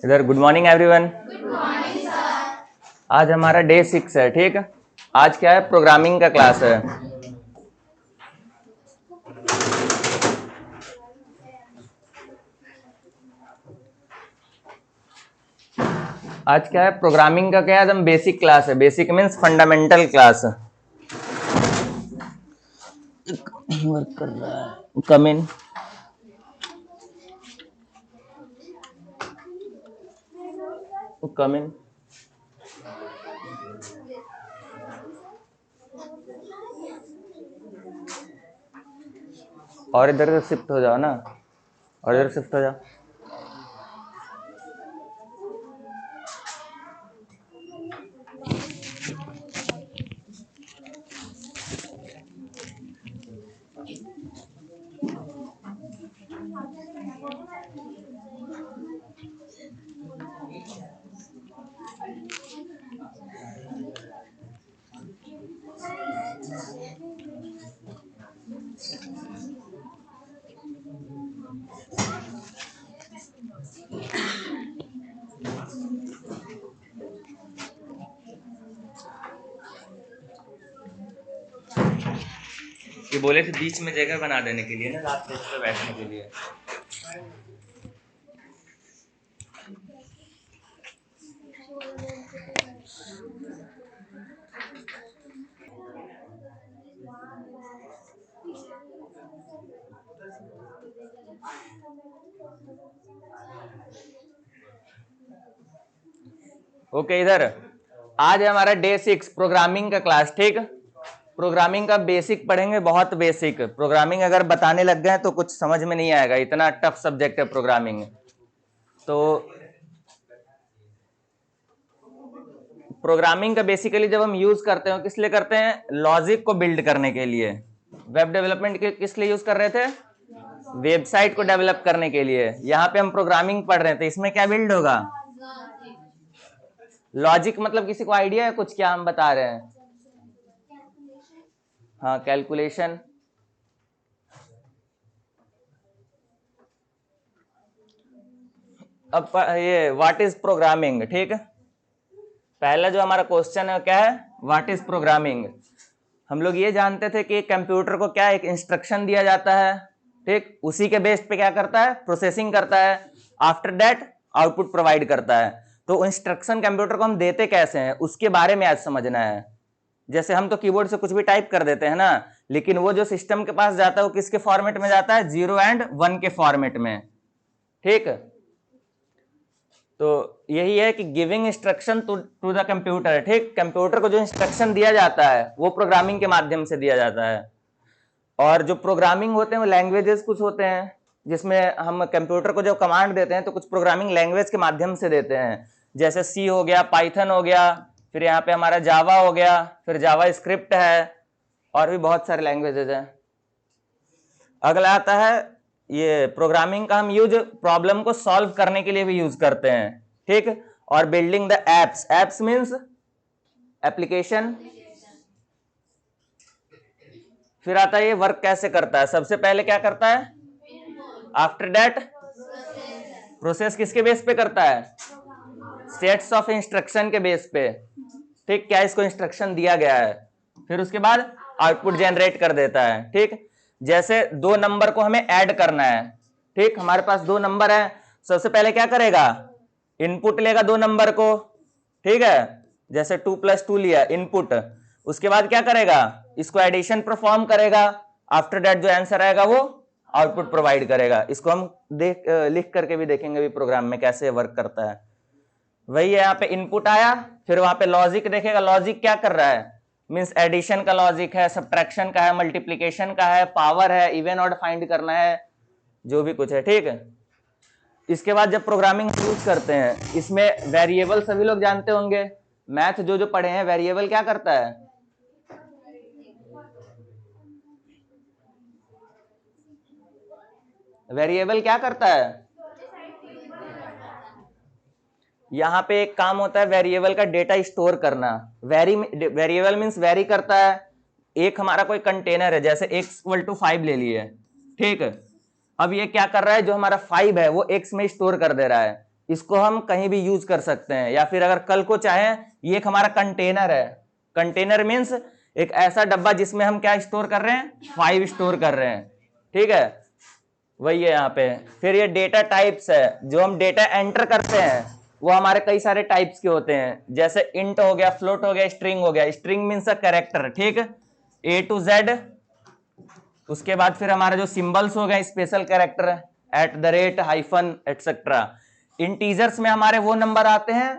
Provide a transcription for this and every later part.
इधर good morning everyone. आज हमारा डे 6 है, ठीक। आज क्या है, प्रोग्रामिंग का क्लास है। आज क्या है, प्रोग्रामिंग का क्या है, एकदम बेसिक क्लास है। Basic means fundamental class. Work कर रहा है, कम इन। कम इन। और इधर से शिफ्ट हो जाओ ना, और इधर शिफ्ट हो जाओ। ये बोले थे बीच में जगह बना देने के लिए ना, लास्ट बेंच पे बैठने के लिए। ओके, इधर आज है हमारा डे 6 प्रोग्रामिंग का क्लास, ठीक। प्रोग्रामिंग का बेसिक पढ़ेंगे, बहुत बेसिक। प्रोग्रामिंग अगर बताने लग गए तो कुछ समझ में नहीं आएगा, इतना टफ सब्जेक्ट है प्रोग्रामिंग। तो प्रोग्रामिंग का बेसिकली जब हम यूज करते हैं, किस लिए करते हैं, लॉजिक को बिल्ड करने के लिए। वेब डेवलपमेंट के किस लिए यूज कर रहे थे, वेबसाइट को डेवलप करने के लिए। यहाँ पे हम प्रोग्रामिंग पढ़ रहे थे, इसमें क्या बिल्ड होगा, लॉजिक। मतलब किसी को आइडिया है कुछ क्या हम बता रहे हैं? हाँ, कैलकुलेशन। अब ये व्हाट इज प्रोग्रामिंग, ठीक। पहला जो हमारा क्वेश्चन है क्या है, व्हाट इज प्रोग्रामिंग। हम लोग ये जानते थे कि कंप्यूटर को क्या एक इंस्ट्रक्शन दिया जाता है, ठीक। उसी के बेस पे क्या करता है, प्रोसेसिंग करता है। आफ्टर दैट आउटपुट प्रोवाइड करता है। तो इंस्ट्रक्शन कंप्यूटर को हम देते कैसे हैं, उसके बारे में आज समझना है। जैसे हम तो कीबोर्ड से कुछ भी टाइप कर देते हैं ना, लेकिन वो जो सिस्टम के पास जाता है वो किसके फॉर्मेट में जाता है, 0 एंड 1 के फॉर्मेट में, ठीक। तो यही है कि giving instruction to the computer, ठीक। कंप्यूटर को जो इंस्ट्रक्शन दिया जाता है वो प्रोग्रामिंग के माध्यम से दिया जाता है। और जो प्रोग्रामिंग होते हैं वो लैंग्वेजेस कुछ होते हैं, जिसमें हम कंप्यूटर को जो कमांड देते हैं तो कुछ प्रोग्रामिंग लैंग्वेज के माध्यम से देते हैं। जैसे सी हो गया, पाइथन हो गया, फिर यहाँ पे हमारा जावा हो गया, फिर जावा स्क्रिप्ट है, और भी बहुत सारे लैंग्वेजेस हैं। अगला आता है ये प्रोग्रामिंग का हम यूज प्रॉब्लम को सॉल्व करने के लिए भी यूज करते हैं, ठीक। और building the apps, apps means application. फिर आता है ये वर्क कैसे करता है, सबसे पहले क्या करता है, आफ्टर दैट प्रोसेस किसके बेस पे करता है, सेट्स ऑफ इंस्ट्रक्शन के बेस पे, ठीक। क्या इसको इंस्ट्रक्शन दिया गया है, फिर उसके बाद आउटपुट जनरेट कर देता है, ठीक। जैसे दो नंबर को हमें ऐड करना है, ठीक। हमारे पास दो नंबर है, सबसे पहले क्या करेगा, इनपुट लेगा दो नंबर को, ठीक है। जैसे 2 + 2 लिया इनपुट, उसके बाद क्या करेगा, इसको एडिशन परफॉर्म करेगा। आफ्टर दैट जो आंसर आएगा वो आउटपुट प्रोवाइड करेगा। इसको हम लिख करके भी देखेंगे भी प्रोग्राम में कैसे वर्क करता है। वही है, यहाँ पे इनपुट आया, फिर वहां पे लॉजिक देखेगा, लॉजिक क्या कर रहा है, मींस एडिशन का लॉजिक है, सब्ट्रैक्शन का है, मल्टीप्लीकेशन का है, पावर है, इवन ऑड फाइंड करना है, जो भी कुछ है, ठीक है। इसके बाद जब प्रोग्रामिंग यूज करते हैं, इसमें वेरिएबल सभी लोग जानते होंगे, मैथ जो जो पढ़े हैं, वेरिएबल क्या करता है, वेरिएबल क्या करता है, यहाँ पे एक काम होता है वेरिएबल का डेटा स्टोर करना। वेरिएबल मींस वेरी करता है, एक हमारा कोई कंटेनर है, जैसे x=5 ले लिए, ठीक। अब ये क्या कर रहा है, जो हमारा 5 है वो x में स्टोर कर दे रहा है, इसको हम कहीं भी यूज कर सकते हैं, या फिर अगर कल को चाहें, ये एक हमारा कंटेनर है। कंटेनर मीन्स एक ऐसा डब्बा जिसमें हम क्या स्टोर कर रहे हैं, 5 स्टोर कर रहे हैं, ठीक है, वही है यहाँ पे। फिर ये डेटा टाइप्स है, जो हम डेटा एंटर करते हैं वो हमारे कई सारे टाइप्स के होते हैं, जैसे इंट हो गया, फ्लोट हो गया, स्ट्रिंग हो गया। स्ट्रिंग मीन्स अ कैरेक्टर, ठीक, A to Z। उसके बाद फिर हमारे जो सिंबल्स हो गए special character, @ hyphen etcetera. Integers में हमारे वो नंबर आते हैं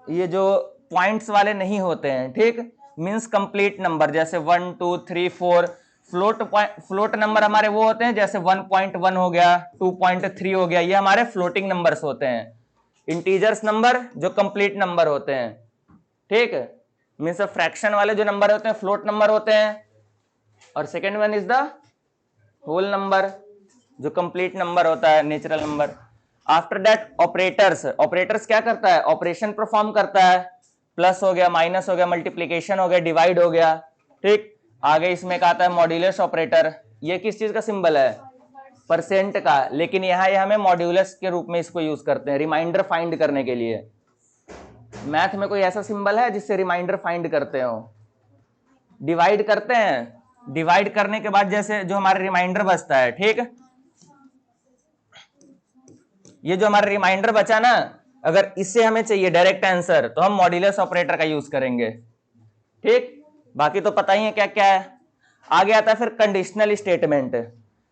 ये जो पॉइंट्स वाले नहीं होते हैं, ठीक, मीन्स कंप्लीट नंबर, जैसे 1 2 3 4। फ्लोट नंबर हमारे वो होते हैं जैसे 1.1 हो गया, 2.3 हो गया, ये हमारे फ्लोटिंग नंबर्स होते हैं। इंटीजर्स नंबर जो कंप्लीट नंबर होते हैं, ठीक, मीन्स फ्रैक्शन वाले जो नंबर होते हैं फ्लोट नंबर होते हैं। और second one is the whole number, जो कंप्लीट नंबर होता है, natural number. After that operators. Operators क्या करता है, ऑपरेशन परफॉर्म करता है, प्लस हो गया, माइनस हो गया, मल्टीप्लीकेशन हो गया, डिवाइड हो गया, ठीक। आगे इसमें एक आता है मॉड्यूलस ऑपरेटर। ये किस चीज का सिंबल है, परसेंट का, लेकिन यहाँ ये हमें मॉड्यूलस के रूप में इसको यूज करते हैं, रिमाइंडर फाइंड करने के लिए। मैथ में कोई ऐसा सिंबल है जिससे रिमाइंडर फाइंड करते हो, डिवाइड करते हैं, डिवाइड करने के बाद जैसे जो हमारा रिमाइंडर बचता है, ठीक, ये जो हमारा रिमाइंडर बचा ना, अगर इससे हमें चाहिए डायरेक्ट आंसर तो हम मॉड्यूलस ऑपरेटर का यूज करेंगे, ठीक। बाकी तो पता ही है क्या क्या है। आगे आता है फिर कंडीशनल स्टेटमेंट।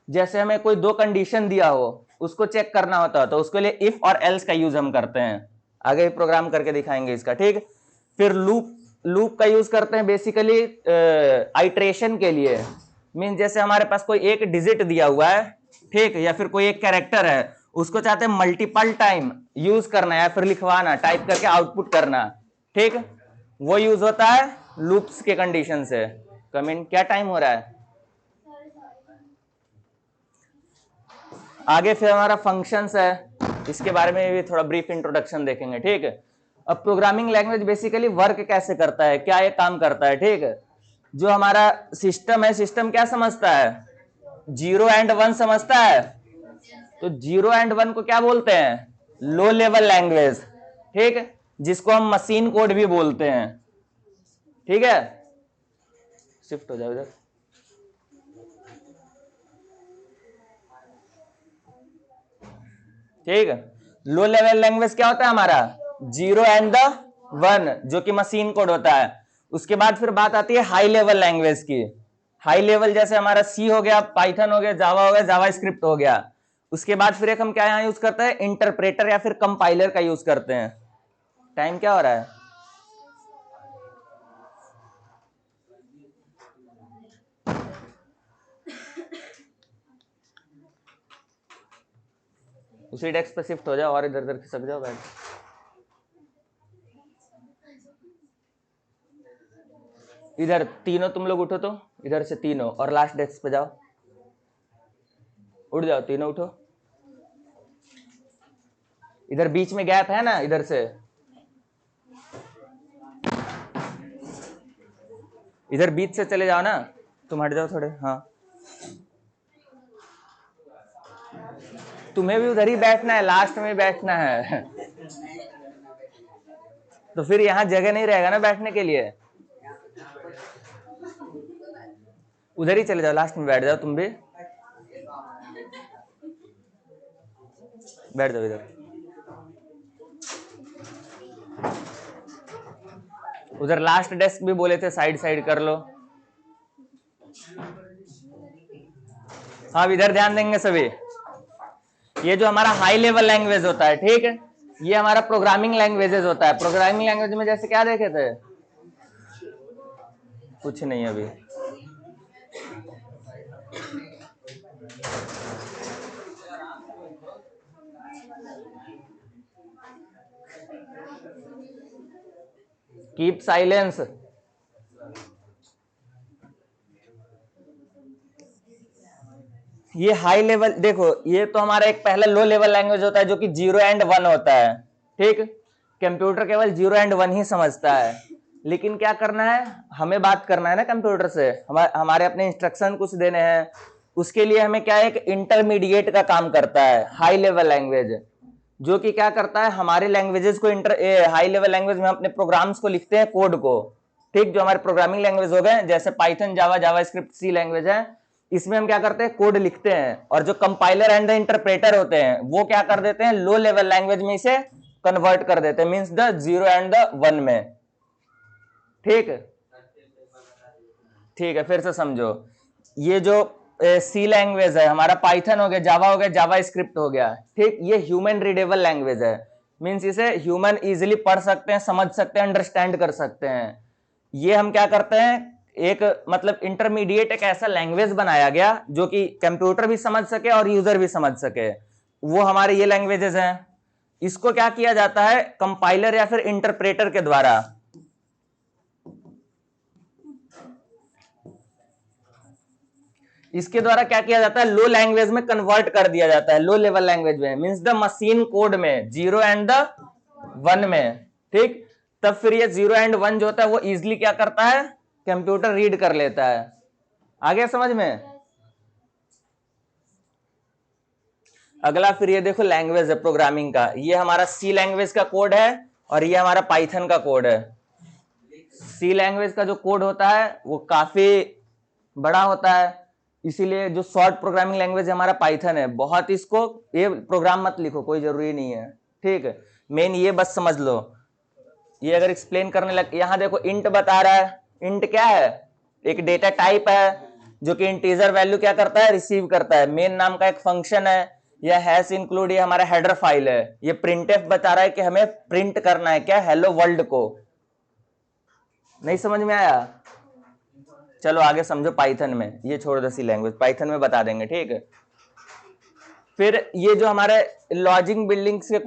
जैसे हमें कोई दो कंडीशन दिया हो, उसको चेक करना होता है, तो उसके लिए इफ और एल्स का यूज हम करते हैं, आगे प्रोग्राम करके दिखाएंगे इसका, ठीक। फिर लूप का यूज करते हैं बेसिकली आइट्रेशन के लिए। मीन जैसे हमारे पास कोई एक डिजिट दिया हुआ है, ठीक, या फिर कोई एक कैरेक्टर है, उसको चाहते हैं मल्टीपल टाइम यूज करना या फिर लिखवाना, टाइप करके आउटपुट करना, ठीक, वो यूज होता है लूप्स के कंडीशन से। कमेंट क्या टाइम हो रहा है। आगे फिर हमारा फंक्शंस है, इसके बारे में भी थोड़ा ब्रीफ इंट्रोडक्शन देखेंगे, ठीक है। अब प्रोग्रामिंग लैंग्वेज बेसिकली वर्क कैसे करता है, क्या ये काम करता है, ठीक है। जो हमारा सिस्टम है, सिस्टम क्या समझता है, 0 एंड 1 समझता है। तो 0 एंड 1 को क्या बोलते हैं, लो लेवल लैंग्वेज, ठीक, जिसको हम मशीन कोड भी बोलते हैं, ठीक है। शिफ्ट हो जाओ इधर। ठीक है, लो लेवल लैंग्वेज क्या होता है हमारा, 0 एंड द 1, जो कि मशीन कोड होता है। उसके बाद फिर बात आती है हाई लेवल लैंग्वेज की। हाई लेवल जैसे हमारा सी हो गया, पाइथन हो गया, जावा हो गया, जावा स्क्रिप्ट हो गया। उसके बाद फिर एक हम क्या यहाँ यूज करते हैं, इंटरप्रेटर या फिर कंपाइलर का यूज करते हैं। टाइम क्या हो रहा है, उसी डेस्क पे शिफ्ट हो जाओ और इधर उधर खिसक जाओ बैठ। इधर तीनों तुम लोग उठो, तो इधर से तीनों, और लास्ट डेस्क पे जाओ, उठ जाओ तीनों, उठो। इधर बीच में गैप है ना, इधर से इधर बीच से चले जाओ ना, तुम हट जाओ थोड़े, हाँ। तुम्हें भी उधर ही बैठना है, लास्ट में बैठना है तो फिर यहाँ जगह नहीं रहेगा ना बैठने के लिए, उधर ही चले जाओ, लास्ट में बैठ जाओ, तुम भी बैठ जाओ इधर। उधर लास्ट डेस्क भी बोले थे साइड साइड कर लो। हाँ, इधर ध्यान देंगे सभी। ये जो हमारा हाई लेवल लैंग्वेज होता है, ठीक है, ये हमारा प्रोग्रामिंग लैंग्वेजेस होता है। प्रोग्रामिंग लैंग्वेज में जैसे क्या देखे थे, कुछ नहीं अभी। Keep silence. ये हाई लेवल देखो, ये तो हमारा एक पहला लो लेवल लैंग्वेज होता है जो कि 0 एंड 1 होता है, ठीक। कंप्यूटर केवल 0 एंड 1 ही समझता है। लेकिन क्या करना है, हमें बात करना है ना कंप्यूटर से, हमारे अपने इंस्ट्रक्शन कुछ देने हैं, उसके लिए हमें क्या है, एक इंटरमीडिएट का काम करता है, हाई लेवल लैंग्वेज, जो कि क्या करता है, हमारे लैंग्वेजेस को हाई लेवल लैंग्वेज में अपने प्रोग्राम्स को लिखते हैं, कोड को, ठीक, जो हमारे प्रोग्रामिंग लैंग्वेज हो गए, जैसे पाइथन, जावा, जावास्क्रिप्ट, सी लैंग्वेज है, इसमें हम क्या करते हैं, कोड लिखते हैं, और जो कंपाइलर एंड द इंटरप्रेटर होते हैं वो क्या कर देते हैं, लो लेवल लैंग्वेज में इसे कन्वर्ट कर देते हैं, मींस द 0 एंड द 1 में, ठीक, ठीक है, फिर से समझो, ये जो सी लैंग्वेज है, हमारा पाइथन हो गया, जावा स्क्रिप्ट हो गया, ठीक, ये ह्यूमन रीडेबल लैंग्वेज है, मींस इसे ह्यूमन इजीली पढ़ सकते हैं, समझ सकते हैं, अंडरस्टैंड कर सकते हैं। ये हम क्या करते हैं, एक मतलब इंटरमीडिएट एक ऐसा लैंग्वेज बनाया गया जो कि कंप्यूटर भी समझ सके और यूजर भी समझ सके, वो हमारे ये लैंग्वेजेस हैं। इसको क्या किया जाता है, कंपाइलर या फिर इंटरप्रेटर के द्वारा, इसके द्वारा क्या किया जाता है, लो लैंग्वेज में कन्वर्ट कर दिया जाता है, लो लेवल लैंग्वेज में, मींस द मशीन कोड में, 0 एंड द 1 में, ठीक, तब फिर ये 0 एंड 1 जो होता है वो इजिली क्या करता है, कंप्यूटर रीड कर लेता है। आगे समझ में? अगला फिर ये देखो लैंग्वेज है प्रोग्रामिंग का, ये हमारा सी लैंग्वेज का कोड है और ये हमारा पाइथन का कोड है। सी लैंग्वेज का जो कोड होता है वो काफी बड़ा होता है, इसीलिए जो शॉर्ट प्रोग्रामिंग लैंग्वेज हमारा पाइथन है, बहुत इसको ये प्रोग्राम मत लिखो, कोई जरूरी नहीं है, ठीक है, मेन ये बस समझ लो। ये अगर एक्सप्लेन करने लग, यहां देखो इंट बता रहा है, इंट क्या है, एक डेटा टाइप है जो कि इंटीजर वैल्यू क्या करता है, रिसीव करता है, मेन नाम का एक फंक्शन है, यह हैश इंक्लूड, ये हमारा हेडर फाइल है, ये प्रिंटफ बता रहा है कि हमें प्रिंट करना है क्या, हेलो वर्ल्ड को। नहीं समझ में आया? चलो आगे समझो पाइथन में, ये छोड़ दो सी लैंग्वेज, पाइथन में बता देंगे, ठीक है। फिर ये जो हमारे लॉजिक बिल्डिंग्स के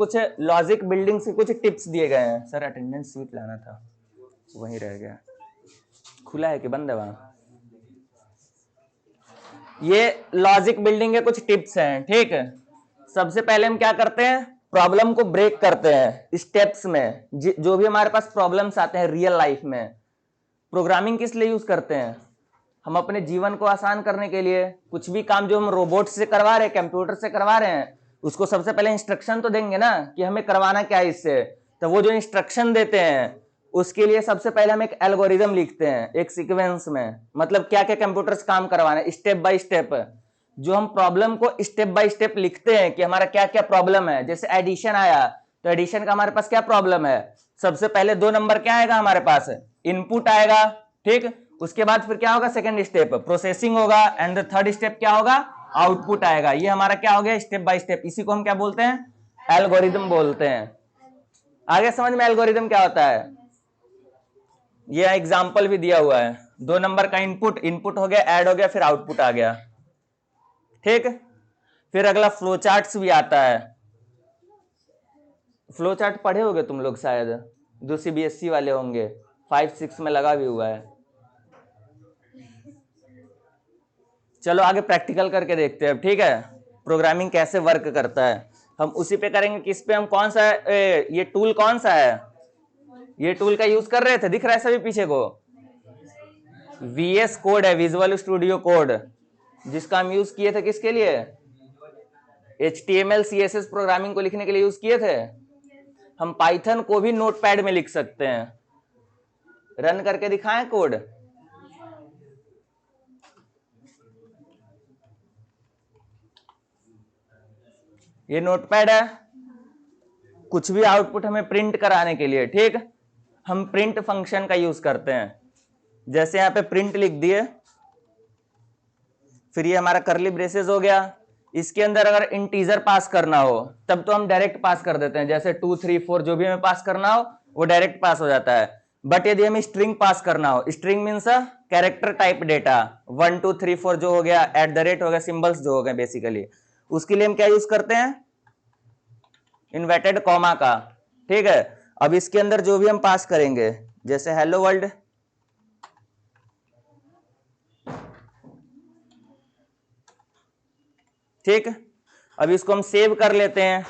कुछ टिप्स दिए गए हैं। सर अटेंडेंस शीट लाना था, वहीं रह गया, खुला है कि बंद है वहां? ये लॉजिक बिल्डिंग के कुछ टिप्स हैं, ठीक है। सबसे पहले हम क्या करते हैं, प्रॉब्लम को ब्रेक करते हैं स्टेप्स में, जो भी हमारे पास प्रॉब्लम्स आते हैं रियल लाइफ में। प्रोग्रामिंग किस लिए यूज करते हैं, हम अपने जीवन को आसान करने के लिए, कुछ भी काम जो हम रोबोट से करवा रहे हैं, कंप्यूटर से करवा रहे हैं, उसको सबसे पहले इंस्ट्रक्शन तो देंगे ना कि हमें करवाना क्या है इससे, तो वो जो इंस्ट्रक्शन देते हैं उसके लिए सबसे पहले हम एक एल्गोरिदम लिखते हैं, एक सीक्वेंस में, मतलब क्या क्या कंप्यूटर से काम करवाना है, स्टेप बाय स्टेप, जो हम प्रॉब्लम को स्टेप बाय स्टेप लिखते हैं कि हमारा क्या क्या प्रॉब्लम है। जैसे एडिशन आया तो एडिशन का हमारे पास क्या प्रॉब्लम है, सबसे पहले 2 नंबर क्या आएगा हमारे पास, इनपुट आएगा, ठीक, उसके बाद फिर क्या होगा, सेकंड स्टेप प्रोसेसिंग होगा, एंड थर्ड स्टेप क्या होगा, आउटपुट आएगा। ये हमारा क्या हो गया, स्टेप बाय स्टेप, इसी को हम क्या बोलते हैं, एल्गोरिदम बोलते हैं। आगे समझ में एल्गोरिदम क्या होता है, ये एग्जाम्पल भी दिया हुआ है, 2 नंबर का इनपुट हो गया, ऐड हो गया, फिर आउटपुट आ गया, ठीक। फिर अगला फ्लो चार्ट्स भी आता है, फ्लो चार्ट पढ़े होगे तुम लोग शायद, जो सीबीएसई वाले होंगे, 5-6 में लगा भी हुआ है। चलो आगे प्रैक्टिकल करके देखते हैं, ठीक है, प्रोग्रामिंग कैसे वर्क करता है, हम उसी पे करेंगे। किस पे हम कौन सा ये टूल कौन सा है, ये टूल का यूज कर रहे थे, दिख रहा है सभी पीछे को, वीएस कोड है, विजुअल स्टूडियो कोड, जिसका हम यूज किए थे किसके लिए, HTML CSS प्रोग्रामिंग को लिखने के लिए यूज किए थे। हम पाइथन को भी नोटपैड में लिख सकते हैं, रन करके दिखाएं कोड, ये नोटपैड है, कुछ भी आउटपुट हमें प्रिंट कराने के लिए, ठीक, हम प्रिंट फंक्शन का यूज करते हैं। जैसे यहां पे प्रिंट लिख दिए, फिर ये हमारा करली ब्रेसेस हो गया, इसके अंदर अगर इंटीजर पास करना हो तब तो हम डायरेक्ट पास कर देते हैं, जैसे 2 3 4 जो भी हमें पास करना हो वो डायरेक्ट पास हो जाता है। बट यदि हमें स्ट्रिंग पास करना हो, string means character type data, 1 2 3 4 जो हो गया, @ हो गया, सिंबल्स जो हो गए बेसिकली, उसके लिए हम क्या यूज करते हैं, इन्वर्टेड कॉमा का, ठीक है। अब इसके अंदर जो भी हम पास करेंगे, जैसे हेलो वर्ल्ड, ठीक, अब इसको हम सेव कर लेते हैं,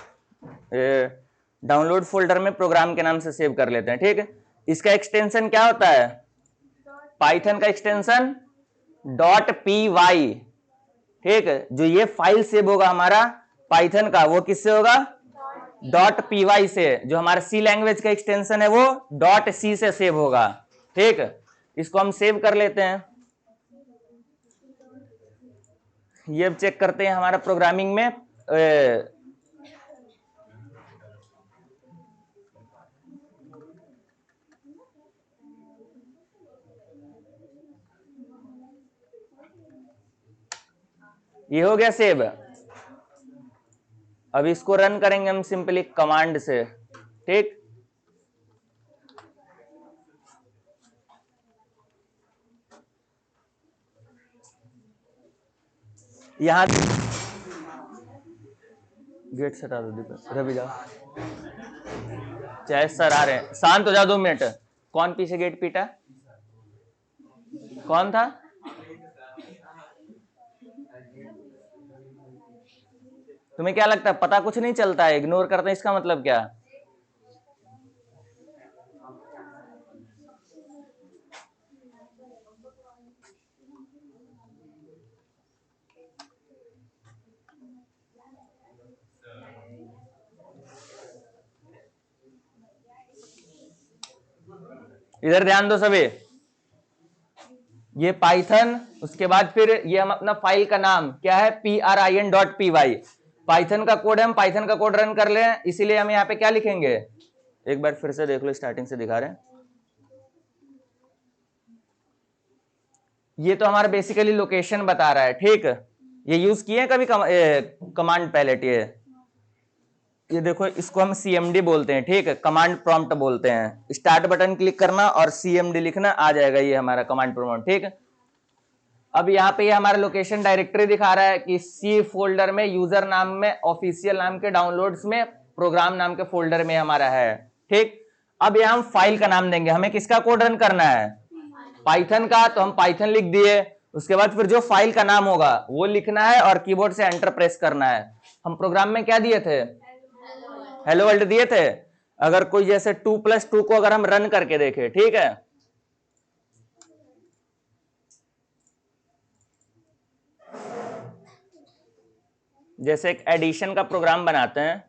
डाउनलोड फोल्डर में प्रोग्राम के नाम से सेव कर लेते हैं, ठीक है। इसका एक्सटेंशन क्या होता है? पाइथन का एक्सटेंशन .py। ठीक, जो ये फाइल सेव होगा हमारा पाइथन का, वो किससे होगा? .py से। जो हमारा सी लैंग्वेज का एक्सटेंशन है वो .c से सेव होगा। ठीक, इसको हम सेव कर लेते हैं। ये अब चेक करते हैं हमारा प्रोग्रामिंग में ये हो गया सेव। अब इसको रन करेंगे हम सिंपली कमांड से। ठीक, यहां गेट से हटा दो दीपक, रवि जाओ, चाहे सर आ रहे हैं, शांत हो जाओ 2 मिनट। कौन पीछे गेट पीटा? कौन था? तुम्हें क्या लगता है पता कुछ नहीं चलता है, इग्नोर करते हैं, इसका मतलब क्या? इधर ध्यान दो सभी। ये पाइथन, उसके बाद फिर ये हम अपना फाइल का नाम क्या है? PRIN.py। पाइथन का कोड है, हम पाइथन का कोड रन कर ले, इसीलिए हम यहाँ पे क्या लिखेंगे? एक बार फिर से देख लो, स्टार्टिंग से दिखा रहे हैं। ये तो हमारा बेसिकली लोकेशन बता रहा है। ठीक, ये यूज किए कभी कमांड पैलेट? ये देखो, इसको हम CMD बोलते हैं। ठीक है, कमांड प्रॉम्प्ट बोलते हैं। स्टार्ट बटन क्लिक करना और CMD लिखना, आ जाएगा ये हमारा कमांड प्रॉम्प्ट। ठीक, अब यहाँ पे ये हमारा लोकेशन डायरेक्टरी दिखा रहा है कि सी फोल्डर में, यूजर नाम में, ऑफिशियल नाम के डाउनलोड्स में, प्रोग्राम नाम के फोल्डर में हमारा है। ठीक, अब यहाँ हम फाइल का नाम देंगे। हमें किसका कोड रन करना है? पाइथन का, तो हम पाइथन लिख दिए। उसके बाद फिर जो फाइल का नाम होगा वो लिखना है और कीबोर्ड से एंटर प्रेस करना है। हम प्रोग्राम में क्या दिए थे? हेलो वर्ल्ड दिए थे। अगर कोई जैसे 2+2 को अगर हम रन करके देखें, ठीक है, जैसे एक एडिशन का प्रोग्राम बनाते हैं,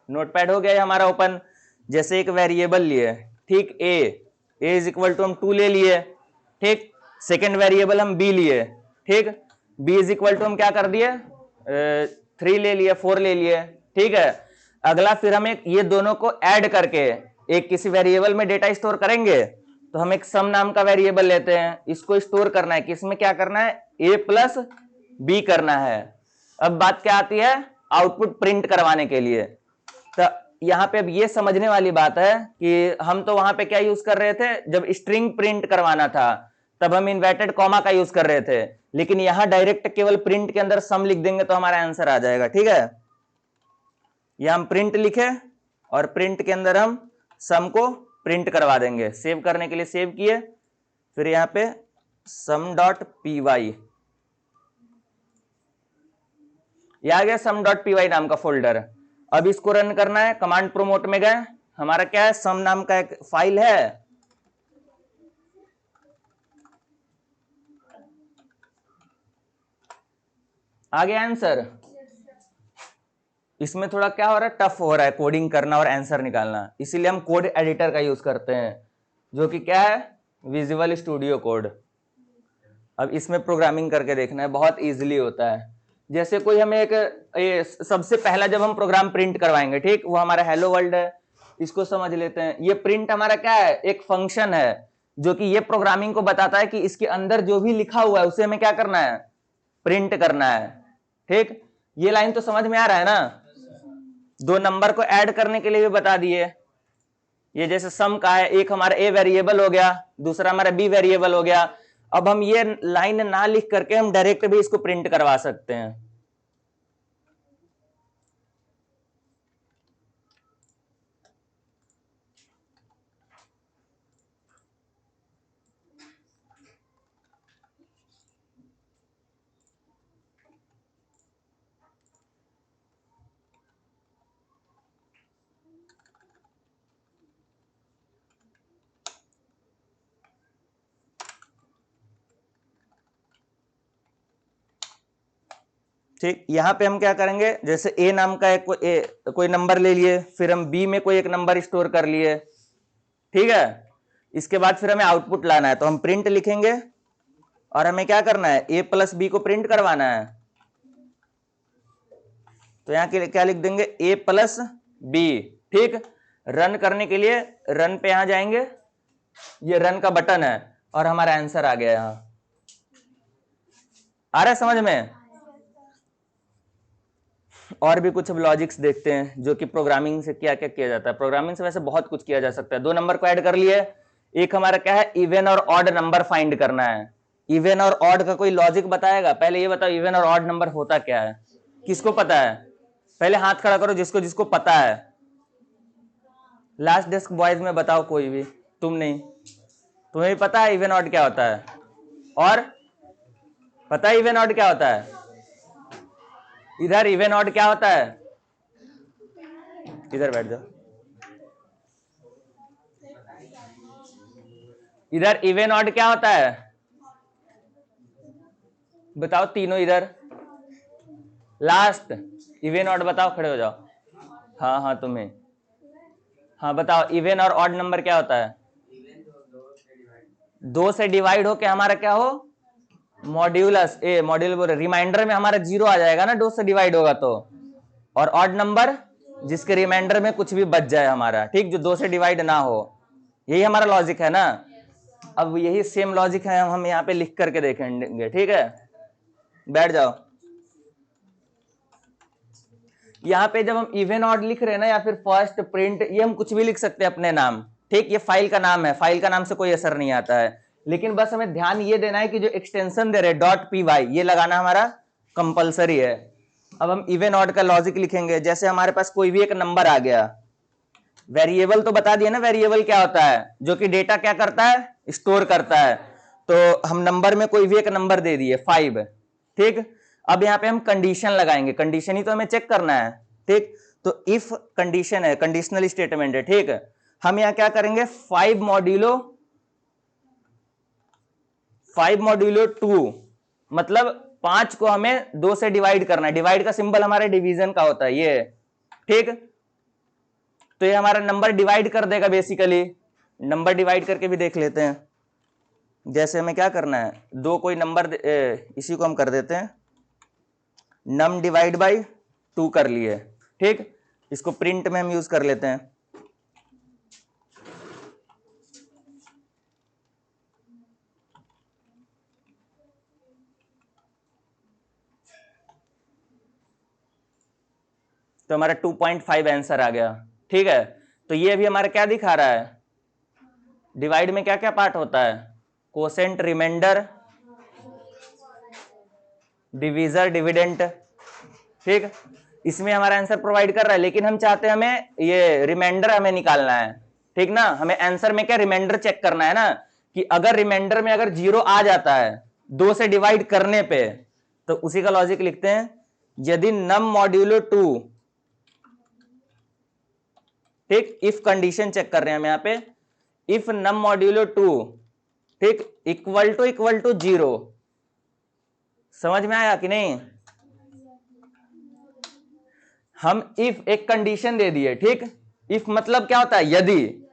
नोटपैड हो गया हमारा ओपन। जैसे एक वेरिएबल लिए, ठीक, ए इज इक्वल टू हम 2 ले लिए। ठीक, सेकेंड वेरिएबल हम बी लिए। ठीक, बी इज इक्वल टू हम क्या कर दिए? 3 ले लिए, 4 ले लिए। ठीक है, अगला फिर हम एक ये दोनों को ऐड करके एक किसी वेरिएबल में डेटा स्टोर करेंगे, तो हम एक सम नाम का वेरिएबल लेते हैं। इसको स्टोर करना है, किसमें क्या करना है? A+B करना है। अब बात क्या आती है? आउटपुट प्रिंट करवाने के लिए। तो यहाँ पे अब ये समझने वाली बात है कि हम तो वहां पे क्या यूज कर रहे थे, जब स्ट्रिंग प्रिंट करवाना था तब हम इन्वर्टेड कॉमा का यूज कर रहे थे, लेकिन यहां डायरेक्ट केवल प्रिंट के अंदर सम लिख देंगे तो हमारा आंसर आ जाएगा। ठीक है, यहां हम प्रिंट लिखे और प्रिंट के अंदर हम सम को प्रिंट करवा देंगे। सेव करने के लिए सेव किए, फिर यहाँ पे sum.py, ये आ गया sum.py नाम का फोल्डर। अब इसको रन करना है, कमांड प्रोमोट में गए, हमारा क्या है? सम नाम का एक फाइल है। आ गया आंसर। इसमें थोड़ा क्या हो रहा है? टफ हो रहा है कोडिंग करना और आंसर निकालना, इसीलिए हम कोड एडिटर का यूज करते हैं, जो कि क्या है? Visual studio code. अब इसमें प्रोग्रामिंग करके देखना है, बहुत इजीली होता है। जैसे कोई हमें सबसे पहला जब हम प्रोग्राम प्रिंट करवाएंगे, ठीक, वो हमारा हेलो वर्ल्ड है। इसको समझ लेते हैं। ये प्रिंट हमारा क्या है? एक फंक्शन है जो कि ये प्रोग्रामिंग को बताता है कि इसके अंदर जो भी लिखा हुआ है उसे हमें क्या करना है? प्रिंट करना है। ठीक, ये लाइन तो समझ में आ रहा है ना? 2 नंबर को ऐड करने के लिए भी बता दिए। ये जैसे सम का है, एक हमारा ए वेरिएबल हो गया, दूसरा हमारा बी वेरिएबल हो गया। अब हम ये लाइन ना लिख करके हम डायरेक्ट भी इसको प्रिंट करवा सकते हैं। ठीक, यहाँ पे हम क्या करेंगे, जैसे ए नाम का एक कोई नंबर ले लिए, फिर हम बी में कोई एक नंबर स्टोर कर लिए, ठीक है। इसके बाद फिर हमें आउटपुट लाना है, तो हम प्रिंट लिखेंगे और हमें क्या करना है, ए प्लस बी को प्रिंट करवाना है। तो यहाँ के क्या लिख देंगे, ए प्लस बी, ठीक। रन करने के लिए रन पे यहां जाएंगे, ये रन का बटन है और हमारा आंसर आ गया। यहां आ रहा है समझ में। और भी कुछ अब लॉजिक्स देखते हैं जो कि प्रोग्रामिंग से क्या क्या किया जाता है। प्रोग्रामिंग से वैसे बहुत कुछ किया जा सकता है। दो नंबर को ऐड कर लिए, एक हमारा क्या है, इवन और ऑड नंबर फाइंड करना है। इवन और ऑड का कोई लॉजिक बताएगा? पहले ये बताओ, इवन और ऑड नंबर होता क्या है, किसको पता है? पहले हाथ खड़ा करो जिसको जिसको पता है। लास्ट डेस्क बॉयज में बताओ कोई भी, तुम नहीं, तुम्हें भी पता है इवन ऑड क्या होता है? और पता है इवन ऑड क्या होता है? इधर इवन ऑड क्या होता है? इधर बैठ जाओ। इधर इवन ऑड क्या होता है बताओ तीनों इधर। लास्ट इवन ऑड बताओ, खड़े हो जाओ। हाँ हाँ तुम्हें, हाँ बताओ इवन और ऑड नंबर क्या होता है? दो से डिवाइड हो के हमारा क्या हो, मॉड्यूलस। ए मॉड्यूल बोल, रिमाइंडर में हमारा जीरो आ जाएगा ना, दो से डिवाइड होगा तो। और ऑड नंबर जिसके रिमाइंडर में कुछ भी बच जाए हमारा, ठीक, जो दो से डिवाइड ना हो। यही हमारा लॉजिक है ना। अब यही सेम लॉजिक है, हम यहाँ पे लिख करके देखेंगे, ठीक है। बैठ जाओ। यहाँ पे जब हम इवन ऑड लिख रहे हैं ना, या फिर फर्स्ट प्रिंट, ये हम कुछ भी लिख सकते हैं अपने नाम, ठीक। ये फाइल का नाम है, फाइल का नाम से कोई असर नहीं आता है। लेकिन बस हमें ध्यान ये देना है कि जो एक्सटेंशन दे रहे हैं डॉट पी वाई, ये लगाना हमारा कंपलसरी है। अब हम इवन ऑड का लॉजिक लिखेंगे। जैसे हमारे पास कोई भी एक नंबर आ गया, वेरिएबल तो बता दिया ना, वेरिएबल क्या होता है, जो कि डेटा क्या करता है, स्टोर करता है। तो हम नंबर में कोई भी एक नंबर दे दिए 5, ठीक। अब यहाँ पे हम कंडीशन लगाएंगे, कंडीशन ही तो हमें चेक करना है, ठीक। तो इफ कंडीशन है, कंडीशनल स्टेटमेंट है, ठीक। हम यहाँ क्या करेंगे, 5 मॉड्यूलो 2, मतलब 5 को हमें 2 से डिवाइड करना है। डिवाइड का सिंबल हमारे डिवीजन का होता है ये, ठीक। तो ये हमारा नंबर डिवाइड कर देगा बेसिकली। नंबर डिवाइड करके भी देख लेते हैं। जैसे हमें क्या करना है, दो कोई नंबर इसी को हम कर देते हैं, नम डिवाइड बाई 2 कर लिए, ठीक। इसको प्रिंट में हम यूज कर लेते हैं। तो हमारा 2.5 आंसर आ गया, ठीक है। तो ये अभी हमारा क्या दिखा रहा है, डिवाइड में क्या क्या पार्ट होता है, कोसेंट, रिमाइंडर, डिवीजर, डिविडेंट, ठीक। इसमें हमारा आंसर प्रोवाइड कर रहा है, लेकिन हम चाहते हैं हमें ये रिमाइंडर हमें निकालना है, ठीक ना। हमें आंसर में क्या रिमाइंडर चेक करना है ना, कि अगर रिमाइंडर में अगर 0 आ जाता है 2 से डिवाइड करने पे, तो उसी का लॉजिक लिखते हैं। यदि नम मॉड्यूलो 2, ठीक, इफ कंडीशन चेक कर रहे हैं हम यहाँ पे, इफ नम मॉड्यूलो 2, ठीक, इक्वल टू 0। समझ में आया कि नहीं? हम इफ एक कंडीशन दे दिए, ठीक। इफ मतलब क्या होता है, यदि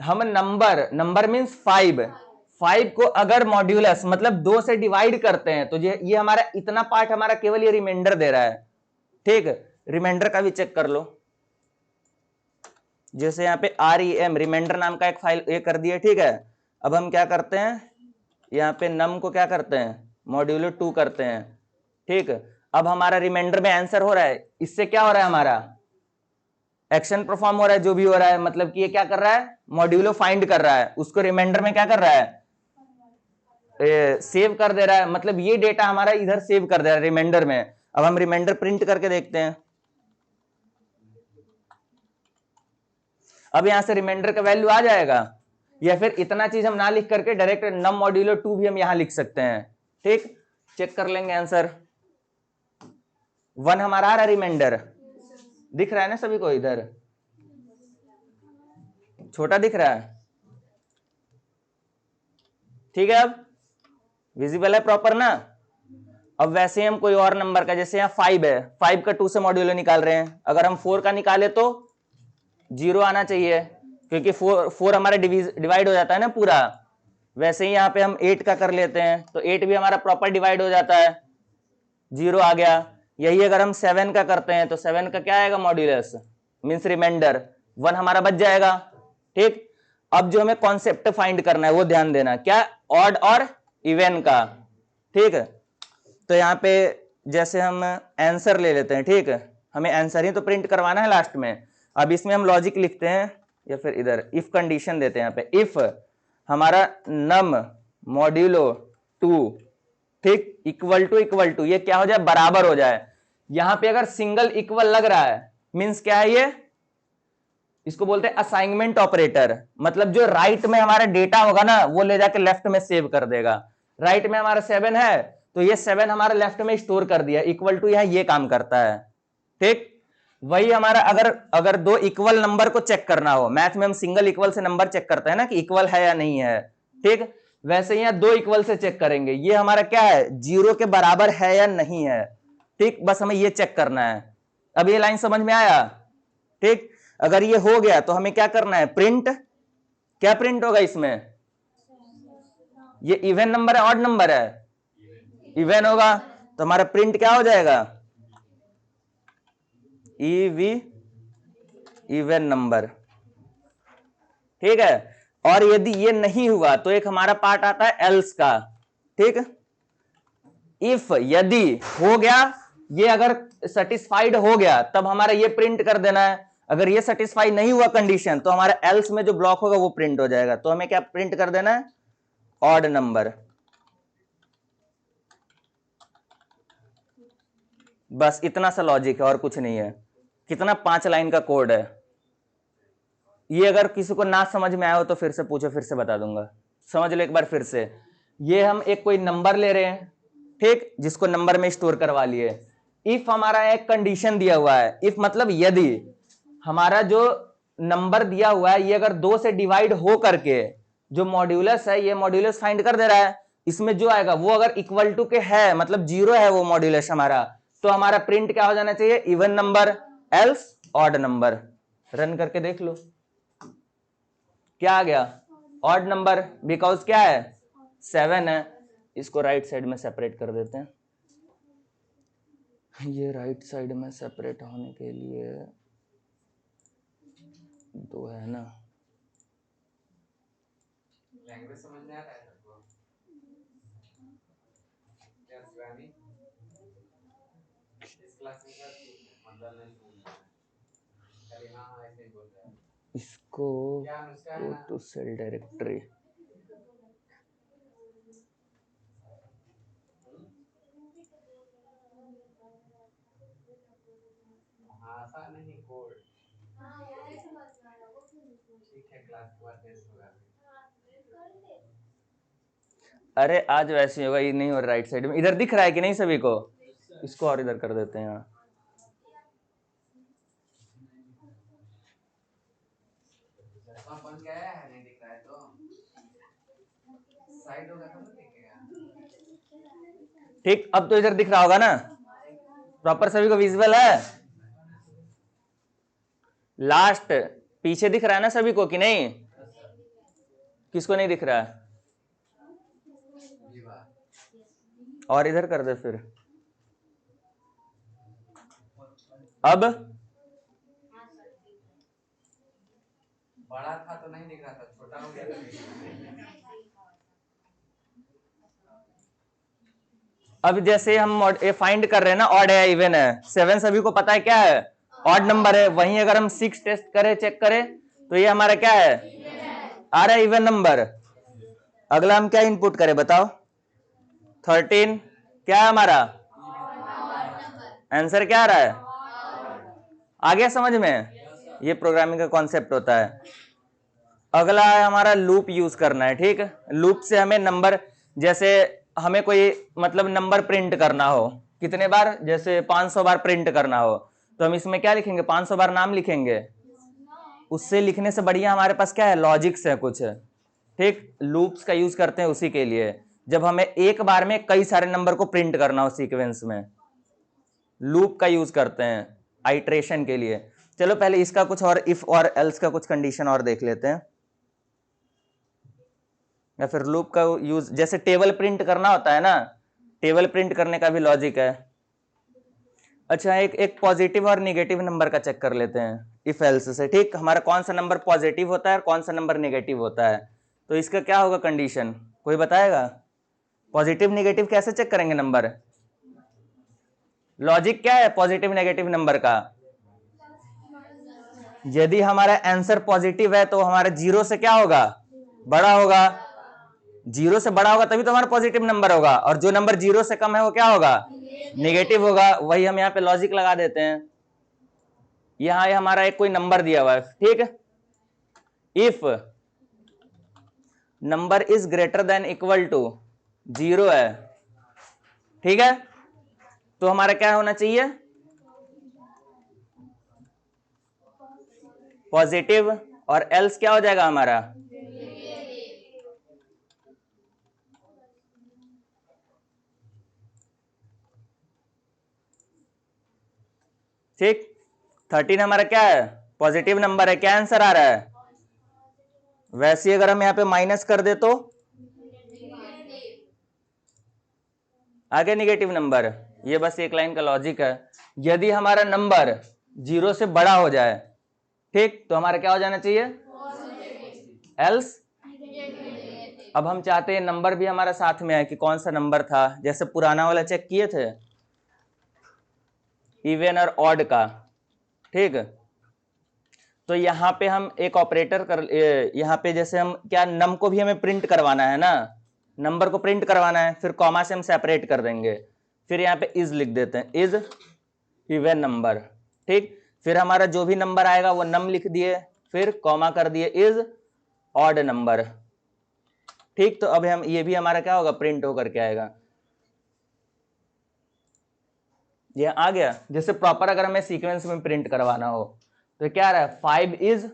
हम नंबर मींस 5 को अगर मॉड्यूलस मतलब 2 से डिवाइड करते हैं, तो ये हमारा इतना पार्ट हमारा केवल ये रिमाइंडर दे रहा है, ठीक। रिमाइंडर का भी चेक कर लो। जैसे यहाँ पे REM रिमाइंडर नाम का एक फाइल ये कर दिया, ठीक है। अब हम क्या करते हैं, यहाँ पे नम को क्या करते हैं, मॉड्यूलो 2 करते हैं, ठीक। अब हमारा रिमाइंडर में आंसर हो रहा है, इससे क्या हो रहा है, हमारा एक्शन परफॉर्म हो रहा है, जो भी हो रहा है, मतलब कि ये क्या कर रहा है, मॉड्यूलो फाइंड कर रहा है, उसको रिमाइंडर में क्या कर रहा है, सेव कर दे रहा है। मतलब ये डेटा हमारा इधर सेव कर दे रहा है रिमाइंडर में। अब हम रिमाइंडर प्रिंट करके देखते हैं। अब यहां से रिमाइंडर का वैल्यू आ जाएगा, या फिर इतना चीज हम ना लिख करके डायरेक्ट नम मॉड्यूलो 2 भी हम यहां लिख सकते हैं, ठीक। चेक कर लेंगे आंसर। 1 हमारा आ रहा रिमाइंडर, दिख रहा है ना सभी को, इधर छोटा दिख रहा है, ठीक है। अब विजिबल है प्रॉपर ना। अब वैसे ही हम कोई और नंबर का, जैसे यहाँ 5 है, 5 का 2 से मॉड्यूलो निकाल रहे हैं, अगर हम 4 का निकाले तो 0 आना चाहिए, क्योंकि 4 हमारा डिवाइड हो जाता है ना पूरा। वैसे ही यहाँ पे हम 8 का कर लेते हैं तो 8 भी हमारा प्रॉपर डिवाइड हो जाता है, 0 आ गया। यही अगर हम 7 का करते हैं तो 7 का क्या आएगा, मॉड्यूलस मीन्स रिमाइंडर 1 हमारा बच जाएगा। ठीक, अब जो हमें कॉन्सेप्ट फाइंड करना है वो ध्यान देना, क्या, ऑड और इवन का। ठीक, तो यहाँ पे जैसे हम आंसर ले लेते हैं, ठीक, हमें आंसर ही तो प्रिंट करवाना है लास्ट में। अब इसमें हम लॉजिक लिखते हैं या फिर इधर इफ कंडीशन देते हैं, यहाँ पे इफ हमारा नम मॉड्यूलो 2, ठीक, इक्वल टू ये क्या हो जाए, बराबर हो जाए। यहां पे अगर सिंगल इक्वल लग रहा है मींस क्या है, ये इसको बोलते हैं असाइनमेंट ऑपरेटर, मतलब जो राइट में हमारा डेटा होगा ना वो ले जाके लेफ्ट में सेव कर देगा। राइट में हमारा 7 है तो ये 7 हमारा लेफ्ट में स्टोर कर दिया, इक्वल टू यहां ये काम करता है। ठीक, वही हमारा अगर दो इक्वल नंबर को चेक करना हो, मैथ में हम सिंगल इक्वल से नंबर चेक करते हैं ना कि इक्वल है या नहीं है, ठीक, वैसे यहाँ 2 इक्वल से चेक करेंगे, ये हमारा क्या है, 0 के बराबर है या नहीं है। ठीक, बस हमें ये चेक करना है। अब ये लाइन समझ में आया? ठीक, अगर ये हो गया तो हमें क्या करना है, प्रिंट, क्या प्रिंट होगा इसमें, ये इवन नंबर है ऑड नंबर है, इवन होगा, तो हमारा प्रिंट क्या हो जाएगा, ईवी इवन नंबर। ठीक है, और यदि ये नहीं हुआ तो एक हमारा पार्ट आता है एल्स का। ठीक, इफ यदि हो गया, ये अगर सेटिस्फाइड हो गया तब हमारा ये प्रिंट कर देना है। अगर ये सेटिस्फाई नहीं हुआ कंडीशन तो हमारा एल्स में जो ब्लॉक होगा वो प्रिंट हो जाएगा। तो हमें क्या प्रिंट कर देना है, ऑड नंबर। बस इतना सा लॉजिक है और कुछ नहीं है। कितना, 5 लाइन का कोड है ये। अगर किसी को ना समझ में आया हो तो फिर से पूछो, फिर से बता दूंगा। समझ लो एक बार फिर से। ये हम एक कोई नंबर ले रहे हैं, ठीक, जिसको नंबर में स्टोर करवा लिए। इफ हमारा एक कंडीशन दिया हुआ है, इफ मतलब यदि हमारा जो नंबर दिया हुआ है ये अगर 2 से डिवाइड हो करके जो मॉड्यूलस है, ये मॉड्यूलस फाइंड कर दे रहा है, इसमें जो आएगा वो अगर इक्वल टू के है, मतलब 0 है वो मॉड्यूलस हमारा, तो हमारा प्रिंट क्या हो जाना चाहिए, even number, else odd number. Run करके देख लो क्या आ गया, ऑड नंबर, बिकॉज क्या है, 7 है। इसको राइट साइड में सेपरेट कर देते हैं। ये राइट साइड में सेपरेट होने के लिए 2 है ना। लैंग्वेज समझ में आ रहा है सबको? इस क्लास में मतलब नहीं समझ अरे हाँ हाँ ऐसे ही बोल रहा है। इसको गो टू सेल डायरेक्टरी, भाषा नहीं कोड। ठीक है, क्लास के बाद टेस्ट होगा। अरे आज वैसे होगा, ये नहीं हो राइट साइड में, इधर दिख रहा है कि नहीं सभी को, इसको और इधर कर देते हैं। बन गया है, नहीं दिख रहा है तो साइड होगा तो दिखेगा। ठीक, अब तो इधर दिख रहा होगा ना, प्रॉपर सभी को विजिबल है। लास्ट पीछे दिख रहा है ना सभी को कि नहीं, किसको नहीं दिख रहा है, और इधर कर दे फिर। अब बड़ा था तो नहीं दिख रहा था, छोटा हो गया तो अब जैसे हम फाइंड कर रहे हैं ना, ऑड है या इवन है, 7 सभी को पता है क्या है, ऑड नंबर है। वहीं अगर हम 6 टेस्ट करें, चेक करें, तो ये हमारा क्या है, आ रहा है इवन नंबर। अगला हम क्या इनपुट करें बताओ, 13 क्या है हमारा, आंसर क्या आ रहा है, आ गया समझ में? ये प्रोग्रामिंग का कॉन्सेप्ट होता है। अगला है हमारा लूप यूज करना है। ठीक, लूप से हमें नंबर, जैसे हमें कोई मतलब नंबर प्रिंट करना हो, कितने बार, जैसे 500 बार प्रिंट करना हो, तो हम इसमें क्या लिखेंगे, 500 बार नाम लिखेंगे। उससे लिखने से बढ़िया हमारे पास क्या है, लॉजिक्स है कुछ। ठीक, लूप्स का यूज करते हैं उसी के लिए। जब हमें एक बार में कई सारे नंबर को प्रिंट करना हो सीक्वेंस में, लूप का यूज करते हैं आइट्रेशन के लिए। चलो पहले इसका कुछ और इफ और एल्स का कुछ कंडीशन और देख लेते हैं, या फिर लूप का यूज जैसे टेबल प्रिंट करना होता है ना, टेबल प्रिंट करने का भी लॉजिक है। अच्छा, एक पॉजिटिव और निगेटिव नंबर का चेक कर लेते हैं इफ एल्स से। ठीक, हमारा कौन सा नंबर पॉजिटिव होता है और कौन सा नंबर नेगेटिव होता है, तो इसका क्या होगा कंडीशन, कोई बताएगा? पॉजिटिव निगेटिव कैसे चेक करेंगे नंबर? लॉजिक क्या है पॉजिटिव नेगेटिव नंबर का? यदि हमारा आंसर पॉजिटिव है तो हमारा जीरो से क्या होगा, बड़ा होगा। जीरो से बड़ा होगा तभी तो हमारा पॉजिटिव नंबर होगा, और जो नंबर जीरो से कम है वो क्या होगा, नेगेटिव होगा। वही हम यहाँ पे लॉजिक लगा देते हैं। यहाँ हमारा एक कोई नंबर दिया हुआ है, ठीक है, if number is greater than equal to zero है, ठीक है, तो हमारा क्या होना चाहिए, पॉजिटिव, और एल्स क्या हो जाएगा हमारा, ठीक। 13 हमारा क्या है, पॉजिटिव नंबर है, क्या आंसर आ रहा है? वैसे अगर हम यहाँ पे माइनस कर दे तो आगे निगेटिव नंबर। ये बस एक लाइन का लॉजिक है। यदि हमारा नंबर जीरो से बड़ा हो जाए, ठीक, तो हमारा क्या हो जाना चाहिए, एल्स। अब हम चाहते हैं नंबर भी हमारा साथ में है कि कौन सा नंबर था, जैसे पुराना वाला चेक किए थे इवन और ऑड का, ठीक। तो यहाँ पे हम एक ऑपरेटर कर, यहाँ पे जैसे हम क्या, नम को भी हमें प्रिंट करवाना है ना, नंबर को प्रिंट करवाना है, फिर कॉमा से हम सेपरेट कर देंगे, फिर यहाँ पे इज लिख देते हैं, इज इवन नंबर, ठीक। फिर हमारा जो भी नंबर आएगा वो नम लिख दिए, फिर कॉमा कर दिए, इज ऑड नंबर, ठीक। तो अब हम ये भी हमारा क्या होगा, प्रिंट होकर के आएगा। ये आ गया। जैसे प्रॉपर अगर हमें सीक्वेंस में प्रिंट करवाना हो तो क्या रहा है, 5 इज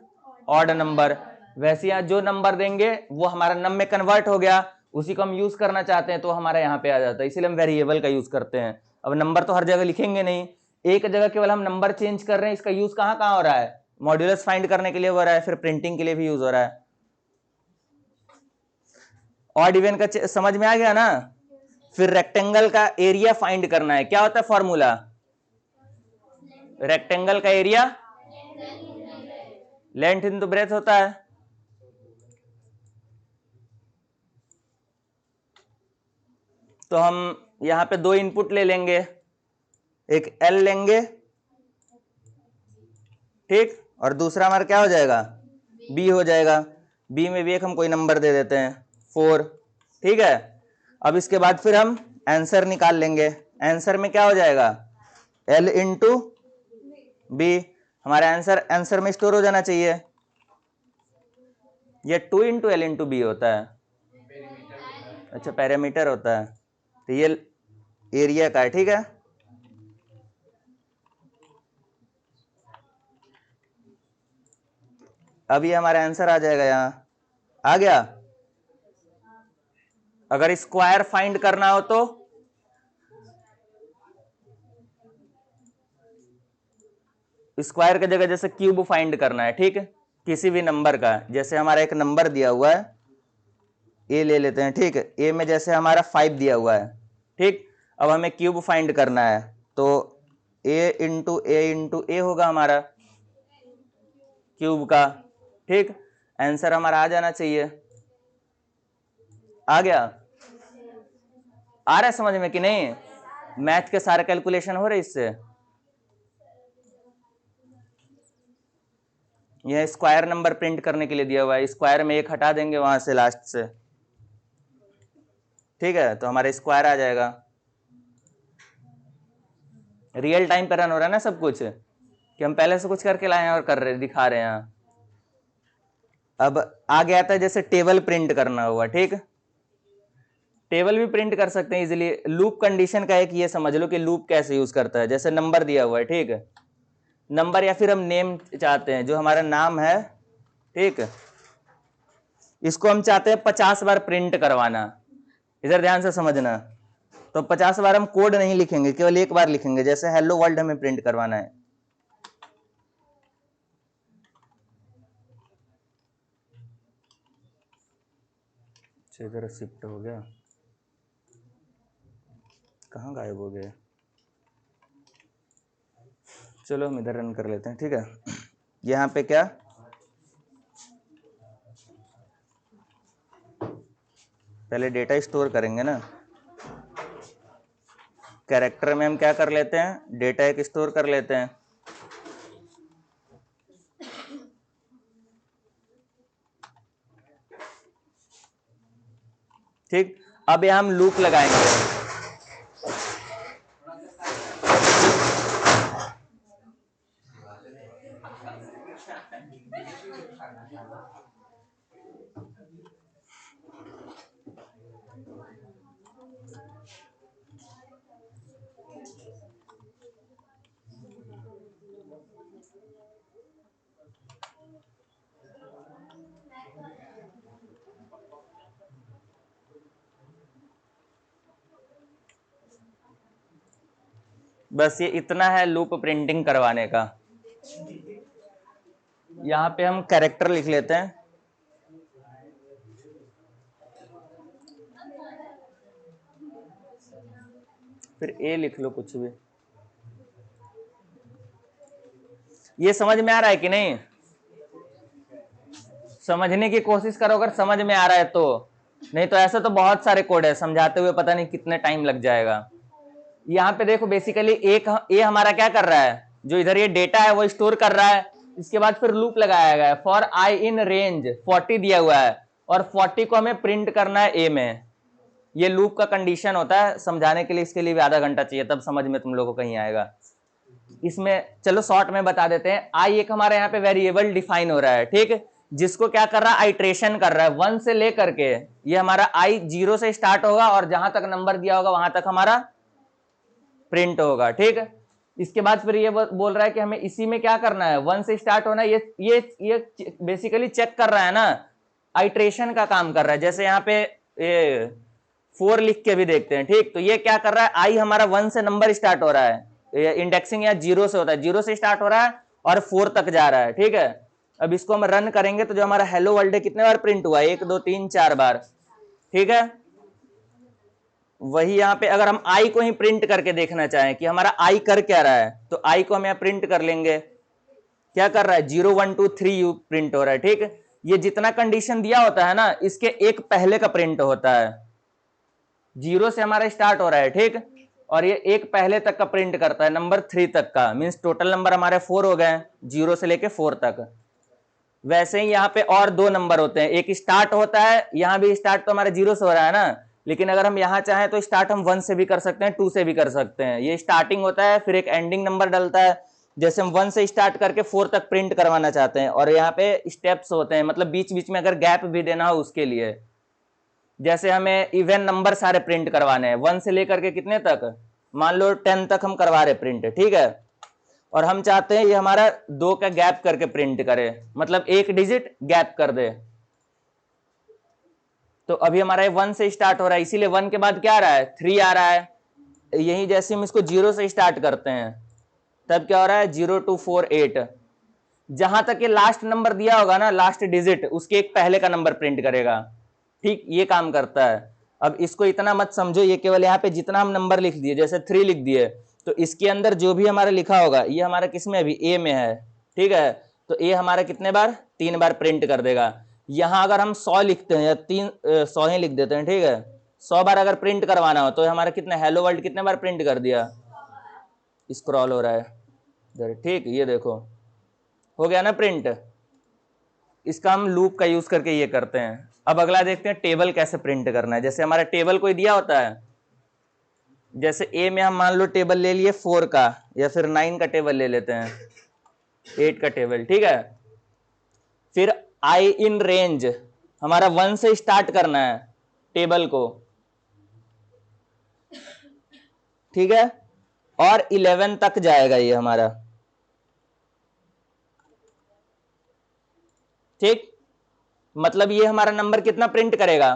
ऑड नंबर। वैसे यहाँ जो नंबर देंगे वो हमारा नम में कन्वर्ट हो गया, उसी को हम यूज करना चाहते हैं तो हमारा यहाँ पे आ जाता है, इसीलिए हम वेरिएबल का यूज करते हैं। अब नंबर तो हर जगह लिखेंगे नहीं, एक जगह केवल हम नंबर चेंज कर रहे हैं। इसका यूज कहाँ कहाँ हो रहा है, मॉड्यूलस फाइंड करने के लिए हो रहा है, फिर प्रिंटिंग के लिए भी यूज हो रहा है। ऑड इवन का समझ में आ गया ना। फिर रेक्टेंगल का एरिया फाइंड करना है, क्या होता है फॉर्मूला, रेक्टेंगल का एरिया लेंथ इनटू ब्रेथ होता है। तो हम यहां पे दो इनपुट ले लेंगे, एक एल लेंगे, ठीक, और दूसरा हमारा क्या हो जाएगा, बी हो जाएगा। बी में भी एक हम कोई नंबर दे देते हैं 4, ठीक है। अब इसके बाद फिर हम आंसर निकाल लेंगे। आंसर में क्या हो जाएगा, एल इंटू बी। हमारा आंसर में स्टोर हो जाना चाहिए। ये 2 इंटू एल इंटू बी होता है, अच्छा पैरामीटर होता है, तो ये एरिया का है, ठीक है। अब ये हमारा आंसर आ जाएगा, यहां आ गया। अगर स्क्वायर फाइंड करना हो तो स्क्वायर की जगह जैसे क्यूब फाइंड करना है, ठीक है, किसी भी नंबर का। जैसे हमारा एक नंबर दिया हुआ है, ए ले लेते हैं, ठीक है, ए में जैसे हमारा 5 दिया हुआ है, ठीक। अब हमें क्यूब फाइंड करना है, तो ए इंटू ए होगा हमारा क्यूब का, ठीक। आंसर हमारा आ जाना चाहिए। आ गया, आ रहा है समझ में कि नहीं? मैथ के सारे कैलकुलेशन हो रहे इससे। यह स्क्वायर नंबर प्रिंट करने के लिए दिया हुआ है, स्क्वायर में एक हटा देंगे वहां से लास्ट से, ठीक है, तो हमारा स्क्वायर आ जाएगा। रियल टाइम पे रन हो रहा है ना सब कुछ, कि हम पहले से कुछ करके लाए हैं और कर रहे दिखा रहे हैं। अब आ गया था जैसे टेबल प्रिंट करना हुआ, ठीक, टेबल भी प्रिंट कर सकते हैं इजीली। लूप कंडीशन का एक ये समझ लो कि लूप कैसे यूज करता है। जैसे नंबर दिया हुआ है, ठीक, नंबर या फिर हम नेम चाहते हैं, जो हमारा नाम है, ठीक, इसको हम चाहते हैं 50 बार प्रिंट करवाना, इधर ध्यान से समझना। तो 50 बार हम कोड नहीं लिखेंगे, केवल एक बार लिखेंगे। जैसे हेलो वर्ल्ड हमें प्रिंट करवाना है, इधर शिफ्ट हो गया, कहाँ गायब हो गए। चलो हम इधर रन कर लेते हैं, ठीक है। यहाँ पे क्या, पहले डेटा स्टोर करेंगे ना। कैरेक्टर में हम क्या कर लेते हैं, डेटा एक स्टोर कर लेते हैं। ठीक, अब यहाँ हम लूप लगाएंगे। बस ये इतना है लूप प्रिंटिंग करवाने का। यहाँ पे हम कैरेक्टर लिख लेते हैं। फिर ए लिख लो कुछ भी। ये समझ में आ रहा है कि नहीं? समझने की कोशिश करो अगर समझ में आ रहा है तो। नहीं तो ऐसा तो बहुत सारे कोड है, समझाते हुए पता नहीं कितने टाइम लग जाएगा। यहाँ पे देखो बेसिकली एक ये हमारा क्या कर रहा है, जो इधर ये डेटा है वो स्टोर कर रहा है। इसके बाद फिर लूप लगाया गया है, फॉर आई इन रेंज 40 दिया हुआ है, और 40 को हमें प्रिंट करना है ए में। ये लूप का कंडीशन होता है, समझाने के लिए इसके लिए भी आधा घंटा चाहिए, तब समझ में तुम लोगों को कहीं आएगा। इसमें चलो शॉर्ट में बता देते हैं। आई एक हमारे यहाँ पे वेरिएबल डिफाइन हो रहा है, ठीक, जिसको क्या कर रहा है, आइट्रेशन कर रहा है 1 से लेकर के। ये हमारा आई 0 से स्टार्ट होगा और जहां तक नंबर दिया होगा वहां तक हमारा प्रिंट होगा, ठीक। इसके बाद फिर ये बोल रहा है कि हमें इसी में क्या करना है, 1 से स्टार्ट होना है। ये बेसिकली चेक कर रहा है ना, आइट्रेशन का काम कर रहा है। जैसे यहाँ पे ये 4 लिख के भी देखते हैं, ठीक। तो ये क्या कर रहा है, आई हमारा 1 से नंबर स्टार्ट हो रहा है, इंडेक्सिंग या 0 से होता है, 0 से स्टार्ट हो रहा है और 4 तक जा रहा है, ठीक है। अब इसको हम रन करेंगे तो जो हमारा हेलो वर्ल्ड है कितने बार प्रिंट हुआ, 1 2 3 4 बार, ठीक है। वही यहाँ पे अगर हम आई को ही प्रिंट करके देखना चाहें कि हमारा आई कर क्या रहा है, तो आई को हम यहाँ प्रिंट कर लेंगे। क्या कर रहा है, 0 1 2 3 यू प्रिंट हो रहा है, ठीक। ये जितना कंडीशन दिया होता है ना, इसके एक पहले का प्रिंट होता है। 0 से हमारा स्टार्ट हो रहा है, ठीक, और ये एक पहले तक का प्रिंट करता है, नंबर 3 तक का। मीन्स टोटल नंबर हमारे 4 हो गए, 0 से लेके 4 तक। वैसे ही यहाँ पे और 2 नंबर होते हैं, एक स्टार्ट होता है, यहाँ भी स्टार्ट तो हमारे 0 से हो रहा है ना, लेकिन अगर हम यहाँ चाहें तो स्टार्ट हम 1 से भी कर सकते हैं, 2 से भी कर सकते हैं। ये स्टार्टिंग होता है, फिर एक एंडिंग नंबर डलता है। जैसे हम 1 से स्टार्ट करके 4 तक प्रिंट करवाना चाहते हैं, और यहाँ पे स्टेप्स होते हैं, मतलब बीच बीच में अगर गैप भी देना हो उसके लिए। जैसे हमें इवन नंबर सारे प्रिंट करवाने हैं, 1 से लेकर के कितने तक, मान लो 10 तक हम करवा रहे प्रिंट, ठीक है। और हम चाहते हैं ये हमारा 2 का गैप करके प्रिंट करे, मतलब 1 डिजिट गैप कर दे। तो अभी हमारा 1 से स्टार्ट हो रहा है, इसीलिए 1 के बाद क्या आ रहा है, 3 आ रहा है। यही जैसे हम इसको 0 से स्टार्ट करते हैं, तब क्या हो रहा है, 0 2 4 8। जहां तक ये लास्ट नंबर दिया होगा ना, लास्ट डिजिट, उसके एक पहले का नंबर प्रिंट करेगा, ठीक, ये काम करता है। अब इसको इतना मत समझो, ये केवल यहाँ पे जितना हम नंबर लिख दिए, जैसे 3 लिख दिए, तो इसके अंदर जो भी हमारा लिखा होगा, ये हमारा किसमें अभी ए में है, ठीक है। तो ए हमारा कितने बार, 3 बार प्रिंट कर देगा। यहां अगर हम 100 लिखते हैं या 100 ही लिख देते हैं, ठीक है, 100 बार अगर प्रिंट करवाना हो तो हमारा कितने, हेलो वर्ल्ड कितने बार प्रिंट कर दिया, स्क्रॉल हो रहा है इधर, ठीक, ये देखो हो गया ना प्रिंट। इसका हम लूप का यूज करके ये करते हैं। अब अगला देखते हैं टेबल कैसे प्रिंट करना है। जैसे हमारा टेबल कोई दिया होता है, जैसे ए में हम मान लो टेबल ले लिए 4 का, या फिर 9 का टेबल ले लेते हैं, 8 का टेबल, ठीक है। फिर आई इन रेंज हमारा 1 से स्टार्ट करना है टेबल को, ठीक है, और 11 तक जाएगा ये हमारा, ठीक। मतलब ये हमारा नंबर कितना प्रिंट करेगा,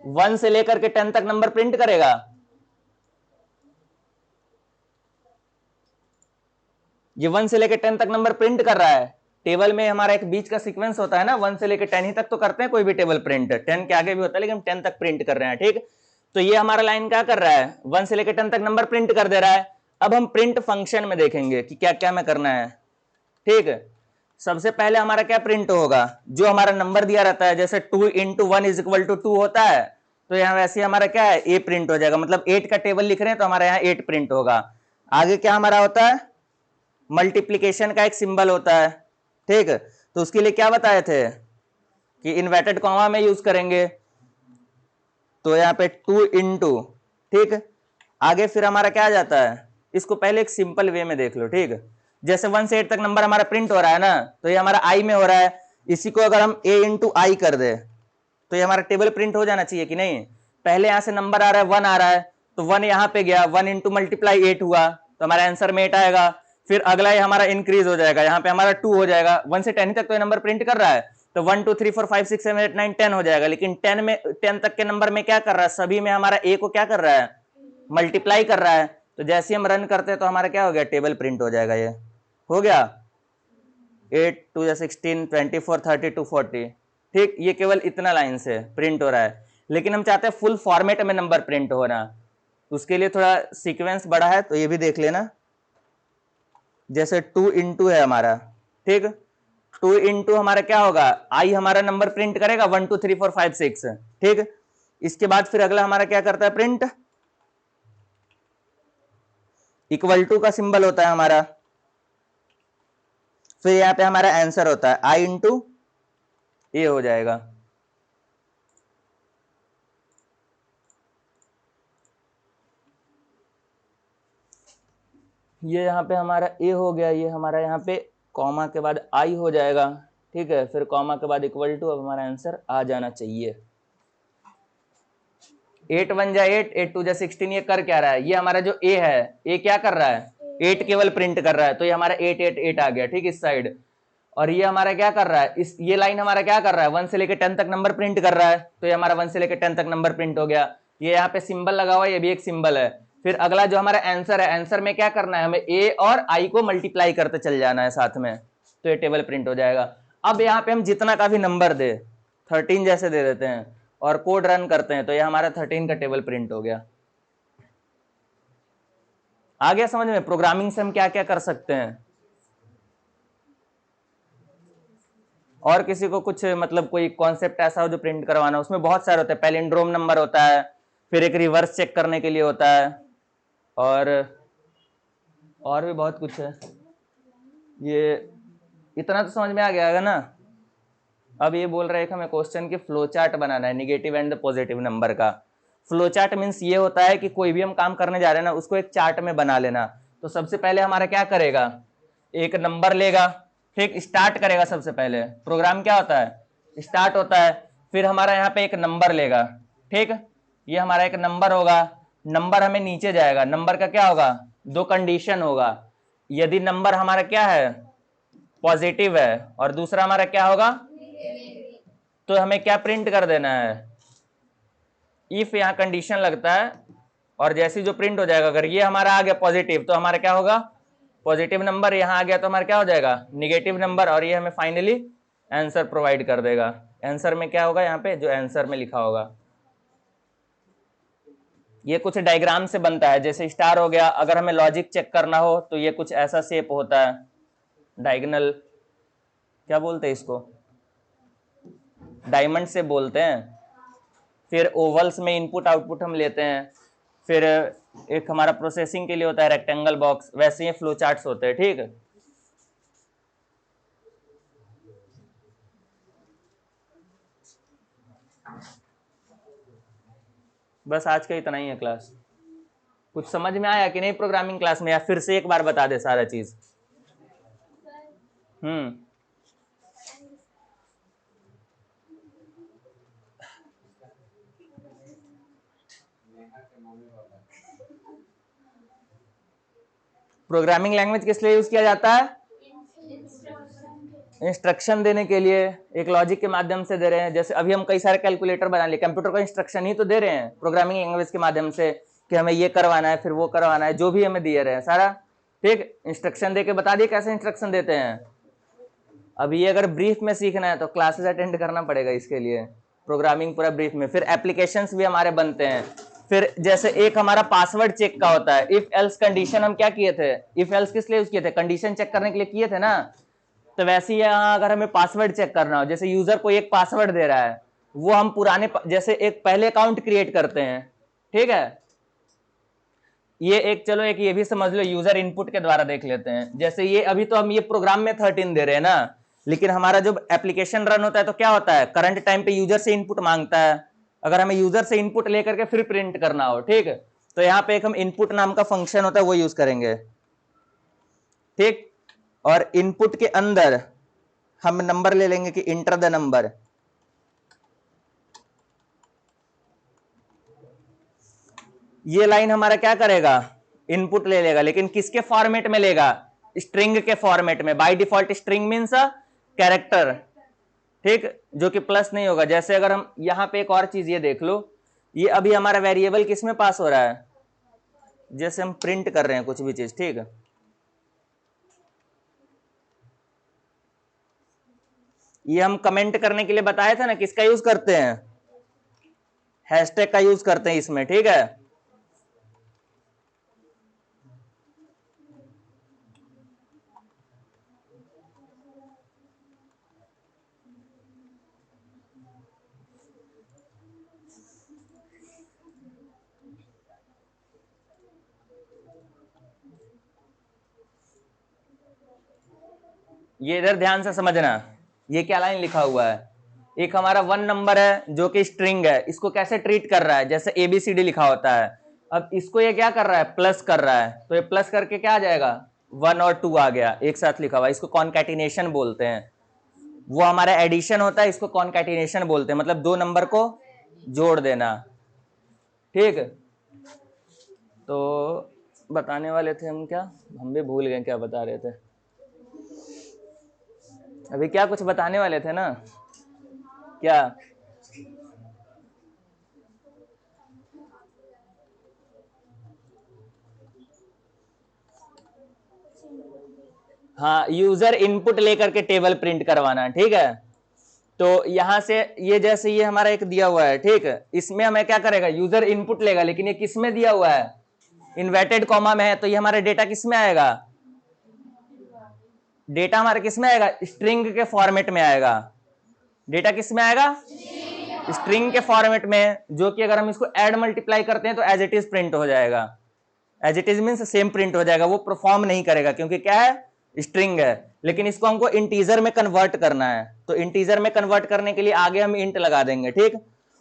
1 से लेकर के 10 तक नंबर प्रिंट करेगा? ये 1 से लेकर 10 तक नंबर प्रिंट कर रहा है। टेबल में हमारा एक बीच का सीक्वेंस होता है ना, 1 से लेकर 10 ही तक तो करते हैं कोई भी टेबल प्रिंट, 10 के आगे भी होता है लेकिन 10 तक प्रिंट कर रहे हैं, ठीक। तो ये हमारा लाइन क्या कर रहा है, 1 से लेकर 10 तक नंबर प्रिंट कर दे रहा है। अब हम प्रिंट फंक्शन में देखेंगे कि क्या क्या में करना है, ठीक। सबसे पहले हमारा क्या प्रिंट होगा, जो हमारा नंबर दिया रहता है, जैसे 2 इंटू 1 इज इक्वल टू 2 होता है, तो यहाँ वैसे हमारा क्या है, ए प्रिंट हो जाएगा। मतलब 8 का टेबल लिख रहे हैं तो हमारा यहाँ 8 प्रिंट होगा। आगे क्या हमारा होता है, मल्टीप्लीकेशन का एक सिंबल होता है, ठीक। तो उसके लिए क्या बताए थे कि इन्वर्टेड कॉमा में यूज करेंगे, तो यहाँ पे 2 इंटू, ठीक। आगे फिर हमारा क्या आ जाता है, इसको पहले एक सिंपल वे में देख लो, ठीक। जैसे 1 से 8 तक नंबर हमारा प्रिंट हो रहा है ना, तो ये हमारा आई में हो रहा है। इसी को अगर हम ए इंटू आई कर दे तो ये हमारा टेबल प्रिंट हो जाना चाहिए कि नहीं। पहले यहां से नंबर आ रहा है 1 आ रहा है, तो 1 यहां पे गया, 1 इंटू मल्टीप्लाई 8 हुआ, तो हमारा आंसर में 8 आएगा। फिर अगला ये हमारा इंक्रीज हो जाएगा, यहाँ पे हमारा 2 हो जाएगा। 1 से 10 तक तो ये नंबर प्रिंट कर रहा है, तो 1 2 3 4 5 6 7 8 9 10 हो जाएगा। लेकिन 10 में 10 तक के नंबर में क्या कर रहा है, सभी में हमारा ए को क्या कर रहा है, मल्टीप्लाई कर रहा है। तो जैसे हम रन करते हैं तो हमारा क्या हो गया, टेबल प्रिंट हो जाएगा। ये हो गया 8 2 16 24 32 40, ठीक। ये केवल इतना लाइन से प्रिंट हो रहा है, लेकिन हम चाहते हैं फुल फॉर्मेट में नंबर प्रिंट हो रहा। उसके लिए थोड़ा सीक्वेंस बड़ा है, तो ये भी देख लेना। जैसे 2 इंटू है हमारा, ठीक। 2 इंटू हमारा क्या होगा, आई हमारा नंबर प्रिंट करेगा 1 2 3 4 5 6, ठीक। इसके बाद फिर अगला हमारा क्या करता है, प्रिंट इक्वल टू का सिंबल होता है हमारा। फिर यहाँ पे हमारा आंसर होता है आई इंटू ए हो जाएगा। ये यहाँ पे हमारा ए हो गया, ये हमारा यहाँ पे कॉमा के बाद आई हो जाएगा, ठीक है। फिर कॉमा के बाद इक्वल टू, अब हमारा आंसर आ जाना चाहिए। 8 1 जा 8 8 2 जा 16, ये कर क्या रहा है, ये हमारा जो ए है, ए क्या कर रहा है, 8 केवल प्रिंट कर रहा है, तो ये हमारा 8 8 8 आ गया, ठीक, इस साइड। और ये हमारा क्या कर रहा है, इस ये लाइन हमारा क्या कर रहा है, 1 से लेकर 10 तक नंबर प्रिंट कर रहा है, तो ये हमारा 1 से लेकर 10 तक नंबर प्रिंट हो गया। ये यहाँ पे सिंबल लगा हुआ है, ये भी एक सिंबल है। फिर अगला जो हमारा आंसर है, आंसर में क्या करना है, हमें ए और आई को मल्टीप्लाई करते चल जाना है साथ में, तो ये टेबल प्रिंट हो जाएगा। अब यहाँ पे हम जितना का भी नंबर दे, 13 जैसे दे देते हैं और कोड रन करते हैं, तो ये हमारा 13 का टेबल प्रिंट हो गया। आ गया समझ में, प्रोग्रामिंग से हम क्या क्या कर सकते हैं। और किसी को कुछ मतलब कोई कॉन्सेप्ट ऐसा हो जो प्रिंट करवाना, उसमें बहुत सारे होते हैं। पैलिंड्रोम नंबर होता है, फिर एक रिवर्स चेक करने के लिए होता है, और भी बहुत कुछ है। ये इतना तो समझ में आ गया ना। अब ये बोल रहे हैं कि हमें क्वेश्चन की फ्लो चार्ट बनाना है, निगेटिव एंड पॉजिटिव नंबर का। फ्लो चार्ट मीन्स ये होता है कि कोई भी हम काम करने जा रहे हैं ना, उसको एक चार्ट में बना लेना। तो सबसे पहले हमारा क्या करेगा, एक नंबर लेगा, ठीक, स्टार्ट करेगा। सबसे पहले प्रोग्राम क्या होता है, स्टार्ट होता है। फिर हमारा यहाँ पे एक नंबर लेगा, ठीक, ये हमारा एक नंबर होगा। नंबर हमें नीचे जाएगा, नंबर का क्या होगा, दो कंडीशन होगा। यदि नंबर हमारा क्या है, पॉजिटिव है, और दूसरा हमारा क्या होगा, तो हमें क्या प्रिंट कर देना है, इफ यहाँ कंडीशन लगता है, और जैसी जो प्रिंट हो जाएगा, अगर ये हमारा आ गया पॉजिटिव तो हमारा क्या होगा, पॉजिटिव नंबर। यहाँ आ गया तो हमारा क्या हो जाएगा, निगेटिव नंबर, और ये हमें फाइनली आंसर प्रोवाइड कर देगा। आंसर में क्या होगा, यहाँ पे जो आंसर में लिखा होगा। ये कुछ डायग्राम से बनता है, जैसे स्टार हो गया। अगर हमें लॉजिक चेक करना हो तो ये कुछ ऐसा शेप होता है, डायगोनल, क्या बोलते हैं इसको, डायमंड से बोलते हैं। फिर ओवल्स में इनपुट आउटपुट हम लेते हैं। फिर एक हमारा प्रोसेसिंग के लिए होता है रेक्टेंगल बॉक्स। वैसे ये फ्लो चार्ट्स होते हैं, ठीक। बस आज का इतना ही है क्लास। कुछ समझ में आया कि नहीं प्रोग्रामिंग क्लास में, या फिर से एक बार बता दे सारा चीज। प्रोग्रामिंग लैंग्वेज किस लिए यूज किया जाता है, इंस्ट्रक्शन देने के लिए एक लॉजिक के माध्यम से दे रहे हैं। जैसे अभी हम कई सारे कैलकुलेटर बना लिए, कंप्यूटर को इंस्ट्रक्शन ही तो दे रहे हैं प्रोग्रामिंग लैंग्वेज के माध्यम से कि हमें ये करवाना है, फिर वो करवाना है, जो भी हमें दिए रहे हैं सारा, ठीक, इंस्ट्रक्शन दे के बता दिए कैसे इंस्ट्रक्शन देते हैं। अब ये अगर ब्रीफ में सीखना है तो क्लासेस अटेंड करना पड़ेगा इसके लिए, प्रोग्रामिंग पूरा ब्रीफ में। फिर एप्लीकेशंस भी हमारे बनते हैं। फिर जैसे एक हमारा पासवर्ड चेक का होता है, इफ एल्स कंडीशन हम क्या किए थे, इफ एल्स किस लिए यूज किए थे, कंडीशन चेक करने के लिए किए थे ना। तो वैसे ही यहाँ अगर हमें पासवर्ड चेक करना हो, जैसे यूजर को एक पासवर्ड दे रहा है, वो हम पुराने जैसे एक पहले अकाउंट क्रिएट करते हैं, ठीक है। ये एक, चलो एक ये भी समझ लो, यूजर इनपुट के द्वारा देख लेते हैं। जैसे ये अभी तो हम ये प्रोग्राम में 13 दे रहे हैं ना, लेकिन हमारा जो एप्लीकेशन रन होता है तो क्या होता है, करंट टाइम पे यूजर से इनपुट मांगता है। अगर हमें यूजर से इनपुट लेकर के फिर प्रिंट करना हो, ठीक, तो यहाँ पे एक हम इनपुट नाम का फंक्शन होता है वो यूज करेंगे, ठीक। और इनपुट के अंदर हम नंबर ले लेंगे कि इंटर द नंबर। ये लाइन हमारा क्या करेगा, इनपुट ले लेगा, लेकिन किसके फॉर्मेट में लेगा, स्ट्रिंग के फॉर्मेट में। By default string means character, ठीक, जो कि प्लस नहीं होगा। जैसे अगर हम यहां पे एक और चीज ये देख लो, ये अभी हमारा वेरिएबल किस में पास हो रहा है, जैसे हम प्रिंट कर रहे हैं कुछ भी चीज, ठीक, ये हम कमेंट करने के लिए बताया था ना, किसका यूज करते हैं, हैशटैग का यूज करते हैं इसमें, ठीक है। ये इधर ध्यान से समझना, ये क्या लाइन लिखा हुआ है, एक हमारा 1 नंबर है जो कि स्ट्रिंग है, इसको कैसे ट्रीट कर रहा है, जैसे ABCD लिखा होता है। अब इसको ये क्या कर रहा है, प्लस कर रहा है, तो ये प्लस करके क्या आ जाएगा, 1 और 2 आ गया एक साथ लिखा हुआ, इसको कॉनकैटिनेशन बोलते हैं। वो हमारा एडिशन होता है, इसको कॉनकैटिनेशन बोलते हैं, मतलब 2 नंबर को जोड़ देना, ठीक। तो बताने वाले थे हम क्या, हम भी भूल गए क्या बता रहे थे, अभी क्या कुछ बताने वाले थे ना, क्या, हाँ, यूजर इनपुट लेकर के टेबल प्रिंट करवाना, ठीक है। तो यहां से ये, जैसे ये हमारा एक दिया हुआ है, ठीक, इसमें हमें क्या करेगा, यूजर इनपुट लेगा, लेकिन ये किस में दिया हुआ है, इन्वर्टेड कॉमा में है, तो ये हमारा डेटा किस में आएगा, डेटा हमारा किस में आएगा, स्ट्रिंग के फॉर्मेट में आएगा। डेटा किस में आएगा, स्ट्रिंग के फॉर्मेट में, जो कि अगर हम इसको ऐड मल्टीप्लाई करते हैं तो एज इट इज प्रिंट हो जाएगा। As it is means same print हो जाएगा, वो परफॉर्म नहीं करेगा क्योंकि क्या है, स्ट्रिंग है। लेकिन इसको हमको इंटीजर में कन्वर्ट करना है, तो इंटीजर में कन्वर्ट करने के लिए आगे हम इंट लगा देंगे, ठीक।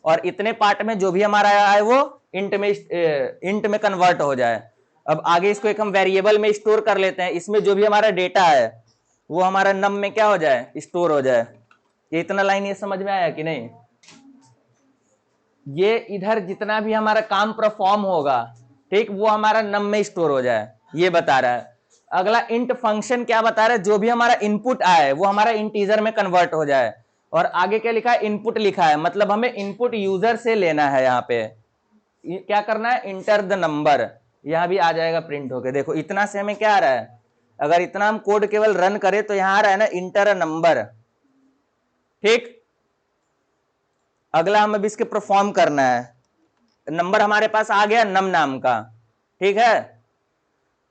और इतने पार्ट में जो भी हमारा आया है वो इंट में कन्वर्ट हो जाए। अब आगे इसको एक हम वेरिएबल में स्टोर कर लेते हैं, इसमें जो भी हमारा डेटा है वो हमारा नम में क्या हो जाए, स्टोर हो जाए। ये इतना लाइन ये समझ में आया कि नहीं, ये इधर जितना भी हमारा काम परफॉर्म होगा, ठीक, वो हमारा नम में स्टोर हो जाए, ये बता रहा है। अगला इंट फंक्शन क्या बता रहा है, जो भी हमारा इनपुट आए वो हमारा इंटीजर में कन्वर्ट हो जाए। और आगे क्या लिखा है, इनपुट लिखा है, मतलब हमें इनपुट यूजर से लेना है। यहाँ पे क्या करना है, इंटर द नंबर, यहां भी आ जाएगा प्रिंट होके। देखो इतना से हमें क्या आ रहा है, अगर इतना हम कोड केवल रन करें तो यहां आ रहा है ना, इंटर अ नंबर, ठीक। अगला हमें इसके परफॉर्म करना है, नंबर हमारे पास आ गया नम नाम का, ठीक है।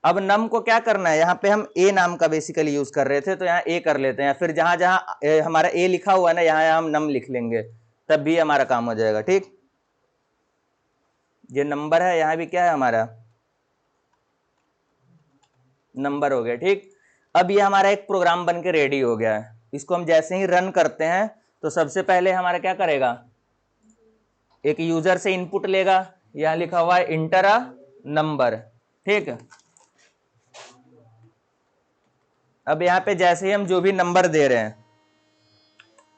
अब नम को क्या करना है, यहां पे हम ए नाम का बेसिकली यूज कर रहे थे, तो यहाँ ए कर लेते हैं, फिर जहां जहां हमारा ए लिखा हुआ है ना, यहां हम नम लिख लेंगे, तब भी हमारा काम हो जाएगा, ठीक। ये नंबर है, यहां भी क्या है हमारा नंबर हो गया, ठीक। अब ये हमारा एक प्रोग्राम बन के रेडी हो गया है, इसको हम जैसे ही रन करते हैं तो सबसे पहले हमारा क्या करेगा, एक यूजर से इनपुट लेगा, यहां लिखा हुआ है इंटर अ नंबर, ठीक। अब यहाँ पे जैसे ही हम जो भी नंबर दे रहे हैं,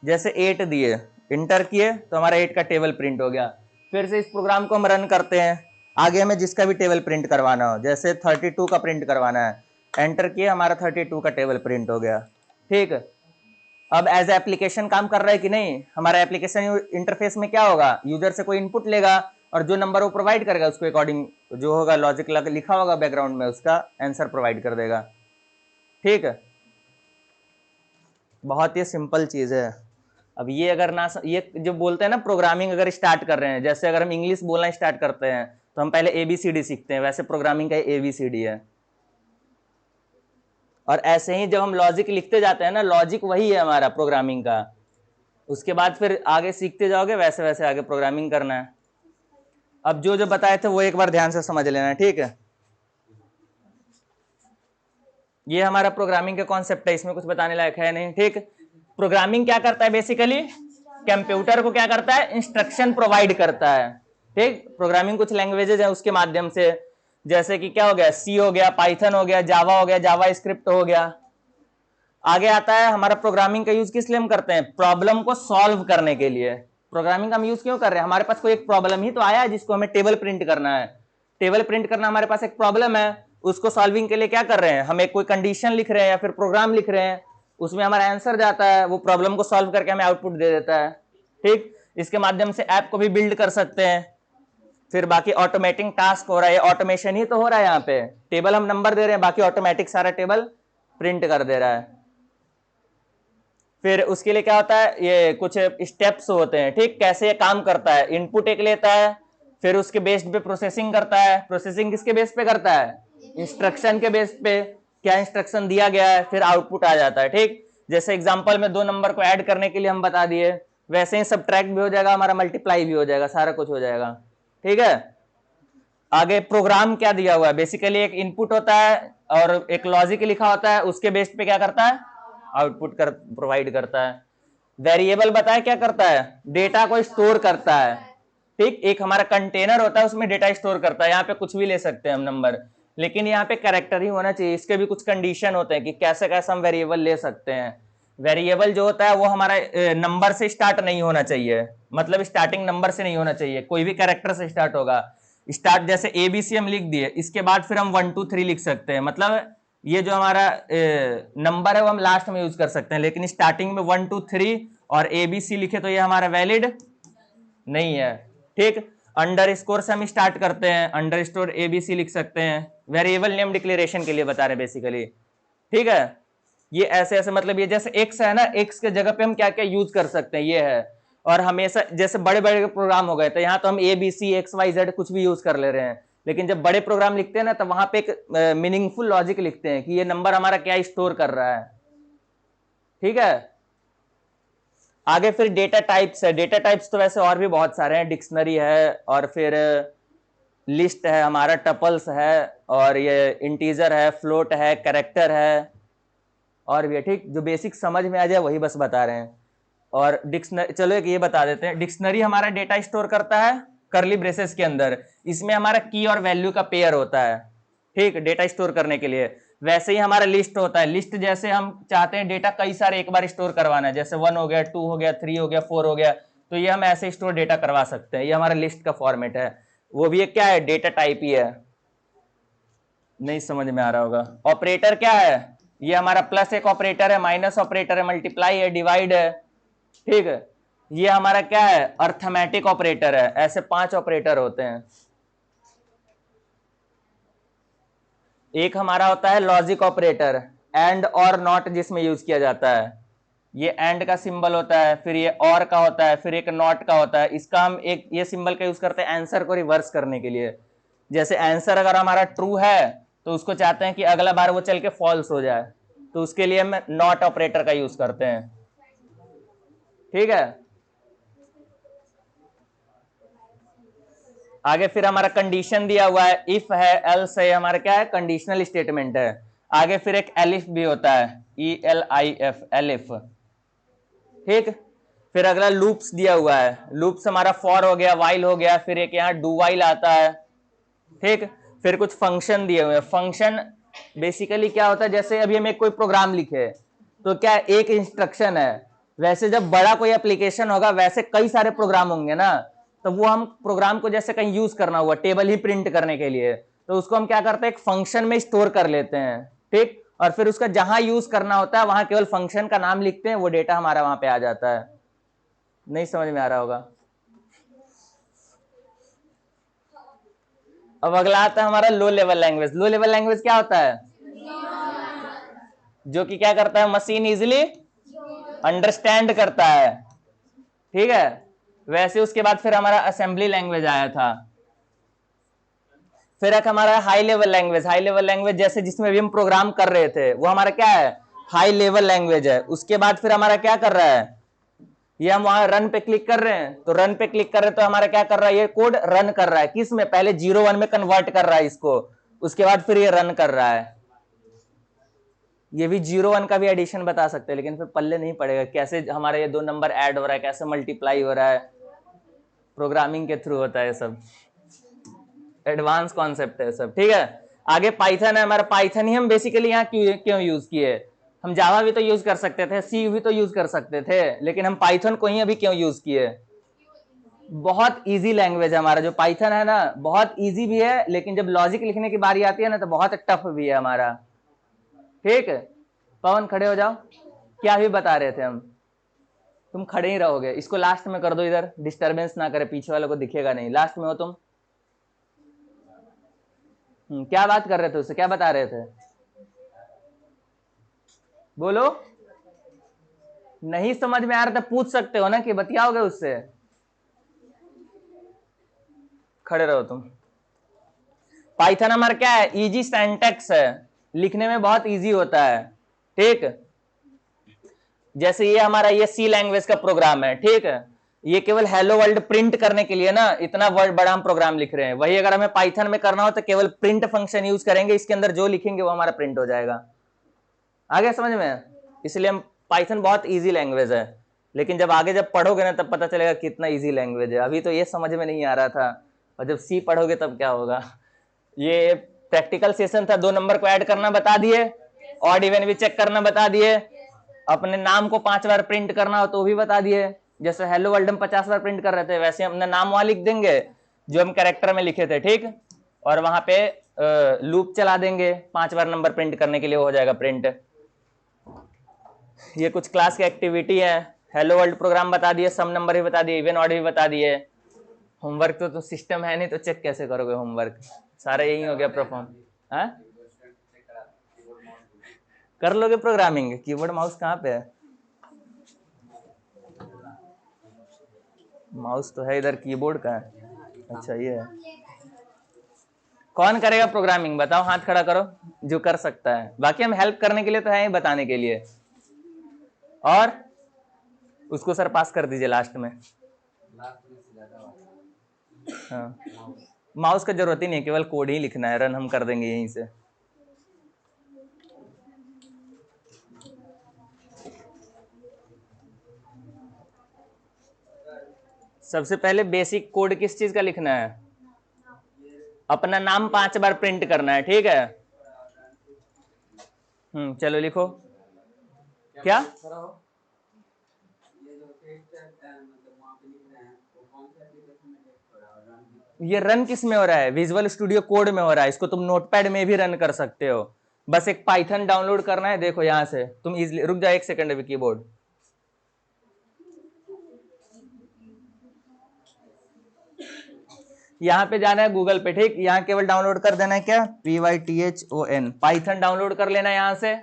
जैसे 8 दिए, इंटर किए तो हमारा 8 का टेबल प्रिंट हो गया। फिर से इस प्रोग्राम को हम रन करते हैं, आगे हमें जिसका भी टेबल प्रिंट करवाना हो, जैसे 32 का प्रिंट करवाना है, एंटर किए, हमारा 32 का टेबल प्रिंट हो गया, ठीक। अब एज एप्लीकेशन काम कर रहा है कि नहीं, हमारा एप्लीकेशन इंटरफेस में क्या होगा, यूजर से कोई इनपुट लेगा और जो नंबर वो प्रोवाइड करेगा उसके अकॉर्डिंग जो होगा लॉजिक लिखा होगा बैकग्राउंड में उसका आंसर प्रोवाइड कर देगा। ठीक है, बहुत ही सिंपल चीज है। अब ये अगर ना ये जो बोलते हैं ना प्रोग्रामिंग अगर स्टार्ट कर रहे हैं, जैसे अगर हम इंग्लिश बोलना स्टार्ट करते हैं तो हम पहले ABCD सीखते हैं, वैसे प्रोग्रामिंग का ABCD है। और ऐसे ही जब हम लॉजिक लिखते जाते हैं ना, लॉजिक वही है हमारा प्रोग्रामिंग का, उसके बाद फिर आगे सीखते जाओगे वैसे वैसे आगे प्रोग्रामिंग करना है। अब जो जो बताए थे वो एक बार ध्यान से समझ लेना, ठीक है। ये हमारा प्रोग्रामिंग का कॉन्सेप्ट है, इसमें कुछ बताने लायक है नहीं, ठीक। प्रोग्रामिंग क्या करता है बेसिकली, कंप्यूटर को क्या करता है, इंस्ट्रक्शन प्रोवाइड करता है, ठीक। प्रोग्रामिंग कुछ लैंग्वेजेज है उसके माध्यम से, जैसे कि क्या हो गया, सी हो गया, पाइथन हो गया, जावा हो गया, जावा स्क्रिप्ट हो गया। आगे आता है हमारा प्रोग्रामिंग का यूज किस लिए हम करते हैं, प्रॉब्लम को सॉल्व करने के लिए। प्रोग्रामिंग का हम यूज क्यों कर रहे हैं, हमारे पास कोई एक प्रॉब्लम ही तो आया है जिसको हमें टेबल प्रिंट करना है। टेबल प्रिंट करना हमारे पास एक प्रॉब्लम है, उसको सॉल्विंग के लिए क्या कर रहे हैं, हम एक कोई कंडीशन लिख रहे हैं या फिर प्रोग्राम लिख रहे हैं, उसमें हमारा आंसर जाता है, वो प्रॉब्लम को सॉल्व करके हमें आउटपुट दे देता है, ठीक। इसके माध्यम से ऐप को भी बिल्ड कर सकते हैं। फिर बाकी ऑटोमेटिक टास्क हो रहा है, ऑटोमेशन ही तो हो रहा है, यहाँ पे टेबल हम नंबर दे रहे हैं, बाकी ऑटोमेटिक सारा टेबल प्रिंट कर दे रहा है। फिर उसके लिए क्या होता है, ये कुछ स्टेप्स होते हैं, ठीक। कैसे ये काम करता है, इनपुट एक लेता है, फिर उसके बेस्ड पे प्रोसेसिंग करता है। प्रोसेसिंग किसके बेस पे करता है, इंस्ट्रक्शन के बेस पे, क्या इंस्ट्रक्शन दिया गया है, फिर आउटपुट आ जाता है, ठीक। जैसे एग्जांपल में 2 नंबर को ऐड करने के लिए हम बता दिए, वैसे ही सब्ट्रैक्ट भी हो जाएगा हमारा, मल्टीप्लाई भी हो जाएगा, सारा कुछ हो जाएगा, ठीक है। आगे प्रोग्राम क्या दिया हुआ है, बेसिकली एक इनपुट होता है और एक लॉजिक लिखा होता है, उसके बेस पे क्या करता है, आउटपुट प्रोवाइड करता है। वेरिएबल बताया क्या करता है, डेटा को स्टोर करता है, ठीक। एक हमारा कंटेनर होता है उसमें डेटा स्टोर करता है, यहाँ पे कुछ भी ले सकते हैं हम नंबर, लेकिन यहाँ पे कैरेक्टर ही होना चाहिए। इसके भी कुछ कंडीशन होते हैं कि कैसे कैसे हम वेरिएबल ले सकते हैं। वेरिएबल जो होता है वो हमारा नंबर से स्टार्ट नहीं होना चाहिए, मतलब स्टार्टिंग नंबर से नहीं होना चाहिए, कोई भी कैरेक्टर से स्टार्ट होगा। स्टार्ट जैसे ABC हम लिख दिए, इसके बाद फिर हम 1 2 3 लिख सकते हैं, मतलब ये जो हमारा नंबर है वो हम लास्ट में यूज कर सकते हैं, लेकिन स्टार्टिंग में 1 2 3 और ABC लिखे तो ये हमारा वैलिड नहीं है, ठीक। अंडर स्कोर से हम स्टार्ट करते हैं, अंडर स्कोर ABC लिख सकते हैं, वेरिएबल नेम डिक्लेरेशन के लिए बता रहे हैं बेसिकली, ठीक है। ये ऐसे ऐसे मतलब ये जैसे एक्स है ना, एक्स के जगह पे हम क्या क्या यूज कर सकते हैं ये है। और हमेशा जैसे बड़े बड़े प्रोग्राम हो गए तो यहाँ तो हम ABC XYZ कुछ भी यूज कर ले रहे हैं, लेकिन जब बड़े प्रोग्राम लिखते हैं ना तो वहां पे एक मीनिंगफुल लॉजिक लिखते हैं कि ये नंबर हमारा क्या स्टोर कर रहा है, ठीक है। आगे फिर डेटा टाइप्स है, डेटा टाइप्स तो वैसे और भी बहुत सारे हैं, डिक्शनरी है और फिर लिस्ट है हमारा, टपल्स है और ये इंटीजर है, फ्लोट है, कैरेक्टर है और भी है, ठीक। जो बेसिक समझ में आ जाए वही बस बता रहे हैं। और डिक्शनरी, चलो एक ये बता देते हैं, डिक्शनरी हमारा डेटा स्टोर करता है करली ब्रेसेस के अंदर, इसमें हमारा की और वैल्यू का पेयर होता है, ठीक, डेटा स्टोर करने के लिए। वैसे ही हमारा लिस्ट होता है, लिस्ट जैसे हम चाहते हैं डेटा कई सारे एक बार स्टोर करवाना है, जैसे 1 हो गया, 2 हो गया, 3 हो गया, 4 हो गया, तो ये हम ऐसे स्टोर डेटा करवा सकते हैं। ये हमारा लिस्ट का फॉर्मेट है, वो भी एक क्या है, डेटा टाइप ही है। नहीं समझ में आ रहा होगा। ऑपरेटर क्या है, ये हमारा प्लस एक ऑपरेटर है, माइनस ऑपरेटर है, मल्टीप्लाई है, डिवाइड है, ठीक है। ये हमारा क्या है, अर्थमेटिक ऑपरेटर है। ऐसे 5 ऑपरेटर होते हैं। एक हमारा होता है लॉजिक ऑपरेटर, एंड और नॉट जिसमें यूज किया जाता है, ये एंड का सिंबल होता है, फिर ये और का होता है, फिर एक नॉट का होता है। इसका हम एक ये सिंबल का यूज करते हैं आंसर को रिवर्स करने के लिए। जैसे आंसर अगर हमारा ट्रू है तो उसको चाहते हैं कि अगला बार वो चल के फॉल्स हो जाए, तो उसके लिए हम नॉट ऑपरेटर का यूज करते हैं, ठीक है। आगे फिर हमारा कंडीशन दिया हुआ है, इफ है, एल्स है, हमारा क्या है, कंडीशनल स्टेटमेंट है। आगे फिर एक एलिफ भी होता है, ELIF, एलिफ, ठीक। फिर अगला लूप्स दिया हुआ है, लूप्स हमारा फॉर हो गया, वाइल हो गया, फिर एक यहाँ डू वाइल आता है, ठीक। फिर कुछ फंक्शन दिए हुए हैं। फंक्शन बेसिकली क्या होता है, जैसे अभी हम एक कोई प्रोग्राम लिखे तो क्या एक इंस्ट्रक्शन है, वैसे जब बड़ा कोई एप्लीकेशन होगा वैसे कई सारे प्रोग्राम होंगे ना, तो वो हम प्रोग्राम को जैसे कहीं यूज करना हुआ टेबल ही प्रिंट करने के लिए, तो उसको हम क्या करते हैं, एक फंक्शन में स्टोर कर लेते हैं, ठीक। और फिर उसका जहां यूज करना होता है वहां केवल फंक्शन का नाम लिखते हैं, वो डेटा हमारा वहां पे आ जाता है। नहीं समझ में आ रहा होगा। अब अगला आता है हमारा low level language. Low level language क्या होता है? जो कि क्या करता है, मशीन इजिली अंडरस्टैंड करता है, ठीक है। वैसे उसके बाद फिर हमारा असेंबली लैंग्वेज आया था। फिर एक हमारा high level language. High level language जैसे जिसमें भी हम प्रोग्राम कर रहे थे वो हमारा क्या है, हाई लेवल लैंग्वेज है। उसके बाद फिर हमारा क्या कर रहा है, ये हम वहां रन पे क्लिक कर रहे हैं, तो रन पे क्लिक कर रहे हैं तो हमारा क्या कर रहा है, ये कोड रन कर रहा है। किस में? पहले 0 1 में कन्वर्ट कर रहा है इसको, उसके बाद फिर ये रन कर रहा है। ये भी 0 1 का भी एडिशन बता सकते हैं, लेकिन फिर पल्ले नहीं पड़ेगा कैसे हमारा ये 2 नंबर ऐड हो रहा है, कैसे मल्टीप्लाई हो रहा है। प्रोग्रामिंग के थ्रू होता है सब, एडवांस कॉन्सेप्ट है सब, ठीक है। आगे पाइथन है हमारा। पाइथन ही हम बेसिकली यहाँ क्यों यूज किए। हम जावा भी तो यूज कर सकते थे, सी भी तो यूज कर सकते थे, लेकिन हम पाइथन को ही अभी क्यों यूज किए। बहुत इजी लैंग्वेज है हमारा जो पाइथन है ना, बहुत इजी भी है, लेकिन जब लॉजिक लिखने की बारी आती है ना तो बहुत टफ भी है हमारा, ठीक है। पवन खड़े हो जाओ, क्या भी बता रहे थे हम। तुम खड़े ही रहोगे, इसको लास्ट में कर दो, इधर डिस्टरबेंस ना करे, पीछे वालों को दिखेगा नहीं। लास्ट में हो तुम। क्या बात कर रहे थे उससे, क्या बता रहे थे, बोलो। नहीं समझ में आ रहा था पूछ सकते हो ना, कि बतियाओगे उससे। खड़े रहो तुम। पाइथन हमारा क्या है, इजी सिंटैक्स है, लिखने में बहुत इजी होता है, ठीक। जैसे ये हमारा ये सी लैंग्वेज का प्रोग्राम है, ठीक है। ये केवल हेलो वर्ल्ड प्रिंट करने के लिए ना इतना वर्ड बड़ा हम प्रोग्राम लिख रहे हैं। वही अगर हमें पाइथन में करना हो तो केवल प्रिंट फंक्शन यूज करेंगे, इसके अंदर जो लिखेंगे वो हमारा प्रिंट हो जाएगा। आ गया समझ में? इसलिए हम पाइथन बहुत इजी लैंग्वेज है, लेकिन जब आगे जब पढ़ोगे ना तब पता चलेगा कितना इजी लैंग्वेज है। अभी तो ये समझ में नहीं आ रहा था, और जब सी पढ़ोगे तब क्या होगा। ये प्रैक्टिकल सेशन था, 2 नंबर को ऐड करना बता दिए, ऑड इवन भी चेक करना बता दिए, अपने नाम को 5 बार प्रिंट करना हो तो भी बता दिए। जैसे हेलो वर्ल्ड हम 50 बार प्रिंट कर रहे थे, वैसे हमने नाम वहां लिख देंगे जो हम कैरेक्टर में लिखे थे, ठीक। और वहां पे लूप चला देंगे 5 बार नंबर प्रिंट करने के लिए, हो जाएगा प्रिंट। ये कुछ क्लास की एक्टिविटी है। हेलो वर्ल्ड प्रोग्राम बता दिए, सम नंबर भी बता दिए, इवन ऑड भी बता दिए। होमवर्क तो सिस्टम है नहीं, तो चेक कैसे करोगे होमवर्क, सारा यही हो गया परफॉर्म। हाँ कर लोगे प्रोग्रामिंग, कीबोर्ड माउस कहाँ पे है? माउस तो है इधर, कीबोर्ड का है। अच्छा ये है। कौन करेगा प्रोग्रामिंग, बताओ, हाथ खड़ा करो जो कर सकता है। बाकी हम हेल्प करने के लिए तो है ही, बताने के लिए। और उसको सर पास कर दीजिए लास्ट में। हाँ माउस का जरूरत ही नहीं, केवल कोड ही लिखना है, रन हम कर देंगे यहीं से। सबसे पहले बेसिक कोड किस चीज का लिखना है, अपना नाम 5 बार प्रिंट करना है, ठीक है। चलो लिखो। क्या ये रन किस में हो रहा है, विजुअल स्टूडियो कोड में हो रहा है। इसको तुम नोटपैड में भी रन कर सकते हो, बस एक पाइथन डाउनलोड करना है। देखो यहां से तुम इजीली, रुक जाओ 1 सेकंड अभी, कीबोर्ड यहाँ पे जाना है गूगल पे, ठीक। यहाँ केवल डाउनलोड कर देना है क्या, PYTHON, पाइथन डाउनलोड कर लेना है। यहाँ से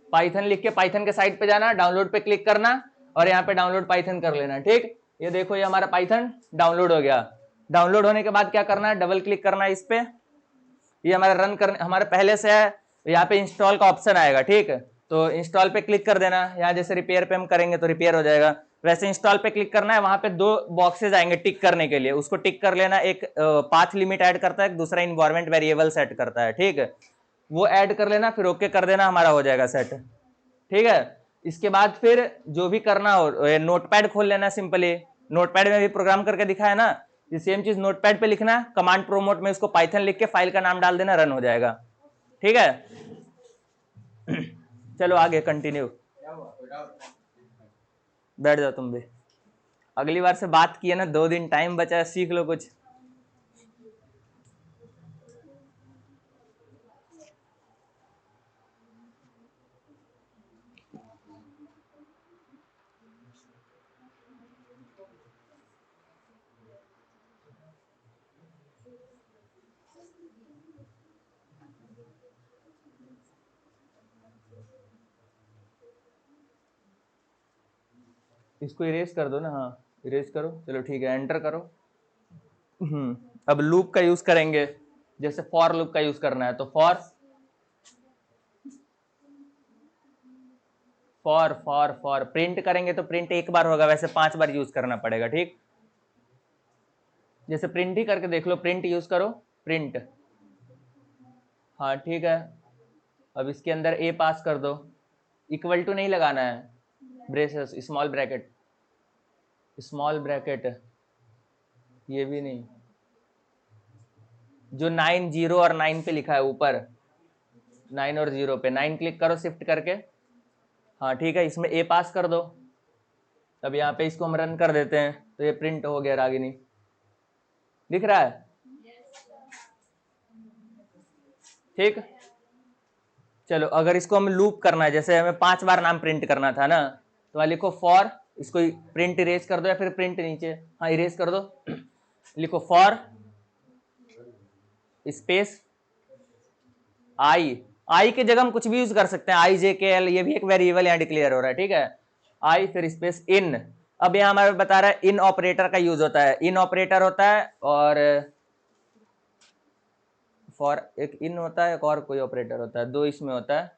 पाइथन लिख के पाइथन के साइट पे जाना, डाउनलोड पे क्लिक करना और यहाँ पे डाउनलोड पाइथन कर लेना, ठीक। ये देखो ये हमारा पाइथन डाउनलोड हो गया। डाउनलोड होने के बाद क्या करना है, डबल क्लिक करना है इस पे। ये हमारा रन करने हमारे पहले से है, यहाँ पे इंस्टॉल का ऑप्शन आएगा, ठीक। तो इंस्टॉल पे क्लिक कर देना। यहाँ जैसे रिपेयर पे हम करेंगे तो रिपेयर हो जाएगा, वैसे इंस्टॉल पे क्लिक करना है। वहां पे 2 बॉक्सेज आएंगे टिक करने के लिए, उसको टिक कर लेना। एक पाथ लिमिट ऐड करता है, दूसरा इन्वायरमेंट वेरिएबल सेट करता है, ठीक है। वो ऐड कर लेना, फिर ओके कर देना, हमारा हो जाएगा सेट, ठीक है। इसके बाद फिर जो भी करना हो, नोटपैड खोल लेना सिंपली। नोटपैड में भी प्रोग्राम करके दिखाया ना, ये सेम चीज नोटपैड पे लिखना, कमांड प्रोमोट में उसको पाइथन लिख के फाइल का नाम डाल देना, रन हो जाएगा, ठीक है। चलो आगे कंटिन्यू, बैठ जाओ तुम भी। अगली बार से बात किए ना, 2 दिन टाइम बचा है, सीख लो कुछ। इसको इरेज कर दो ना, हाँ इरेज करो, चलो ठीक है, एंटर करो। अब लूप का यूज करेंगे, जैसे फॉर लूप का यूज करना है तो for for for for print करेंगे तो प्रिंट एक बार होगा, वैसे 5 बार यूज करना पड़ेगा, ठीक। जैसे प्रिंट ही करके देख लो, प्रिंट यूज करो, प्रिंट, हाँ ठीक है। अब इसके अंदर ए पास कर दो, इक्वल टू नहीं लगाना है, braces, small bracket, small bracket, ये भी नहीं, जो 9 0 और 9 पे लिखा है ऊपर, 9 और 0 पे 9 क्लिक करो शिफ्ट करके, हाँ ठीक है, इसमें ए पास कर दो। अब यहाँ पे इसको हम रन कर देते हैं तो ये प्रिंट हो गया रागिनी, दिख रहा है, ठीक। चलो अगर इसको हम लूप करना है, जैसे हमें 5 बार नाम प्रिंट करना था ना, तो वहाँ लिखो फॉर, इसको प्रिंट इरेज कर दो, या फिर प्रिंट नीचे, हाँ इरेज कर दो, लिखो फॉर स्पेस आई की जगह हम कुछ भी यूज कर सकते हैं, आई जे के एल, ये भी एक वेरिएबल यहाँ डिक्लेयर हो रहा है, ठीक है। आई फिर स्पेस इन, अब यहाँ हमारे बता रहा है इन ऑपरेटर का यूज होता है, इन ऑपरेटर होता है, और फॉर एक इन होता है, एक और कोई ऑपरेटर होता है, 2 इसमें होता है,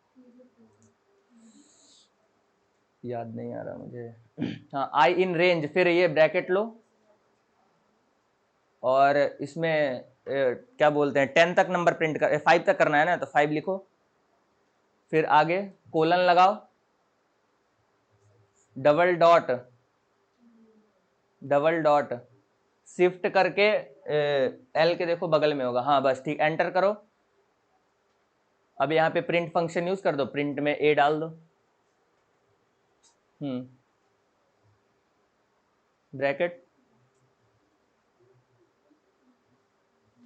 याद नहीं आ रहा मुझे। हाँ आई इन रेंज, फिर ये ब्रैकेट लो, और इसमें क्या बोलते हैं 10 तक नंबर प्रिंट कर, 5 तक करना है ना, तो 5 लिखो, फिर आगे कोलन लगाओ, double dot, double dot, shift करके एल के देखो बगल में होगा, हाँ बस ठीक, एंटर करो। अब यहाँ पे प्रिंट फंक्शन यूज कर दो, प्रिंट में ए डाल दो, ब्रैकेट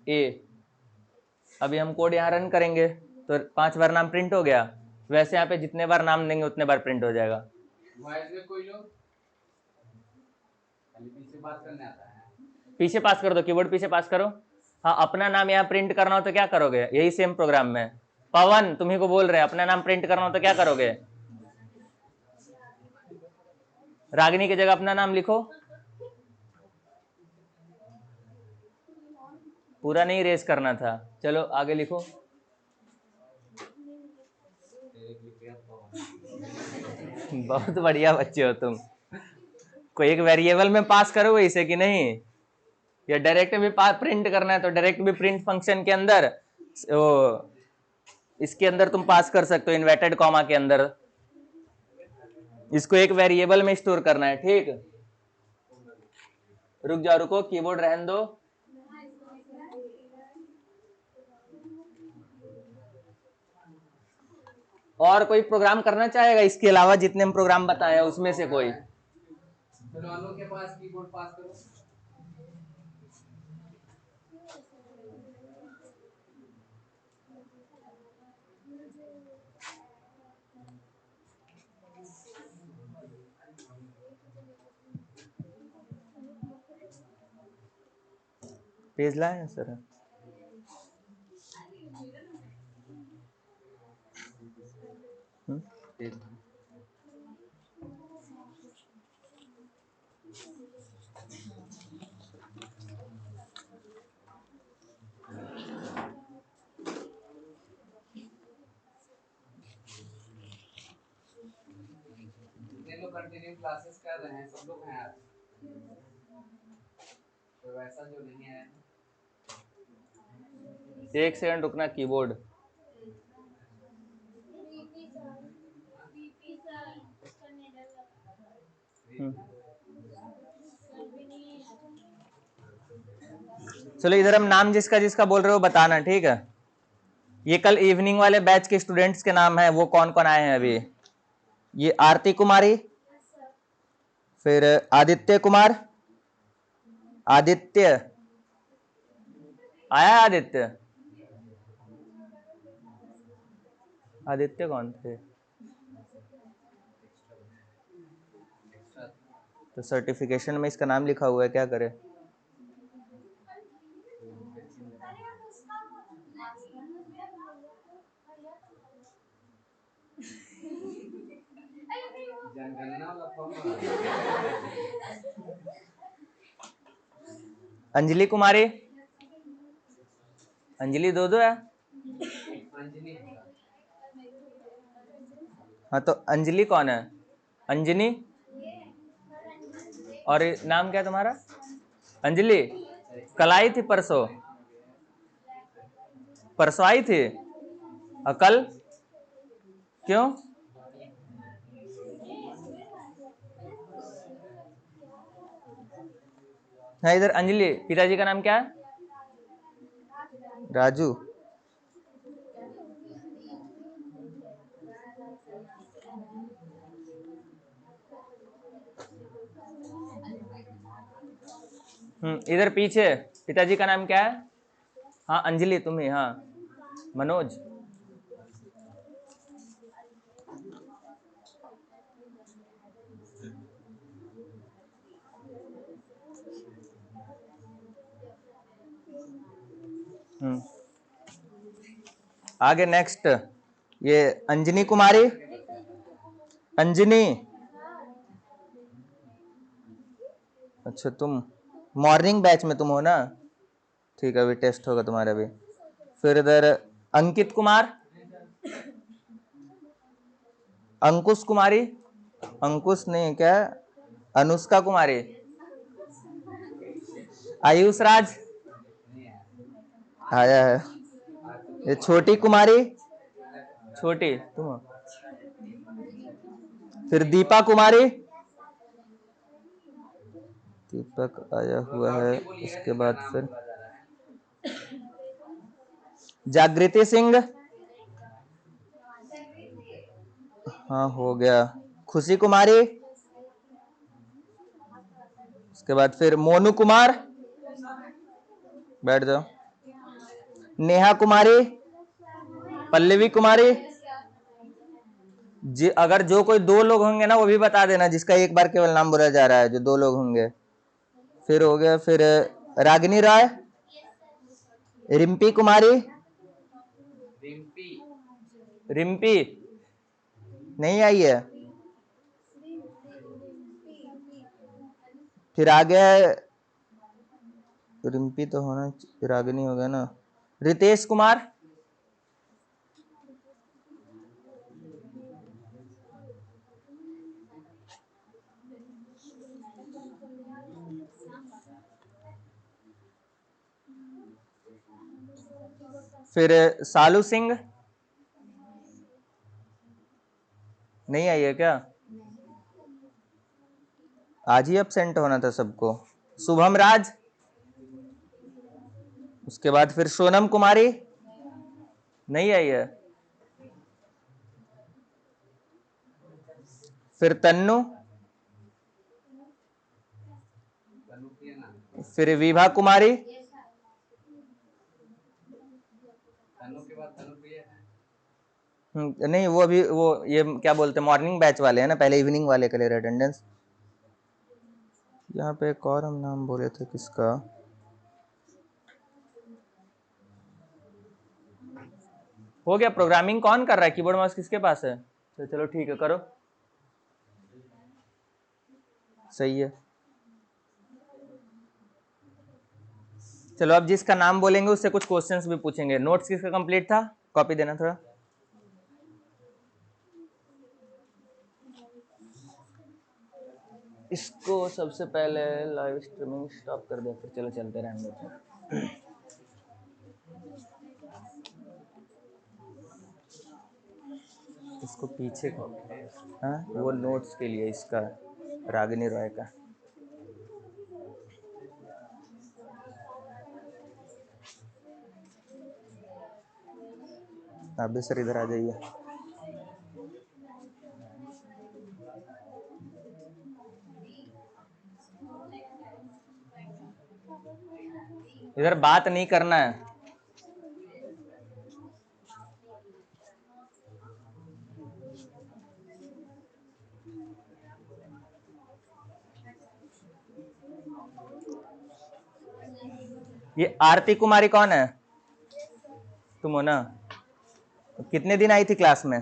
ए। अभी हम कोड यहाँ रन करेंगे तो 5 बार नाम प्रिंट हो गया, वैसे यहाँ पे जितने बार नाम देंगे उतने बार प्रिंट हो जाएगा। वॉइस में कोई लोग खाली पीछे बात करने आता है। पीछे पास कर दो, कीबोर्ड पीछे पास करो, हाँ अपना नाम यहाँ प्रिंट करना हो तो क्या करोगे, यही सेम प्रोग्राम में, पवन तुम्ही को बोल रहे हैं, अपना नाम प्रिंट करना हो तो क्या करोगे, रागिनी की जगह अपना नाम लिखो, पूरा नहीं रेस करना था, चलो आगे लिखो। बहुत बढ़िया बच्चे हो तुम, कोई एक वेरिएबल में पास करोगे इसे कि नहीं, या डायरेक्ट भी प्रिंट करना है तो डायरेक्ट भी प्रिंट फंक्शन के अंदर वो इसके अंदर तुम पास कर सकते हो, इन्वर्टेड कॉमा के अंदर, इसको एक वेरिएबल में स्टोर करना है, ठीक। रुक जाओ, रुको कीबोर्ड रहने दो, और कोई प्रोग्राम करना चाहेगा इसके अलावा, जितने हम प्रोग्राम बताए हैं उसमें से कोई, तो दोनों के पास कीबोर्ड पास करो। पेज लाए सर, जितने लोग कंटिन्यू क्लासेस कर रहे हैं सब लोग हैं आज, तो वैसा जो नहीं है। एक सेकंड रुकना, कीबोर्ड, चलो इधर हम नाम जिसका जिसका बोल रहे हो बताना, ठीक है। ये कल इवनिंग वाले बैच के स्टूडेंट्स के नाम है, वो कौन कौन आए हैं अभी, ये आरती कुमारी, फिर आदित्य कुमार, आदित्य आया, आदित्य, आदित्य कौन थे, तो सर्टिफिकेशन में इसका नाम लिखा हुआ है, क्या करे, जनगणना वाला फॉर्म अंजलि कुमारी, अंजलि दो है। अंजनी हाँ तो अंजलि कौन है? अंजनी, और नाम क्या है तुम्हारा? अंजलि। कल आई थी, परसों परसों आई थी। कल क्यों? हाँ इधर अंजलि, पिताजी का नाम क्या है? राजू। इधर पीछे पिताजी का नाम क्या है? हाँ अंजलि तुम ही, हाँ मनोज। आगे नेक्स्ट, ये अंजनी कुमारी, अंजनी। अच्छा तुम मॉर्निंग बैच में तुम हो ना, ठीक है, अभी टेस्ट होगा तुम्हारा भी। फिर इधर अंकित कुमार, अंकुश कुमारी, अंकुश नहीं क्या, अनुष्का कुमारी, आयुष राज आया है, ये छोटी कुमारी, छोटी तुम हो। फिर दीपा कुमारी, दीपक आया हुआ है। इसके बाद फिर जागृति सिंह, हाँ हो गया। खुशी कुमारी, उसके बाद फिर मोनू कुमार, बैठ जाओ। नेहा कुमारी, पल्लवी कुमारी जी। अगर जो कोई दो लोग होंगे ना वो भी बता देना, जिसका एक बार केवल नाम बोला जा रहा है, जो दो लोग होंगे। फिर हो गया, फिर रागिनी राय, रिम्पी कुमारी, रिम्पी रिम्पी नहीं आई है। फिर आ गया रिम्पी तो होना, रागिनी हो गया ना। रितेश कुमार, फिर सालू सिंह, नहीं आई है क्या? आज ही एब्सेंट होना था सबको। शुभम राज, उसके बाद फिर सोनम कुमारी, नहीं आई है। फिर तन्नू, तनुप्रिया नाम, फिर विभा कुमारी, तनु के बाद तनुप्रिया है। नहीं वो अभी वो ये क्या बोलते हैं, मॉर्निंग बैच वाले हैं ना, पहले इवनिंग वाले के लिए अटेंडेंस। यहाँ पे एक और हम नाम बोले थे, किसका? हो गया। प्रोग्रामिंग कौन कर रहा है? कीबोर्ड माउस किसके पास है? तो चलो ठीक है, करो। सही है। चलो अब जिसका नाम बोलेंगे उससे कुछ क्वेश्चंस भी पूछेंगे। नोट्स किसका कंप्लीट था? कॉपी देना थोड़ा। इसको सबसे पहले लाइव स्ट्रीमिंग स्टॉप कर दे, फिर चलो चलते रहेंगे। इसको पीछे को, हाँ वो नोट्स के लिए इसका, रागिनी रॉय का। आप भी सर इधर आ जाइए। इधर बात नहीं करना है। ये आरती कुमारी कौन है? तुम हो ना? कितने दिन आई थी क्लास में?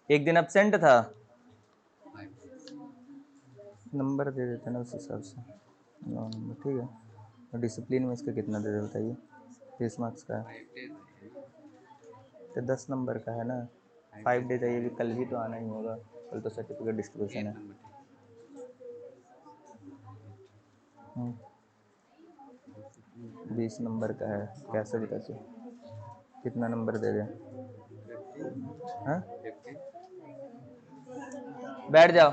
एक दिन एब्सेंट था, 5 days। नंबर दे देते ना उस हिसाब से, 9 नंबर ठीक है। और डिसिप्लिन में इसका कितना दे देता है, ये 30 मार्क्स का है 5 days है ना, तो 10 नंबर का है ना। 5 5 days डे चाहिए भी, कल भी तो आना ही होगा, कल तो सर्टिफिकेट डिस्ट्रीब्यूशन 8 है। नंबर ठीक हम्म, है। 20 नंबर का है, कैसे बता तू कितना नंबर दे दे। 50 हाँ 50। बैठ जाओ।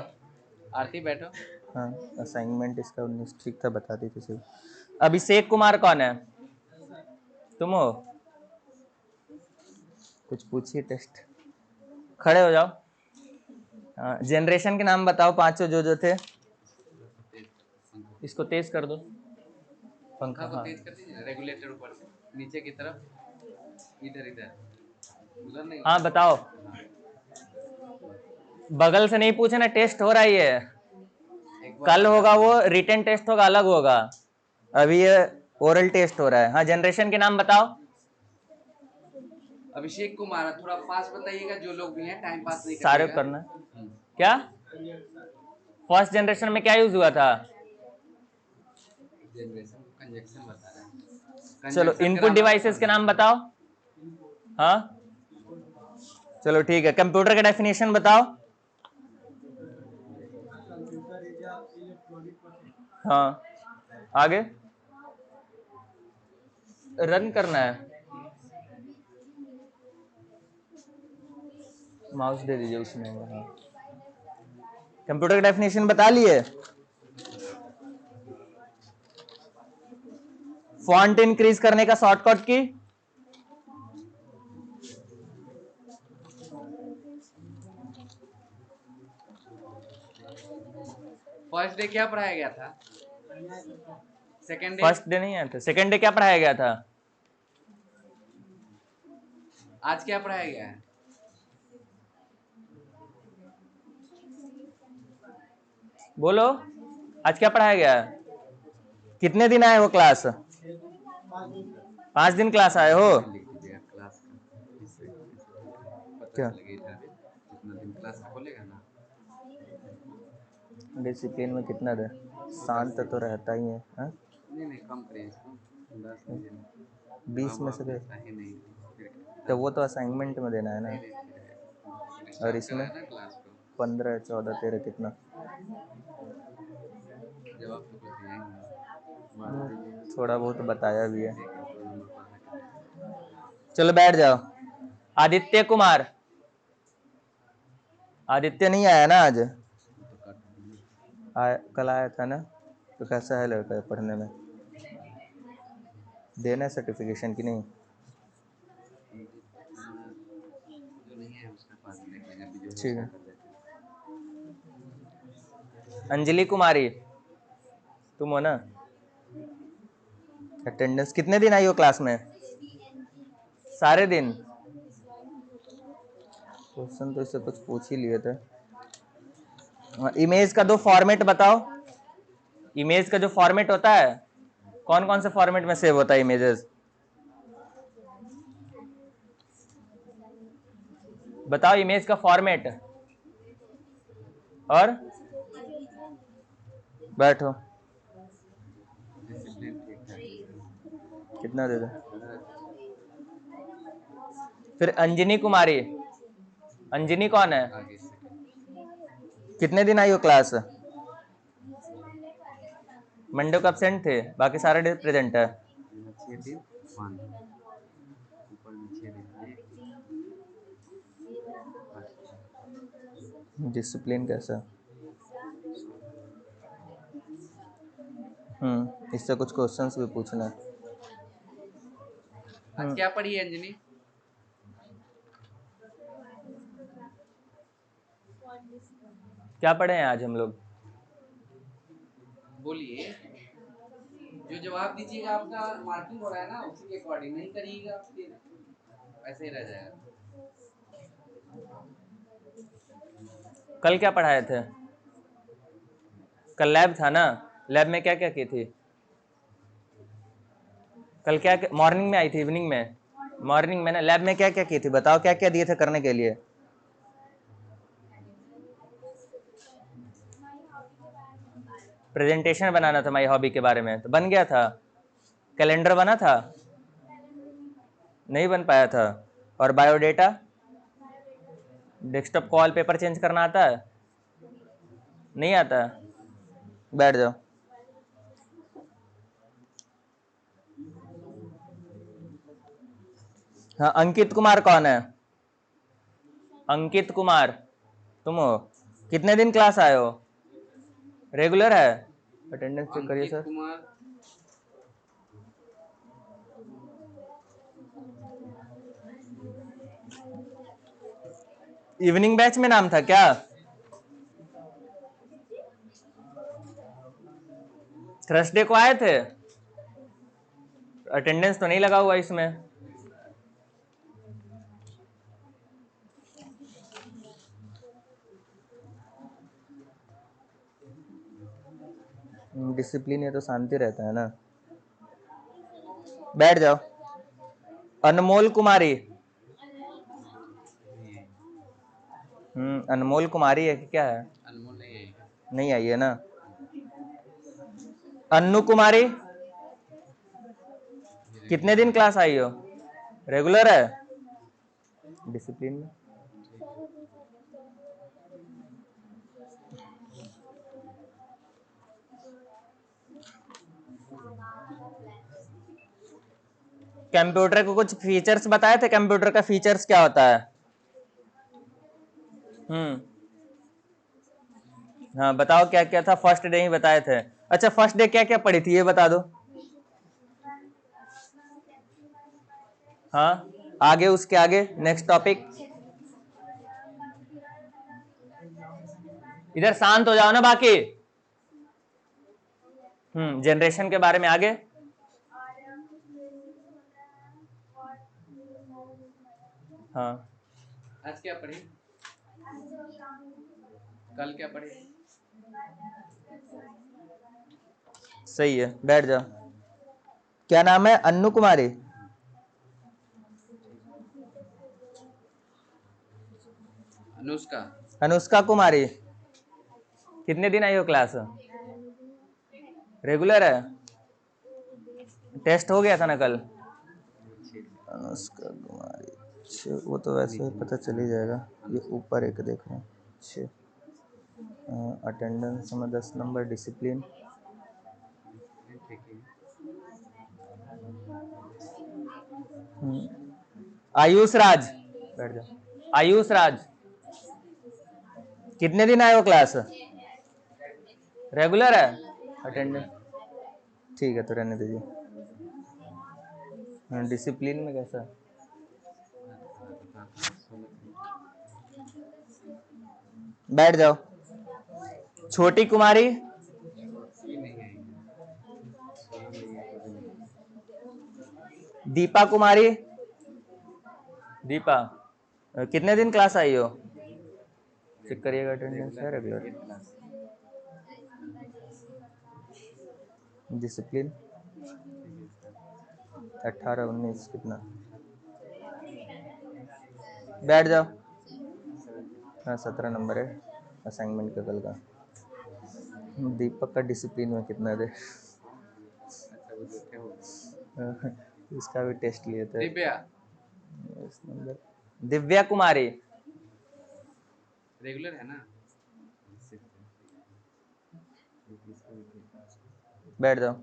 आरती बैठो। हाँ असाइनमेंट इसका 19 ठीक था, बता दी थी सिर्फ। अभिषेक कुमार कौन है, तुम हो? कुछ पूछिए टेस्ट, खड़े हो जाओ। हाँ जनरेशन के नाम बताओ पांचों जो जो थे। तेज पंखा, इसको तेज कर दो, पंखा पंखा को हाँ। तेज कर दीजिए, रेगुलेटर ऊपर से नीचे की तरफ, इधर इधर, उधर नहीं, हाँ बताओ, हाँ बस। बगल से नहीं पूछे ना, टेस्ट हो रहा ही है। एक बार कल बता होगा वो दीजिए। रिटन टेस्ट होगा, अलग होगा, अभी ये ओरल टेस्ट हो रहा है। हाँ जनरेशन के नाम बताओ। अभिषेक कुमार, थोड़ा फास्ट बताइएगा, जो लोग भी हैं टाइम पास नहीं सारे करिएगा। करना क्या, फर्स्ट जनरेशन में क्या यूज हुआ था? जनरेशन कंजक्शन बता रहा है, चलो कंजक्शन इनपुट ग्रामर डिवाइसेस के नाम बताओ। हाँ चलो ठीक है, कंप्यूटर का डेफिनेशन बताओ। हाँ आगे रन करना है, माउस दे दीजिए उसमें। हाँ कंप्यूटर का डेफिनेशन बता लिए। फॉन्ट इंक्रीज करने का शॉर्टकट की, फर्स्ट डे क्या पढ़ाया गया था? सेकेंड डे फर्स्ट डे नहीं आया था, सेकेंड डे क्या पढ़ाया गया था? आज क्या पढ़ाया गया है? बोलो आज क्या पढ़ाया गया है? कितने दिन आए हो क्लास? 5 दिन क्लास आए हो लिख दीजिएगा क्लास का, इससे पता क्या? चलेगा कितना दिन क्लास खोलेगा ना। डिसिप्लिन में कितना दे, 10 शांत दिन तो रहता ही है हाँ? नहीं कम करिए इसको, 10 नहीं देना, 20 में बाबू से आप दे, ऐसा ही नहीं, फिर तो 10 वो तो असाइनमेंट में देना है ना। नहीं फिर और स्टार्ट इसमें करा ना क्लास को, 15 14 13 कितना? जवाब तो कुछ दिया ही नहीं, बात दीजिए। थोड़ा बहुत बताया भी है। एक 2 नंबर बढ़ा के दे। चलो बैठ जाओ। आदित्य कुमार, आदित्य नहीं आया ना आज? तो काट दीजिए। कल आया था ना, तो कैसा है लड़का पढ़ने में, देना है सर्टिफिकेशन की नहीं? जो नहीं है उसका पास देख लेंगे, अभी जो है ठीक उसका है। कर देते हैं। अंजलि कुमारी, तुम हो ना? अटेंडेंस कितने दिन आई हो क्लास में? सारे दिन? क्वेश्चन तो इससे कुछ पूछ ही लिए थे। इमेज का दो फॉर्मेट बताओ, इमेज का जो फॉर्मेट होता है, कौन कौन से फॉर्मेट में सेव होता है इमेजेस, बताओ इमेज का फॉर्मेट। और बैठो, डिसिप्लिन ठीक है। कितना दे दो? अगर फिर अंजनी कुमारी, अंजनी कौन है? आगे सेकंड कितने दिन आई हो क्लास? मंडे को एब्सेंट थे, बाकी सारे डे प्रेजेंट है। 6 दिन 1 ऊपर में 6 दिन है। डिसिप्लिन कैसा? इससे कुछ क्वेश्चंस भी पूछना है। आज क्या पढ़ी है अंजनी? क्या पढ़े हैं आज हम लोग? बोलिए, जो जवाब दीजिएगा आपका मार्किंग हो रहा है ना, उसी के अकॉर्डिंग, नहीं करिएगा फिर ऐसे ही रह जाएगा। कल क्या पढ़ाए थे? कल लैब था ना, लैब में क्या क्या की थी? कल क्या मॉर्निंग में आई थी, इवनिंग में? मॉर्निंग में ना, लैब में क्या क्या की थी बताओ, क्या क्या दिए थे करने के लिए? प्रेजेंटेशन बनाना था माई हॉबी के बारे में, तो बन गया था। कैलेंडर बना था, नहीं बन पाया था। और बायोडेटा, डेस्कटॉप को वॉलपेपर चेंज करना आता है, नहीं आता। बैठ जाओ। हाँ, अंकित कुमार कौन है? अंकित कुमार तुम हो? कितने दिन क्लास आए हो? रेगुलर है? अटेंडेंस चेक करिए अंकित सर। कुमार, इवनिंग बैच में नाम था क्या? थर्सडे को आए थे? अटेंडेंस तो नहीं लगा हुआ इसमें। डिसिप्लिन है तो शांति रहता है ना। बैठ जाओ। अनमोल कुमारी, अनमोल कुमारी है कि क्या है? अनमोल नहीं है। नहीं आई है ना। अन्नू कुमारी, कितने दिन क्लास आई हो? रेगुलर है? डिसिप्लिन में कंप्यूटर को कुछ फीचर्स बताए थे, कंप्यूटर का फीचर्स क्या होता है? हाँ बताओ क्या क्या था, फर्स्ट डे ही बताए थे। अच्छा, फर्स्ट डे क्या क्या पढ़ी थी ये बता दो। हाँ, आगे उसके आगे नेक्स्ट टॉपिक। इधर शांत हो जाओ ना बाकी। जनरेशन के बारे में आगे। हाँ, आज क्या पढ़े? कल क्या पढ़े? सही है, बैठ जाओ। क्या नाम है? अन्नू कुमारी। अनुष्का। अनुष्का कुमारी, कितने दिन आई हो क्लास? रेगुलर है? टेस्ट हो गया था ना कल? अनुष्का कुमारी, अच्छा, वो तो वैसे पता चल ही जाएगा। ये ऊपर एक देख रहे हैं। अच्छा, अटेंडेंस में 10 नंबर, डिसिप्लिन। आयुष राज, बैठ जाओ। आयुष राज, कितने दिन आए हो क्लास? रेगुलर है? अटेंडेंस ठीक है, तो रहने दीजिए। डिसिप्लिन में कैसा? बैठ जाओ। छोटी कुमारी, दीपा कुमारी। दीपा, कितने दिन क्लास आई हो? चेक करिएगा, अटेंडेंस है रेगुलर। डिसिप्लिन 18 19 कितना? बैठ जाओ। हाँ, 17 नंबर है असाइनमेंट का कल का। दीपक का डिसिप्लिन में कितना दे? इसका भी टेस्ट लिए थे। दिव्या, दिव्या कुमारी, रेगुलर है ना? बैठ जाओ।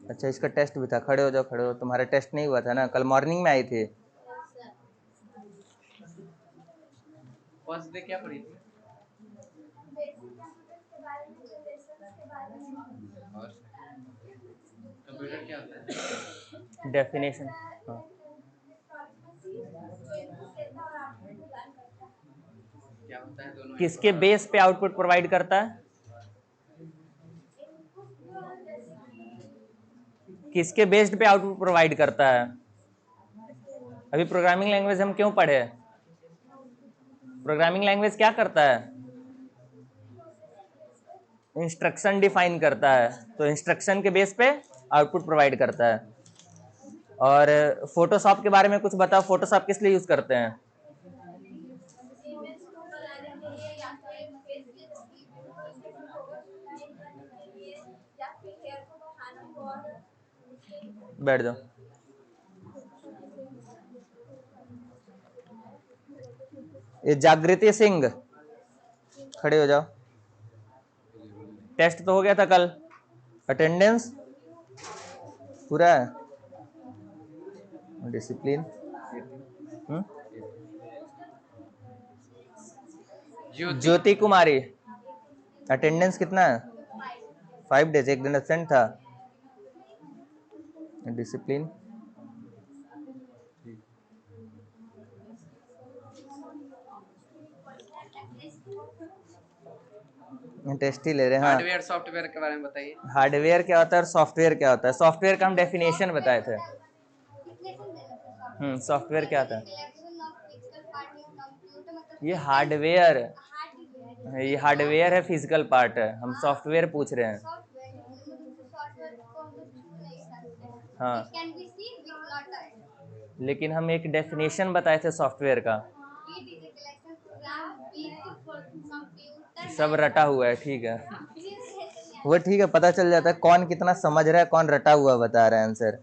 अच्छा, इसका टेस्ट भी था। खड़े हो जाओ, खड़े हो। तुम्हारा टेस्ट नहीं हुआ था ना, कल मॉर्निंग में आई थी। फर्स्ट डे क्या पढ़ी थी? और कंप्यूटर क्या होता है? डेफिनेशन। हाँ, क्या होता है दोनों? किसके बेस पे आउटपुट प्रोवाइड करता है? किसके बेस्ड पे आउटपुट प्रोवाइड करता है? अभी प्रोग्रामिंग लैंग्वेज हम क्यों पढ़े? प्रोग्रामिंग लैंग्वेज क्या करता है? इंस्ट्रक्शन डिफाइन करता है, तो इंस्ट्रक्शन के बेस पे आउटपुट प्रोवाइड करता है। और फोटोशॉप के बारे में कुछ बताओ, फोटोशॉप किस लिए यूज करते हैं? बैठ जाओ। ये जागृति सिंह, खड़े हो जाओ। टेस्ट तो हो गया था कल, अटेंडेंस पूरा है, डिसिप्लिन। ज्योति ज्योति कुमारी, अटेंडेंस कितना है? 5 days, 1 दिन एब्सेंट था। डिसिप्लिन, टेस्ट ही ले रहे हैं। हाँ, हार्डवेयर सॉफ्टवेयर के बारे में बताइए। हार्डवेयर क्या होता है और सॉफ्टवेयर क्या होता है? सॉफ्टवेयर का हम डेफिनेशन बताए थे। सॉफ्टवेयर क्या था? ये हार्डवेयर, ये हार्डवेयर है, फिजिकल पार्ट है, हम सॉफ्टवेयर पूछ रहे हैं। हाँ, लेकिन हम एक डेफिनेशन बताए थे सॉफ्टवेयर का। सब रटा हुआ है, ठीक है। वो ठीक है, पता चल जाता है कौन कितना समझ रहा है, कौन रटा हुआ बता रहा है आंसर।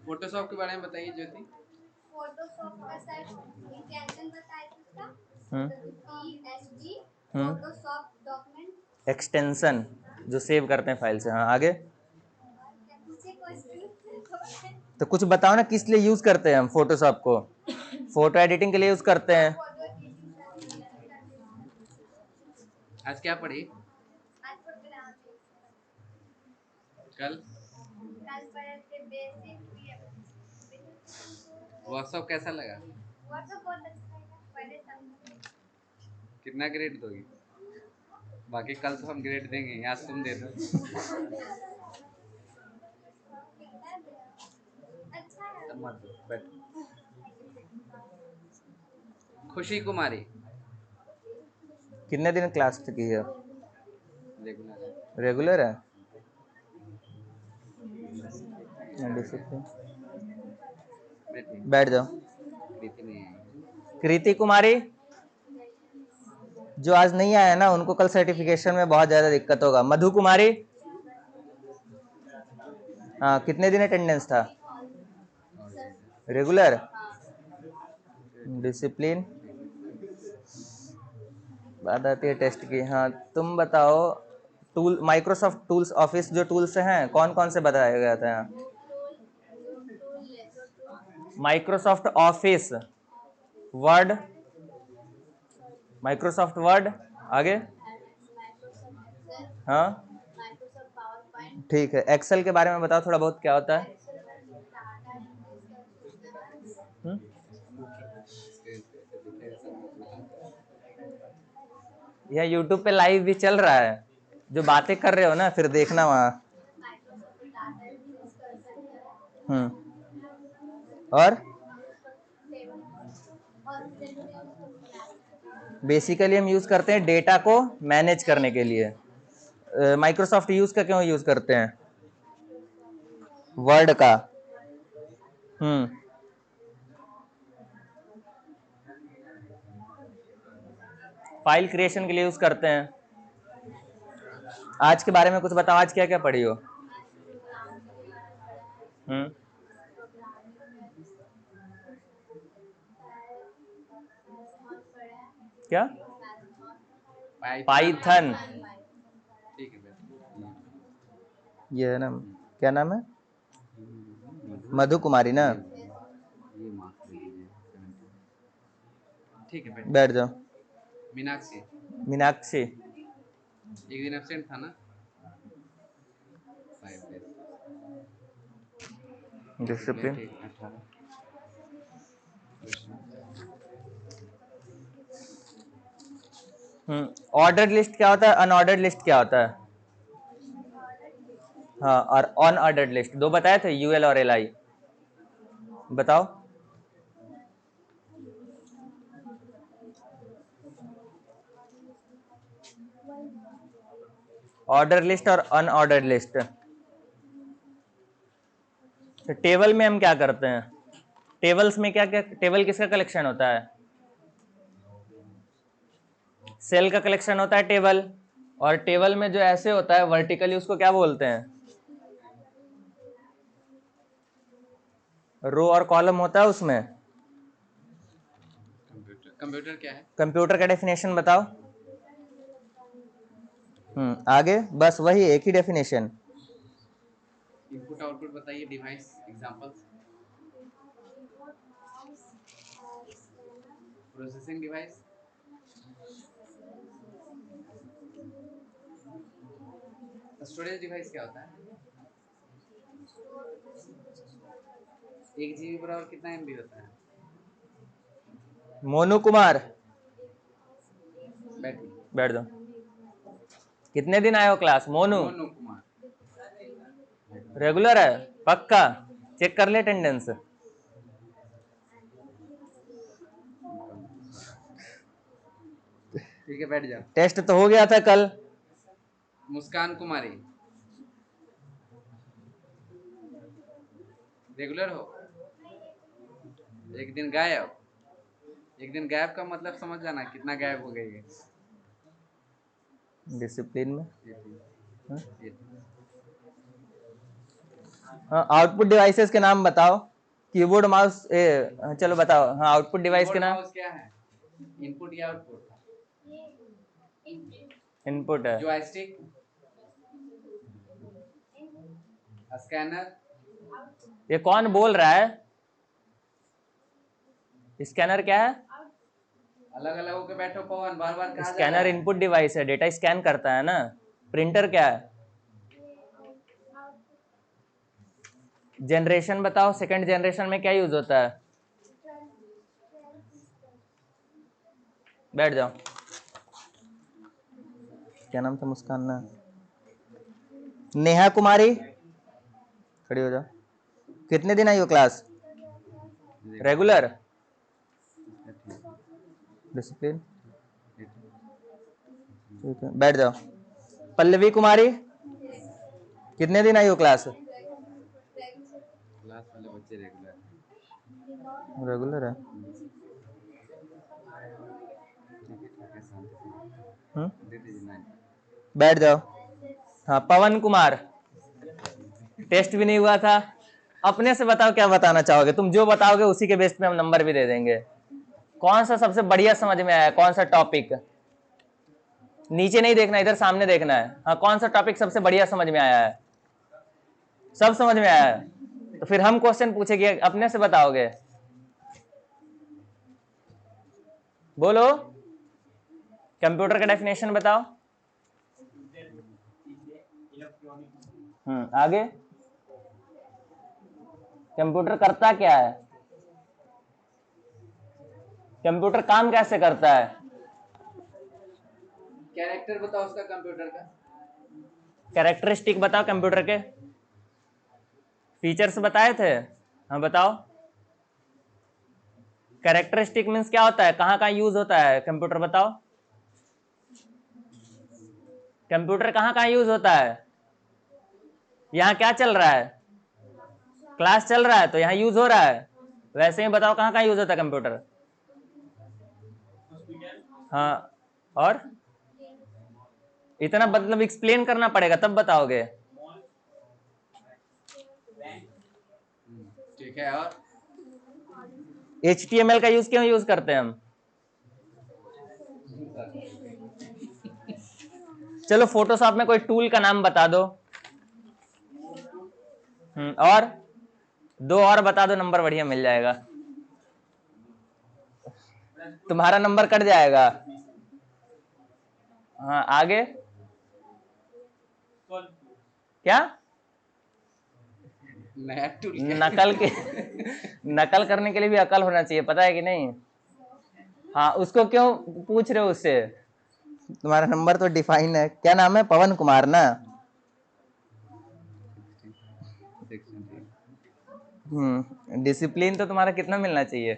फोटोशॉप के बारे में बताइए ज्योति। फोटोशॉप का सर इंटेंशन बताए थे उसका। हम्म PSD हम्म फोटोशॉप डॉक्यूमेंट एक्सटेंशन जो सेव करते हैं फाइल से। हाँ, आगे। पूछे क्वेश्चन तो कुछ बताओ ना, किस लिए यूज करते हैं हम फोटोशॉप को? फोटो एडिटिंग के लिए यूज करते हैं। फोटो एडिटिंग करते हैं। आज क्या पढ़ी? आज प्रोग्रामिंग। कल कल पढ़े थे बेसिक वर्कशॉप कैसा लगा? व्हाट्सएप बहुत अच्छा लगा, पहले समझ। कितना ग्रेड दोगी? बाकी कल तो हम ग्रेड देंगे, आज तुम दे दो। अच्छा है। तब मत दो, बैठ। खुशी कुमारी कितने दिन क्लास की है? रेगुलर है। रेगुलर है। डिसिप्लिन, बैठिए। बैठ जाओ। कृति नहीं आई। कृति कुमारी, जो आज नहीं आया ना, उनको कल सर्टिफिकेशन में बहुत ज्यादा दिक्कत होगा। मधु कुमारी, हाँ, कितने दिन अटेंडेंस था? रेगुलर। डिसिप्लिन, बात आती है टेस्ट की। हाँ, तुम बताओ, टूल माइक्रोसॉफ्ट टूल्स ऑफिस जो टूल्स हैं कौन कौन से बताया गया था यहाँ? Microsoft office, word, Microsoft word, आगे। हाँ, ठीक है। एक्सेल के बारे में बताओ थोड़ा बहुत, क्या होता है? हम्म? यह यूट्यूब पे लाइव भी चल रहा है, जो बातें कर रहे हो ना, फिर देखना वहाँ। और बेसिकली हम यूज करते हैं डेटा को मैनेज करने के लिए। माइक्रोसॉफ्ट यूज का क्यों यूज करते हैं? वर्ड का। फाइल क्रिएशन के लिए यूज करते हैं। आज के बारे में कुछ बताओ, आज क्या क्या पढ़ी हो? हम्म क्या? पाइथन। ठीक है बैठ। ये है ना, क्या नाम है? मधु कुमारी ना? ये मार्क्स दे दीजिए 70। ठीक है बैठ। बैठ जाओ। मीनाक्षी मीनाक्षी, एक दिन एब्सेंट था ना? 5 days। डिसिप्लिन। 18। ऑर्डर लिस्ट क्या होता है, अनऑर्डर्ड लिस्ट क्या होता है? हाँ, और अनऑर्डर्ड लिस्ट दो बताए थे, यूएल और एलआई। बताओ। ऑर्डर लिस्ट और अनऑर्डर्ड लिस्ट। तो टेबल में हम क्या करते हैं? टेबल्स में क्या क्या, टेबल किसका कलेक्शन होता है? सेल का कलेक्शन होता है टेबल। और टेबल में जो ऐसे होता है वर्टिकली, उसको क्या बोलते हैं? रो और कॉलम होता है उसमें। कंप्यूटर क्या है? कंप्यूटर का डेफिनेशन बताओ। आगे बस वही एक ही डेफिनेशन। इनपुट आउटपुट बताइए, device examples. Processing device. Storage device क्या होता है? 1 GB बराबर कितना MB होता है? मोनू कुमार बैठिए। बैठ जाओ। कितने दिन आए हो क्लास? मोनू मोनू कुमार। रेगुलर है पक्का? चेक कर ले अटेंडेंस। ठीक है, बैठ जाओ। टेस्ट तो हो गया था कल। मुस्कान कुमारी रेगुलर हो? एक दिन गायब। एक दिन गायब का मतलब समझ जाना कितना गायब हो गई है। डिसिप्लिन में। ये ठीक, हाँ? ये ठीक। हाँ, आउटपुट डिवाइसेस के नाम बताओ। कीबोर्ड माउस चलो बताओ। हाँ, आउटपुट डिवाइस के कीबोर्ड नाम। माउस क्या है? इनपुट या आउटपुट? इनपुट है। Joystick, scanner. ये कौन बोल रहा है? स्कैनर क्या है? अलग अलग होके बैठो पवन, बार बार कहा जा रहा स्कैनर है। इनपुट डिवाइस है, डेटा स्कैन करता है ना। प्रिंटर क्या है? जनरेशन बताओ, सेकंड जनरेशन में क्या यूज होता है? बैठ जाओ। क्या नाम था? मुस्कान ना? नेहा कुमारी खड़ी हो जाओ। कितने दिन आई हो क्लास? रेगुलर। डिसिप्लिन। ठीक है, बैठ जाओ। पल्लवी कुमारी कितने दिन आई हो क्लास? क्लास वाले बच्चे रेगुलर हैं। रेगुलर है। ठीक है, शांति से दे दीजिए 9। बैठ जाओ। हाँ, पवन कुमार टेस्ट भी नहीं हुआ था। अपने से बताओ क्या बताना चाहोगे? तुम जो बताओगे उसी के बेस पे हम नंबर भी दे देंगे। कौन सा सबसे बढ़िया समझ में आया? कौन सा टॉपिक? नीचे नहीं देखना, इधर सामने देखना है। हाँ, कौन सा टॉपिक सबसे बढ़िया समझ में आया है? सब समझ में आया है तो फिर हम क्वेश्चन पूछेंगे, अपने से बताओगे। बोलो, कंप्यूटर का डेफिनेशन बताओ। आगे। कंप्यूटर करता क्या है? कंप्यूटर काम कैसे करता है? कैरेक्टर बताओ उसका कंप्यूटर का। कैरेक्टरिस्टिक बताओ कंप्यूटर के। फीचर्स बताए थे। हाँ बताओ। कैरेक्टरिस्टिक मीन्स क्या होता है? कहाँ कहाँ यूज होता है कंप्यूटर? बताओ। कंप्यूटर कहाँ कहाँ यूज होता है? यहाँ क्या चल रहा है? क्लास चल रहा है तो यहाँ यूज हो रहा है। वैसे ही बताओ कहाँ कहाँ यूज होता है कंप्यूटर? हाँ, और इतना मतलब एक्सप्लेन करना पड़ेगा तब बताओगे। ठीक है, और HTML का यूज क्यों यूज करते हैं हम? चलो फोटोशॉप में कोई टूल का नाम बता दो। और 2 और बता दो, नंबर बढ़िया मिल जाएगा। तुम्हारा नंबर कट जाएगा। हाँ, आगे क्या? नया टूल क्या? नकल के नकल करने के लिए भी अकल होना चाहिए, पता है कि नहीं? हाँ, उसको क्यों पूछ रहे हो उससे? तुम्हारा नंबर तो डिफाइन है। क्या नाम है? पवन कुमार ना? डिसिप्लिन तो तुम्हारा कितना मिलना चाहिए?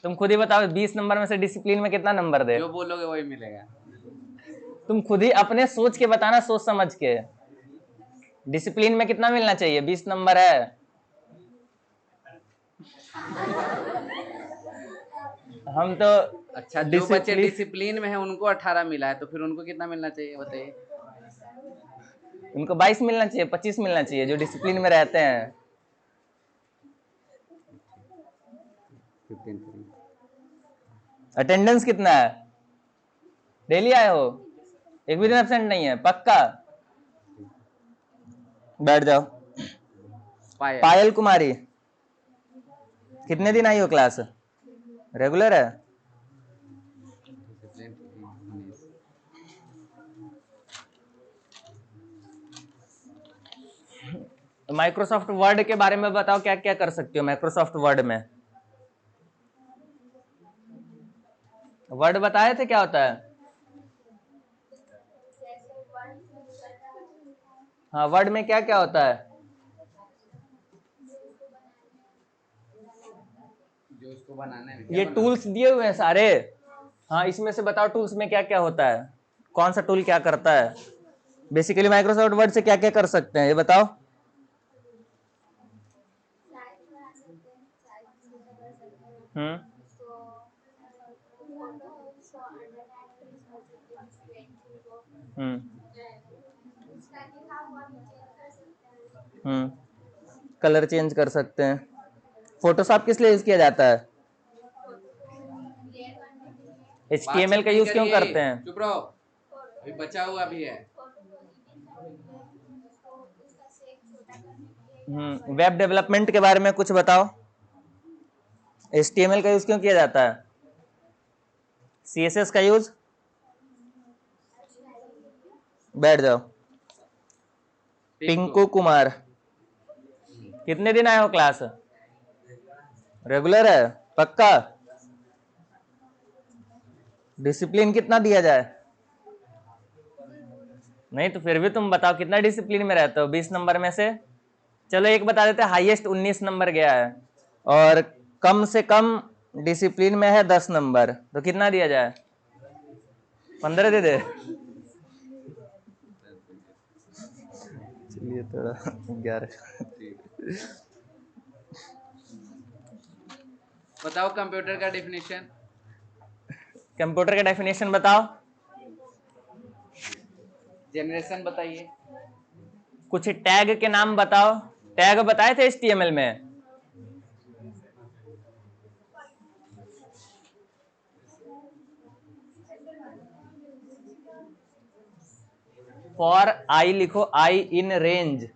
तुम खुद ही बताओ, 20 नंबर में से डिसिप्लिन में कितना नंबर दे? जो बोलोगे वही मिलेगा। तुम खुद ही अपने सोच के बताना, सोच समझ के। डिसिप्लिन में कितना मिलना चाहिए? 20 नंबर है। हम तो अच्छा, जो बच्चे डिसिप्लिन में है उनको 18 मिला है, तो फिर उनको कितना मिलना चाहिए बताइए? उनको 22 मिलना चाहिए, 25 मिलना चाहिए जो डिसिप्लिन में रहते हैं। 15 करेंगे। अटेंडेंस कितना है? डेली आए हो? एक भी दिन एब्सेंट नहीं है? पक्का? बैठ जाओ। पायल पायल कुमारी, कितने दिन आई हो क्लास? रेगुलर है? डिसिप्लिन 19। माइक्रोसॉफ्ट वर्ड के बारे में बताओ, क्या क्या कर सकते हो माइक्रोसॉफ्ट वर्ड में? वर्ड बताए थे क्या होता है? जैसे वर्ड यूज करता है हाँ, वर्ड में क्या क्या होता है? जो उसको बनाने में ये टूल्स दिए हुए हैं सारे। हाँ, इसमें से बताओ टूल्स में क्या क्या होता है, कौन सा टूल क्या करता है? बेसिकली माइक्रोसॉफ्ट वर्ड से क्या क्या कर सकते हैं ये बताओ। स्लाइड बना सकते हैं, स्लाइड छोटा कर सकते हैं, उसको फोटो उसको अंडरलाइन कर सकते हैं, पेंसिल को उसका लिखा हुआ भी चेंज कर सकते हैं। कलर चेंज कर सकते हैं। फोटोशॉप किस लिए यूज किया जाता है? फोटो को क्लियर करने के लिए, HTML का यूज क्यों करते हैं? चुप रहो, अभी बचा हुआ भी है। फोटो को एडिट करने के लिए, उसको उसका शेप छोटा करने के लिए या बड़ा वेब डेवलपमेंट के बारे में कुछ बताओ। HTML का यूज क्यों किया जाता है? CSS का यूज? बैठ जाओ। पिंकू कुमार, कितने दिन आए हो क्लास? रेगुलर है? पक्का? डिसिप्लिन कितना दिया जाए? नहीं तो फिर भी तुम बताओ कितना डिसिप्लिन में रहते हो 20 नंबर में से? चलो एक बता देते, हाईएस्ट 19 नंबर गया है और कम से कम डिसिप्लिन में है 10 नंबर, तो कितना दिया जाए? 15 दे दे? चलिए थोड़ा 11। बताओ कंप्यूटर का डेफिनेशन। कंप्यूटर का डेफिनेशन बताओ। जनरेशन बताइए। कुछ टैग के नाम बताओ। टैग बताए थे HTML में? फॉर आई लिखो, आई इन रेंज।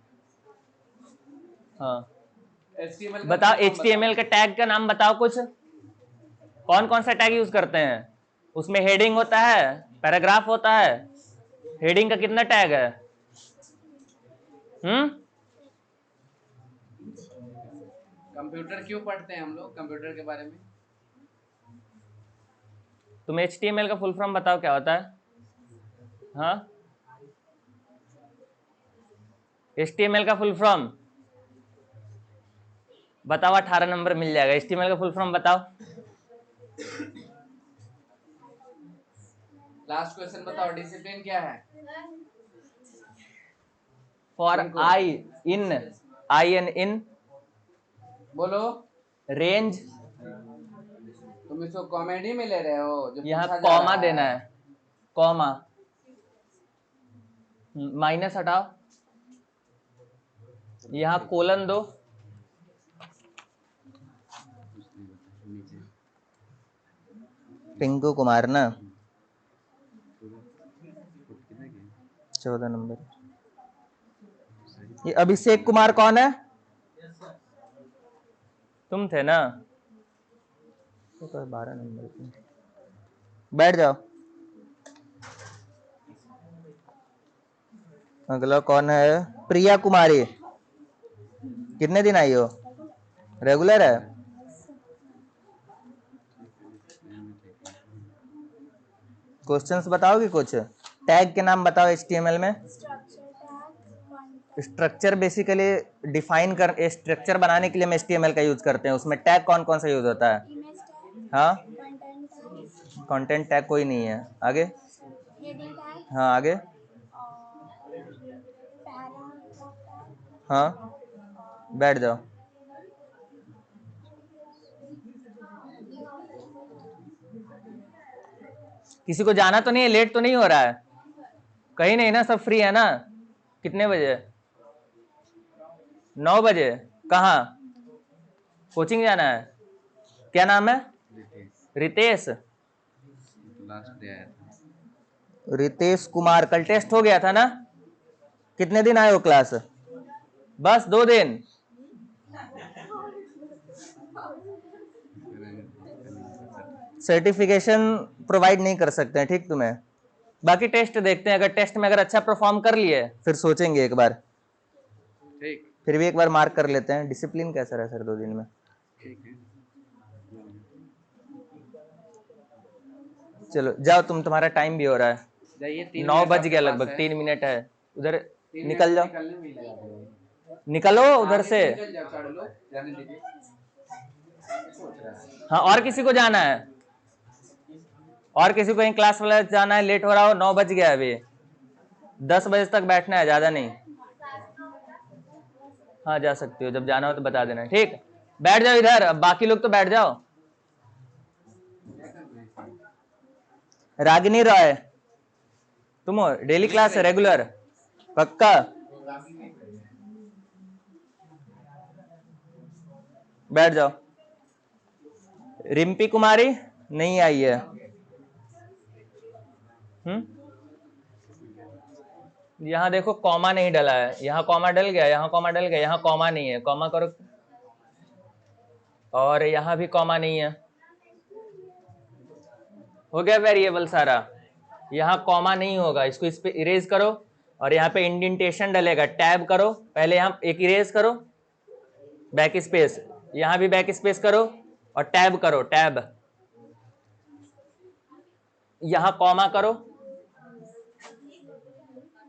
हाँ, HTML का बताओ full form HTML का टैग का नाम बताओ कुछ। कौन कौन सा टैग यूज करते हैं? उसमें हेडिंग होता है, पैराग्राफ होता है। हेडिंग का कितना टैग है? कंप्यूटर क्यों पढ़ते हैं हम लोग, कंप्यूटर के बारे में? तुम HTML का फुल फॉर्म बताओ क्या होता है? हाँ, HTML का फुल फॉर्म बताओ, 18 नंबर मिल जाएगा। HTML का फुल फॉर्म बताओ। लास्ट क्वेश्चन बताओ, डिसिप्लिन क्या है? फॉर इनको आई इन, आई एन इन बोलो। रेंज। तुम इसको कॉमेडी में ले रहे हो जो यहाँ पूछा जा कॉमा रहा देना है। है, कॉमा। माइनस हटाओ, यहाँ कोलन दो। पिंकू कुमार ना, 14 नंबर। ये अभिषेक कुमार कौन है? तुम थे ना? तो 12 नंबर पे। बैठ जाओ। अगला कौन है? प्रिया कुमारी, कितने दिन आई हो? रेगुलर है? क्वेश्चंस बताओगे कुछ? टैग के नाम बताओ HTML में। स्ट्रक्चर बेसिकली डिफाइन कर, स्ट्रक्चर बनाने के लिए हम HTML का यूज करते हैं। उसमें टैग कौन कौन सा यूज होता है? हाँ, कंटेंट टैग कोई नहीं है। आगे? हाँ, आगे? हाँ, बैठ जाओ। किसी को जाना तो नहीं है? लेट तो नहीं हो रहा है कहीं? नहीं ना, सब फ्री है ना? कितने बजे? 9 बजे? कहाँ? कोचिंग जाना है? क्या नाम है? रितेश, रितेश। लास्ट डे आया था। रितेश कुमार, कल टेस्ट हो गया था ना? कितने दिन आए हो क्लास? बस 2 दिन। सर्टिफिकेशन प्रोवाइड नहीं कर सकते हैं, ठीक तुम्हें। बाकी टेस्ट देखते हैं, अगर टेस्ट में अगर अच्छा परफॉर्म कर लिए फिर सोचेंगे एक बार। ठीक, फिर भी एक बार मार्क कर लेते हैं। डिसिप्लिन कैसा रहा सर 2 दिन में? ठीक है। चलो जाओ तुम, तुम्हारा टाइम भी हो रहा है। जाइए, 3 9 मिनट बज आपके गया पास लगभग, है। 3 मिनट है उधर। 3 मिनट निकल तो जाओ, निकलने में ही लगा देगा। निकलो उधर आगे से। निकल जाओ, सारे लोग जाने दीजिए। सोच रहा है हाँ, और किसी को जाना है? और किसी को कहीं क्लास वाला जाना है? लेट हो रहा हो, 9 बज गया अभी। 10 बजे तक बैठना है, ज्यादा नहीं। हाँ जा सकती हो, जब जाना हो तो बता देना, ठीक। बैठ जाओ इधर, अब बाकी लोग तो बैठ जाओ। रागिनी रॉय, तुम हो? डेली क्लास है, रेगुलर पक्का? बैठ जाओ। रिम्पी कुमारी नहीं आई है। यहाँ देखो कॉमा नहीं डला है, यहाँ कॉमा डल गया, यहाँ कॉमा डल गया, यहाँ कॉमा नहीं है, कॉमा करो। और यहाँ भी कॉमा नहीं है। हो गया वेरिएबल सारा। यहाँ कॉमा नहीं होगा, इसको इस पे इरेज करो। और यहाँ पे इंडेंटेशन डलेगा, टैब करो। पहले यहाँ एक इरेज करो, बैक स्पेस। यहाँ भी बैक स्पेस करो और टैब करो, टैब। यहाँ कॉमा करो,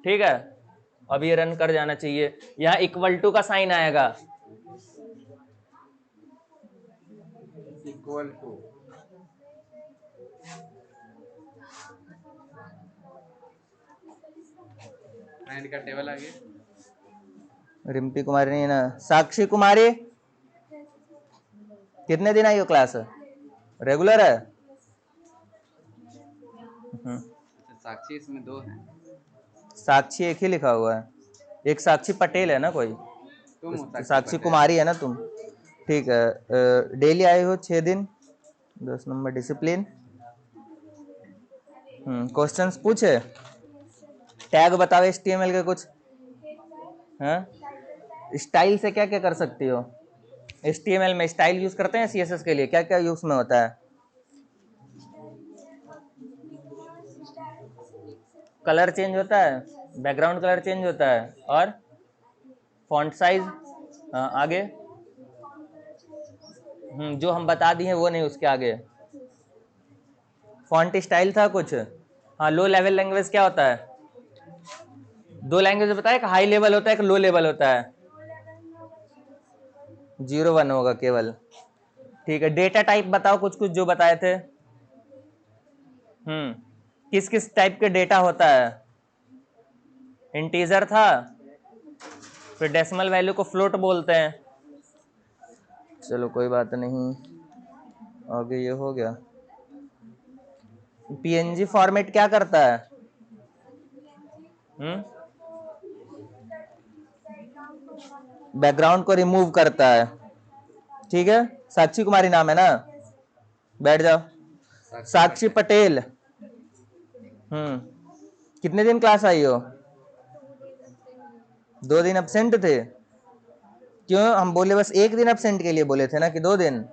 ठीक है। अब ये रन कर जाना चाहिए। यहाँ इक्वल टू का साइन आएगा। इक्वल टू, एंड का टेबल आ गया। रिम्पी कुमारी नहीं है ना? साक्षी कुमारी, कितने दिन आई हो क्लास? रेगुलर है? अच्छा, साक्षी इसमें 2 हैं। साक्षी एक ही लिखा हुआ है। एक साक्षी पटेल है ना कोई? तुम हो तो साक्षी साक्षी पटेल। कुमारी है ना तुम? ठीक है। डेली आए हो 6 दिन। 10 नंबर डिसिप्लिन। क्वेश्चंस पूछे? टैग बताओ HTML के कुछ। हाँ, स्टाइल से क्या क्या कर सकती हो? HTML में स्टाइल यूज करते हैं CSS के लिए, क्या क्या यूज में होता है? कलर चेंज होता है, बैकग्राउंड कलर चेंज होता है, और फॉन्ट साइज। हाँ, आगे। जो हम बता दिए वो नहीं, उसके आगे फॉन्ट स्टाइल था कुछ। हाँ, लो लेवल लैंग्वेज क्या होता है? 2 लैंग्वेज बताया, एक हाई लेवल होता है, एक लो लेवल होता है। 0 1 होगा केवल, ठीक है। डेटा टाइप बताओ कुछ कुछ जो बताए थे। किस किस टाइप के डेटा होता है? इंटीजर था, फिर डेसिमल वैल्यू को फ्लोट बोलते हैं। चलो कोई बात नहीं, आगे ये हो गया। PNG फॉर्मेट क्या करता है? बैकग्राउंड को रिमूव करता है, ठीक है। साक्षी कुमारी नाम है ना? बैठ जाओ। साक्षी पटेल। कितने दिन क्लास आई हो? 2 दिन absent थे? क्यों? हम बोले बस 1 दिन absent के लिए बोले थे ना, कि 2 दिन?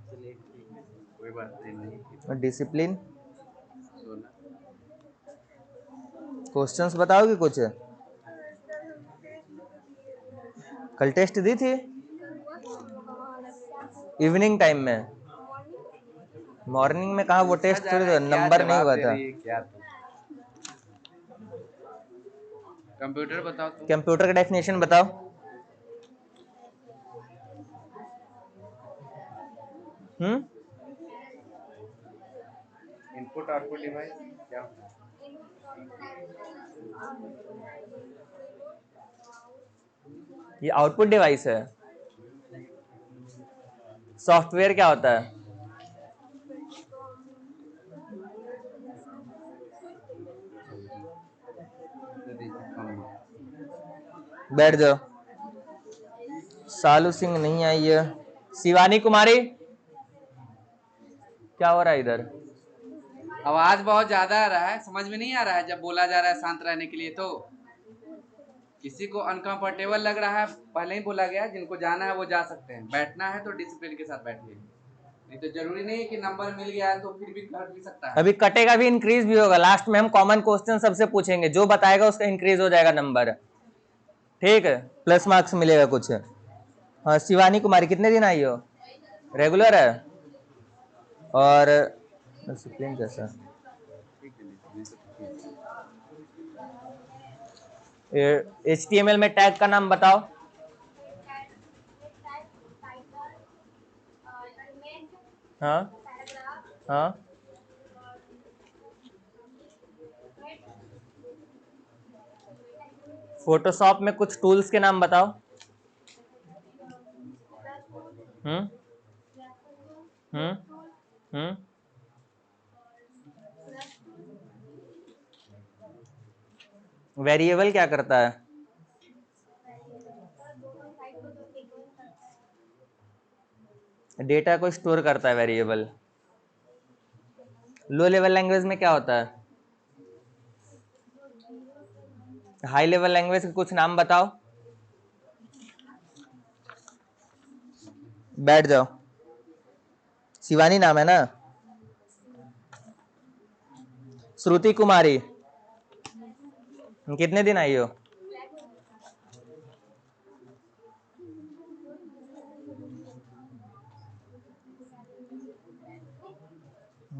चलिए ठीक है, कोई बात नहीं। डिसिप्लिन। 16। क्वेश्चंस बताओगे कुछ? कल टेस्ट दी थी इवनिंग टाइम में। मॉर्निंग में कहा, वो टेस्ट जा थोड़ी रहा है, तो क्या नंबर नहीं जवाब हुआ दे था। रही है क्या तुम? कंप्यूटर बताओ तुम। कंप्यूटर का डेफिनेशन बताओ। इनपुट आउटपुट डिवाइस क्या होता है? ये आउटपुट डिवाइस है। सॉफ्टवेयर क्या होता है? बैठ जाओ। सालू सिंह नहीं आई है। शिवानी कुमारी, क्या हो रहा है इधर? आवाज बहुत ज्यादा आ रहा है, समझ में नहीं आ रहा है जब बोला जा रहा है शांत रहने के लिए। तो किसी को अनकंफर्टेबल लग रहा है, पहले ही बोला गया जिनको जाना है वो जा सकते हैं, बैठना है तो डिसिप्लिन के साथ बैठिए, नहीं तो जरूरी नहीं है कि नंबर मिल गया है तो फिर भी घट भी सकता है। अभी कटेगा भी, इंक्रीज भी होगा। लास्ट में हम कॉमन क्वेश्चन सबसे पूछेंगे, जो बताएगा उसका इंक्रीज हो जाएगा नंबर, ठीक है, प्लस मार्क्स मिलेगा कुछ। हाँ शिवानी कुमारी, कितने दिन आई हो? रेगुलर है? और डिसिप्लिन कैसा? HTML में टैग का नाम बताओ। हाँ हाँ, फोटोशॉप में कुछ टूल्स के नाम बताओ। हम्म हम्म हम्म वेरिएबल क्या करता है? डेटा को स्टोर करता है वेरिएबल। लो लेवल लैंग्वेज में क्या होता है? हाई लेवल लैंग्वेज के कुछ नाम बताओ। बैठ जाओ। शिवानी नाम है ना? श्रुति कुमारी, कितने दिन आई हो?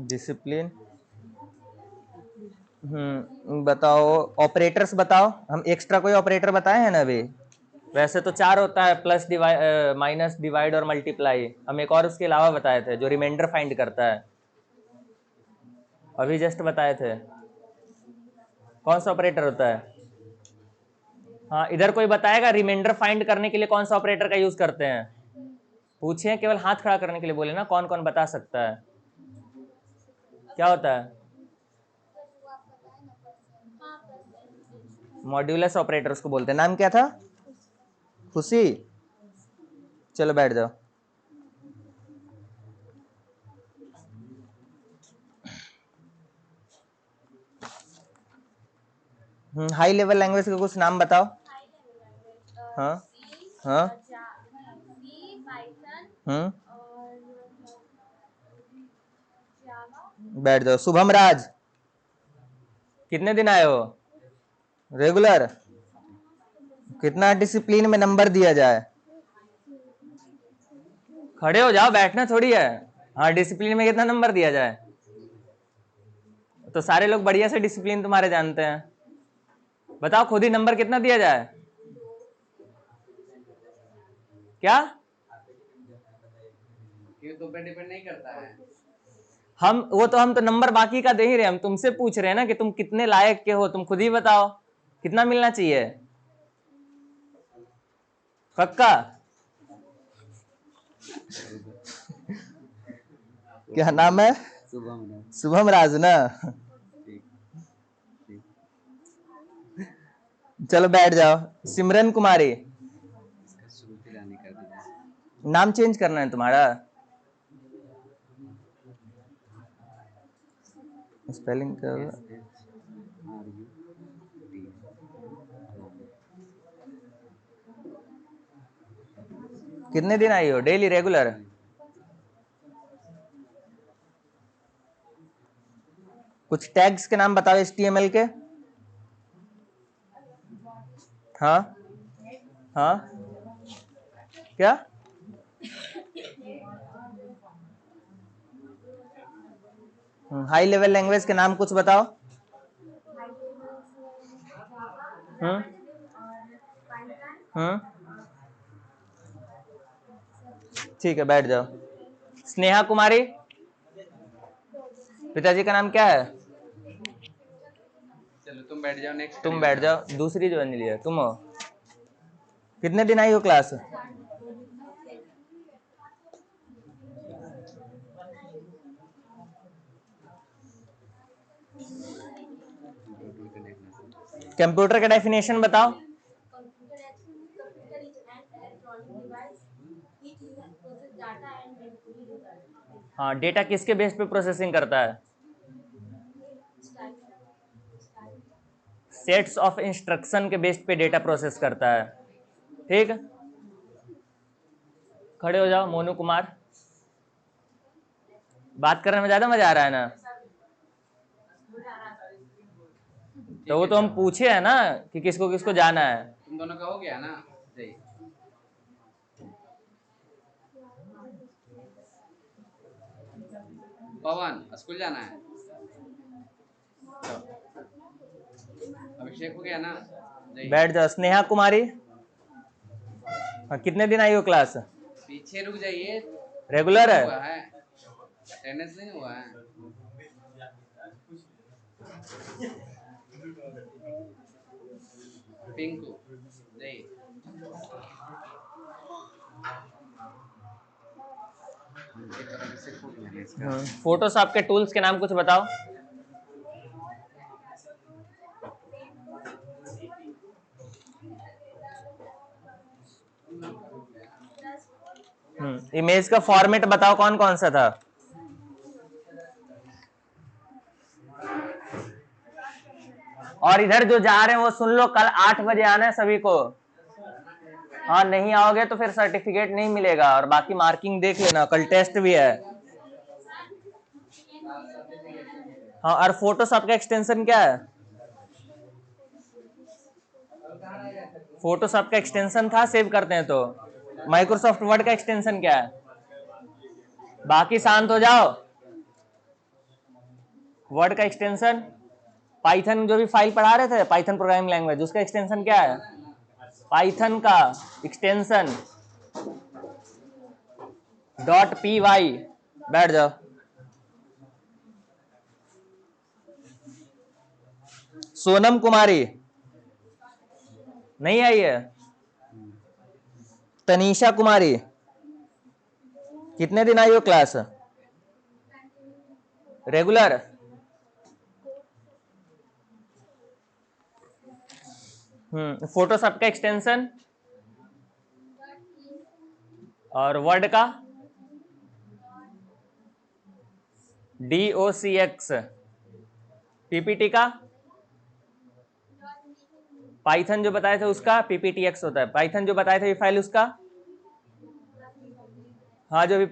डिसिप्लिन, बताओ। ऑपरेटर्स बताओ। हम एक्स्ट्रा कोई ऑपरेटर बताए हैं ना अभी? वैसे तो 4 होता है, प्लस डिवाइड, माइनस, डिवाइड और मल्टीप्लाई। हम एक और उसके अलावा बताए थे जो रिमाइंडर फाइंड करता है, अभी जस्ट बताए थे। कौन सा ऑपरेटर होता है? हाँ, इधर कोई बताएगा रिमाइंडर फाइंड करने के लिए कौन सा ऑपरेटर का यूज करते हैं? पूछे, केवल हाथ खड़ा करने के लिए बोले ना, कौन कौन बता सकता है? क्या होता है? मॉड्यूलस ऑपरेटर उसको बोलते हैं। नाम क्या था? खुशी, चलो बैठ जाओ। हाई लेवल लैंग्वेज के कुछ नाम बताओ। हाँ हाँ, बैठ जाओ। शुभम राज, कितने दिन आए हो? रेगुलर। कितना डिसिप्लिन में नंबर दिया जाए? खड़े हो जाओ, बैठना थोड़ी है। हाँ, डिसिप्लिन में कितना नंबर दिया जाए? तो सारे लोग बढ़िया से डिसिप्लिन तुम्हारे जानते हैं, बताओ खुद ही नंबर कितना दिया जाए? क्या? ये तो पे डिपेंड नहीं करता है। हम तो नंबर बाकी का दे ही रहे, हम तुमसे पूछ रहे हैं ना कि तुम कितने लायक के हो, तुम खुद ही बताओ कितना मिलना चाहिए। पक्का? क्या नाम है? शुभम राज ना? चलो बैठ जाओ। सिमरन कुमारी, नाम चेंज करना है तुम्हारा? स्पेलिंग क्या होगा? कितने दिन आई हो? Daily regular? कुछ टैग्स के नाम बताओ HTML के। हाँ हाँ, क्या? हाई लेवल लैंग्वेज के नाम कुछ बताओ। हम्म हम्म ठीक है, बैठ जाओ। स्नेहा कुमारी, पिताजी का नाम क्या है? चलो तुम बैठ जाओ, नेक्स्ट तुम बैठ जाओ। दूसरी जो अंजलि है, तुम हो। कितने दिन आई हो क्लास? कंप्यूटर का डेफिनेशन बताओ। हाँ, डेटा किसके बेस पे प्रोसेसिंग करता है? सेट्स ऑफ इंस्ट्रक्शन के बेस पे डेटा प्रोसेस करता है। ठीक, खड़े हो जाओ मोनू कुमार। बात करने में ज्यादा मजा आ रहा है ना? तो वो तो हम पूछे है ना कि किसको किसको जाना है। तुम दोनों का हो गया ना? सही। पवन स्कूल जाना है। अभिषेक हो गया ना? बैठ जाओ। स्नेहा कुमारी, हाँ, कितने दिन आई हो क्लास? पीछे रुक जाइए। रेगुलर है? हुआ है, अटेंडेंस नहीं हुआ है। पिंकू नहीं। फोटोशॉप के टूल्स के नाम कुछ बताओ। इमेज का फॉर्मेट बताओ कौन कौन सा था? और इधर जो जा रहे हैं वो सुन लो, कल 8 बजे आना है सभी को। हाँ, नहीं आओगे तो फिर सर्टिफिकेट नहीं मिलेगा, और बाकी मार्किंग देख लेना, कल टेस्ट भी है। हाँ, और फोटोशॉप का एक्सटेंशन क्या है? फोटोशॉप का एक्सटेंशन था, सेव करते हैं तो। माइक्रोसॉफ्ट वर्ड का एक्सटेंशन क्या है? बाकी शांत हो जाओ। वर्ड का एक्सटेंशन, पाइथन जो भी फाइल पढ़ा रहे थे, पाइथन प्रोग्रामिंग लैंग्वेज, उसका एक्सटेंशन क्या है? पाइथन का एक्सटेंशन .py। बैठ जाओ। सोनम कुमारी नहीं आई है? तनीषा कुमारी, कितने दिन आई हो क्लास? रेगुलर? फोटोशॉप का एक्सटेंशन और वर्ड का DOCX। पीपीटी का पाइथन जो बताए थे उसका PPTX होता है। पाइथन जो बताए थे ये फाइल उसका, हाँ, जो भी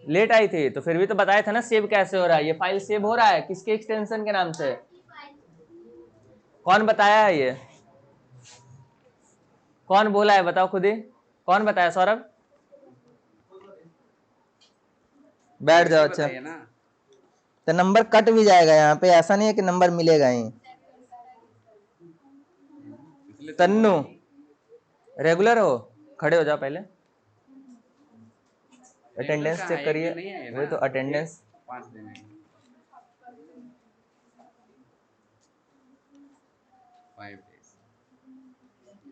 लेट आई थी तो फिर भी तो बताया था ना सेव कैसे हो रहा है। ये फाइल सेव हो रहा है किसके एक्सटेंशन के नाम से? कौन बताया है ये? कौन बोला है बताओ खुद ही। कौन बताया? सौरभ, बैठ जाओ। अच्छा, तो नंबर कट भी जाएगा यहाँ पे, ऐसा नहीं है कि नंबर मिलेगा ही। तन्नू, रेगुलर हो? खड़े हो जाओ पहले, अटेंडेंस चेक करिए। वही तो अटेंडेंस। 5 दिन है। 5 days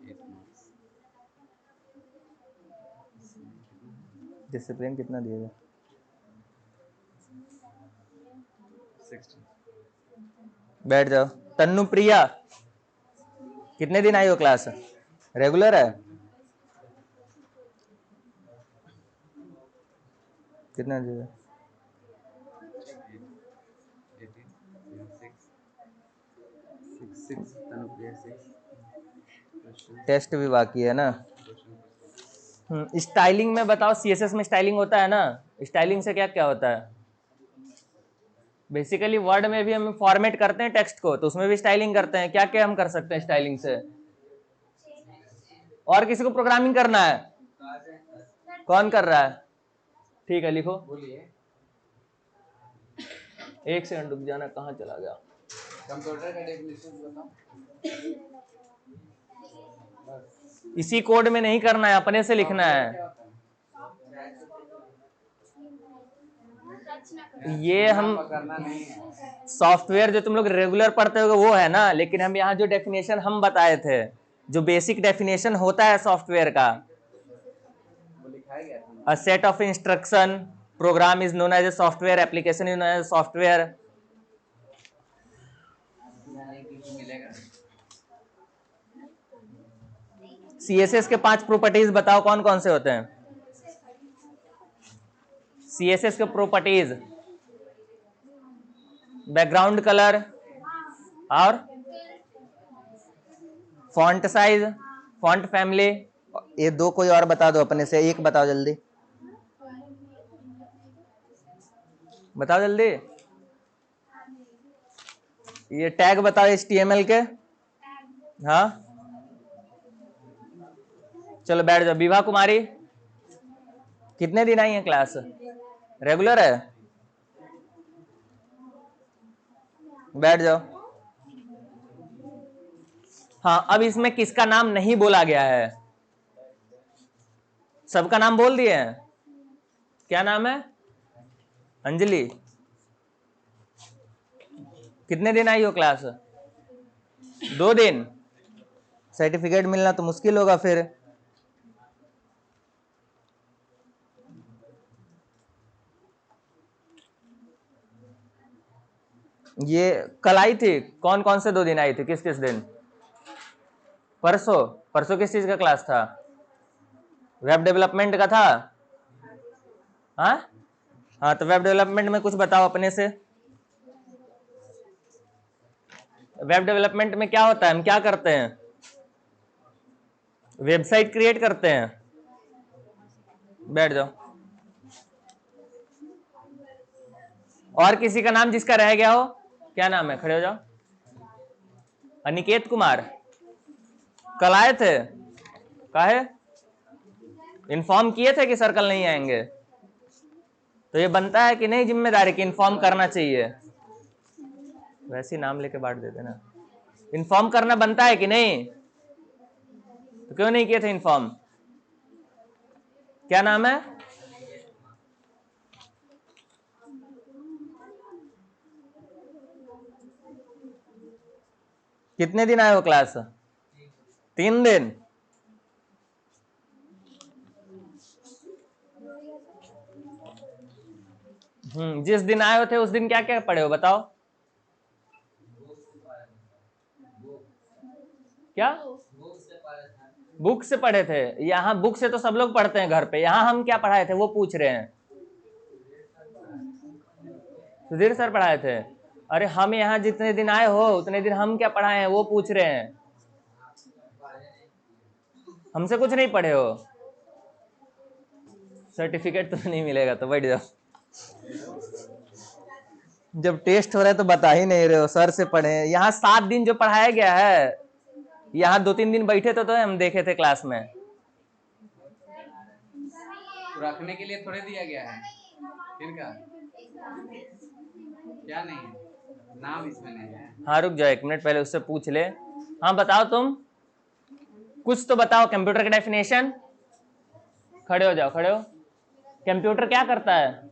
8 months। डिसिप्लिन कितना दिएगा? 16। बैठ जाओ। तन्नू प्रिया, कितने दिन आई हो क्लास? रेगुलर है? कितना दिएगा? 6 टेस्ट भी बाकी है ना। स्टाइलिंग में बताओ, CSS में स्टाइलिंग होता है ना, स्टाइलिंग से क्या क्या होता है? बेसिकली वर्ड में भी हम फॉर्मेट करते हैं टेक्स्ट को, तो उसमें भी स्टाइलिंग करते हैं। क्या क्या हम कर सकते हैं स्टाइलिंग से? और किसी को प्रोग्रामिंग करना है? कौन कर रहा है? ठीक है, लिखो। एक सेकंड रुक जाना, कहाँ चला गया? कंप्यूटर का डेफिनेशन बताओ। इसी कोड में नहीं करना है, अपने से लिखना है। ये हम सॉफ्टवेयर जो तुम लोग रेगुलर पढ़ते होगे वो है ना, लेकिन हम यहाँ जो डेफिनेशन हम बताए थे, जो बेसिक डेफिनेशन होता है सॉफ्टवेयर का, a set of instruction, program is known as a software, application is known as software. CSS के 5 प्रॉपर्टीज बताओ कौन कौन से होते हैं? CSS के प्रॉपर्टीज, बैकग्राउंड कलर और फॉन्ट साइज, फॉन्ट फैमिली। ये दो कोई और बता दो अपने से, एक बताओ जल्दी, बताओ जल्दी। ये टैग बताओ HTML के। हाँ चलो बैठ जाओ। विभा कुमारी कितने दिन आई है क्लास? रेगुलर है? बैठ जाओ। हाँ अब इसमें किसका नाम नहीं बोला गया है? सबका नाम बोल दिए हैं। क्या नाम है? अंजलि। कितने दिन आई हो क्लास? 2 दिन। सर्टिफिकेट मिलना तो मुश्किल होगा फिर। ये कल आई थी? कौन कौन से 2 दिन आई थी? किस किस दिन? परसों? परसों किस चीज का क्लास था? वेब डेवलपमेंट का था? हाँ हाँ तो वेब डेवलपमेंट में कुछ बताओ अपने से। वेब डेवलपमेंट में क्या होता है? हम क्या करते हैं? वेबसाइट क्रिएट करते हैं। बैठ जाओ। और किसी का नाम जिसका रह गया हो? क्या नाम है? खड़े हो जाओ। अनिकेत कुमार कल आए थे? काहे? इन्फॉर्म किए थे कि सर्कल नहीं आएंगे? तो ये बनता है कि नहीं जिम्मेदारी कि इन्फॉर्म करना चाहिए? वैसे ही नाम लेके बांट देते ना। इन्फॉर्म करना बनता है कि नहीं? तो क्यों नहीं किए थे इन्फॉर्म? क्या नाम है? कितने दिन आए हो क्लास? 3 दिन। जिस दिन आए हो थे उस दिन क्या क्या पढ़े हो बताओ? क्या बुक से पढ़े थे? यहाँ बुक से तो सब लोग पढ़ते हैं घर पे, यहाँ हम क्या पढ़ाए थे वो पूछ रहे हैं। सुधीर सर पढ़ाए थे? अरे हम यहाँ जितने दिन आए हो उतने दिन हम क्या पढ़ाए हैं वो पूछ रहे हैं। हमसे कुछ नहीं पढ़े हो? सर्टिफिकेट तो नहीं मिलेगा तो बैठ जाओ। जब टेस्ट हो रहा है तो बता ही नहीं रहे हो सर से पढ़े। यहाँ 7 दिन जो पढ़ाया गया है, यहाँ 2-3 दिन बैठे तो हम देखे थे क्लास में। तो रखने के लिए थोड़े दिया गया है इनका, क्या नहीं है? नाम इसमें नहीं है। हाँ रुक जाओ 1 मिनट, पहले उससे पूछ ले। हाँ बताओ तुम कुछ तो बताओ। कंप्यूटर का डेफिनेशन। खड़े हो जाओ, खड़े हो। कंप्यूटर क्या करता है?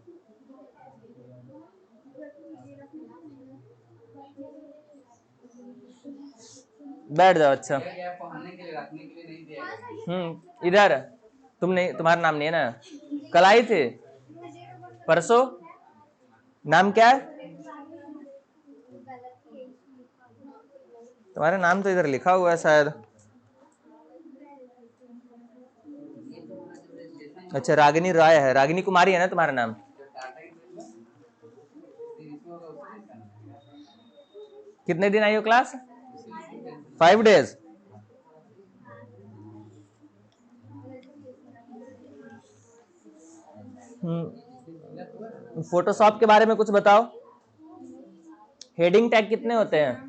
बैठ जाओ। अच्छा दिया गया पढ़ने के लिए, रखने के लिए नहीं दिया गया। इधर तुम नहीं, तुम्हारा नाम नहीं है ना? कल आई थी? परसों? नाम क्या है तुम्हारा? नाम तो इधर लिखा हुआ है शायद। अच्छा रागिनी रॉय है। रागिनी कुमारी है ना तुम्हारा नाम? कितने दिन आई हो क्लास? 5 डेज। फोटोशॉप के बारे में कुछ बताओ। हेडिंग टैग कितने होते हैं?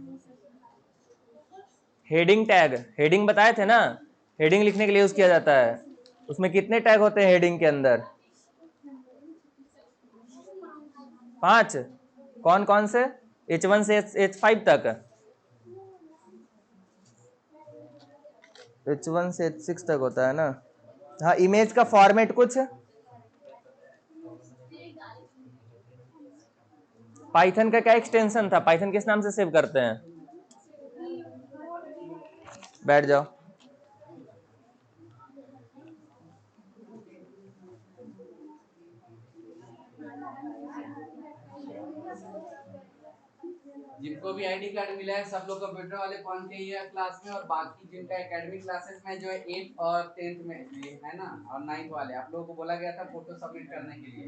हेडिंग टैग, हेडिंग बताए थे ना? हेडिंग लिखने के लिए यूज किया जाता है। उसमें कितने टैग होते हैं हेडिंग के अंदर? 5। कौन कौन से? H1 से H5 तक? H1 से H6 तक होता है ना? हाँ इमेज का फॉर्मेट कुछ? पाइथन का क्या एक्सटेंशन था? पाइथन किस नाम से सेव करते हैं? बैठ जाओ। जिनको भी आईडी कार्ड मिला है सब लोग कंप्यूटर वाले पहुंच गए ये क्लास में, और बाकी जिनका एकेडमिक क्लासेस में जो है 8 और 10th में है ना, और 9th वाले आप लोगों को बोला गया था फोटो सबमिट करने के लिए।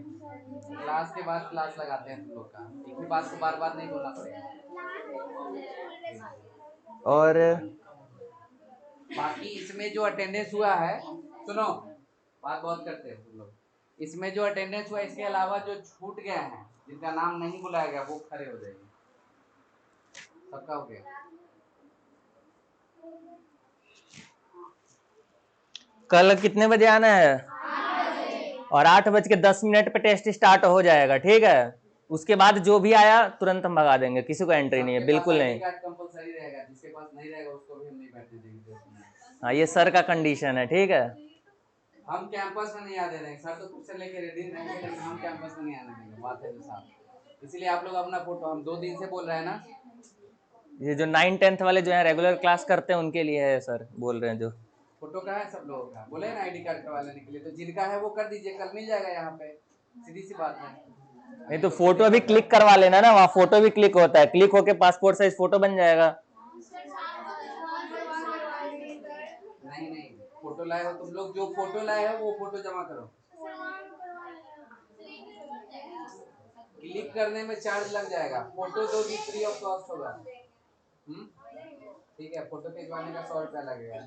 क्लास के बाद क्लास लगाते हैं तुम लोग का, एक ही बात को बार बार नहीं बोलना पड़ेगा। और बाकी इसमें जो अटेंडेंस हुआ है, सुनो बात बहुत करते हैं तुम लोग, इसमें जो अटेंडेंस हुआ इसके अलावा जो छूट गया है जिनका नाम नहीं बुलाया गया वो खड़े हो जाएंगे। सबका हो गया? कल कितने बजे आना है? 8:10 पे टेस्ट स्टार्ट हो जाएगा, ठीक है। उसके बाद जो भी आया तुरंत हम भगा देंगे, किसी को एंट्री नहीं है, बिल्कुल नहीं। कंपलसरी रहेगा, जिसके पास नहीं रहेगा उसको भी हम नहीं बैठने देंगे। हाँ, ये सर का कंडीशन है, ठीक है। हम कैंपस में नहीं आने देंगे, सर तो खुद से लेके रेडी रहेंगे, लेकिन हम कैंपस में नहीं आने देंगे, बात है जो साहब। इसीलिए आप लोग अपना फोटो, हम 2 दिन से बोल रहे हैं ना, ये जो 9-10th वाले जो है रेगुलर क्लास करते हैं उनके लिए है सर, बोल रहे हैं जो। फोटो का है सब लोगों का, बोले ना आईडी कार्ड करवा लेने के लिए, तो जिनका है वो कर दीजिए, कल मिल जाएगा यहाँ पे, सीधी सी बात है। नहीं तो फोटो भी क्लिक करवा लेना ना, वहाँ फोटो भी क्लिक होता है, क्लिक होके पासपोर्ट साइज फोटो बन जाएगा। नहीं नहीं, फोटो लाए हो तुम लोग, जो फोटो लाए हो वो फोटो जमा करो। क्लिक करने में चार्ज लग जाएगा, फोटो तो भी फ्री ऑफ कॉस्ट होगा। ठीक है, फोटो खिंचवाने का 100 रुपया लगेगा।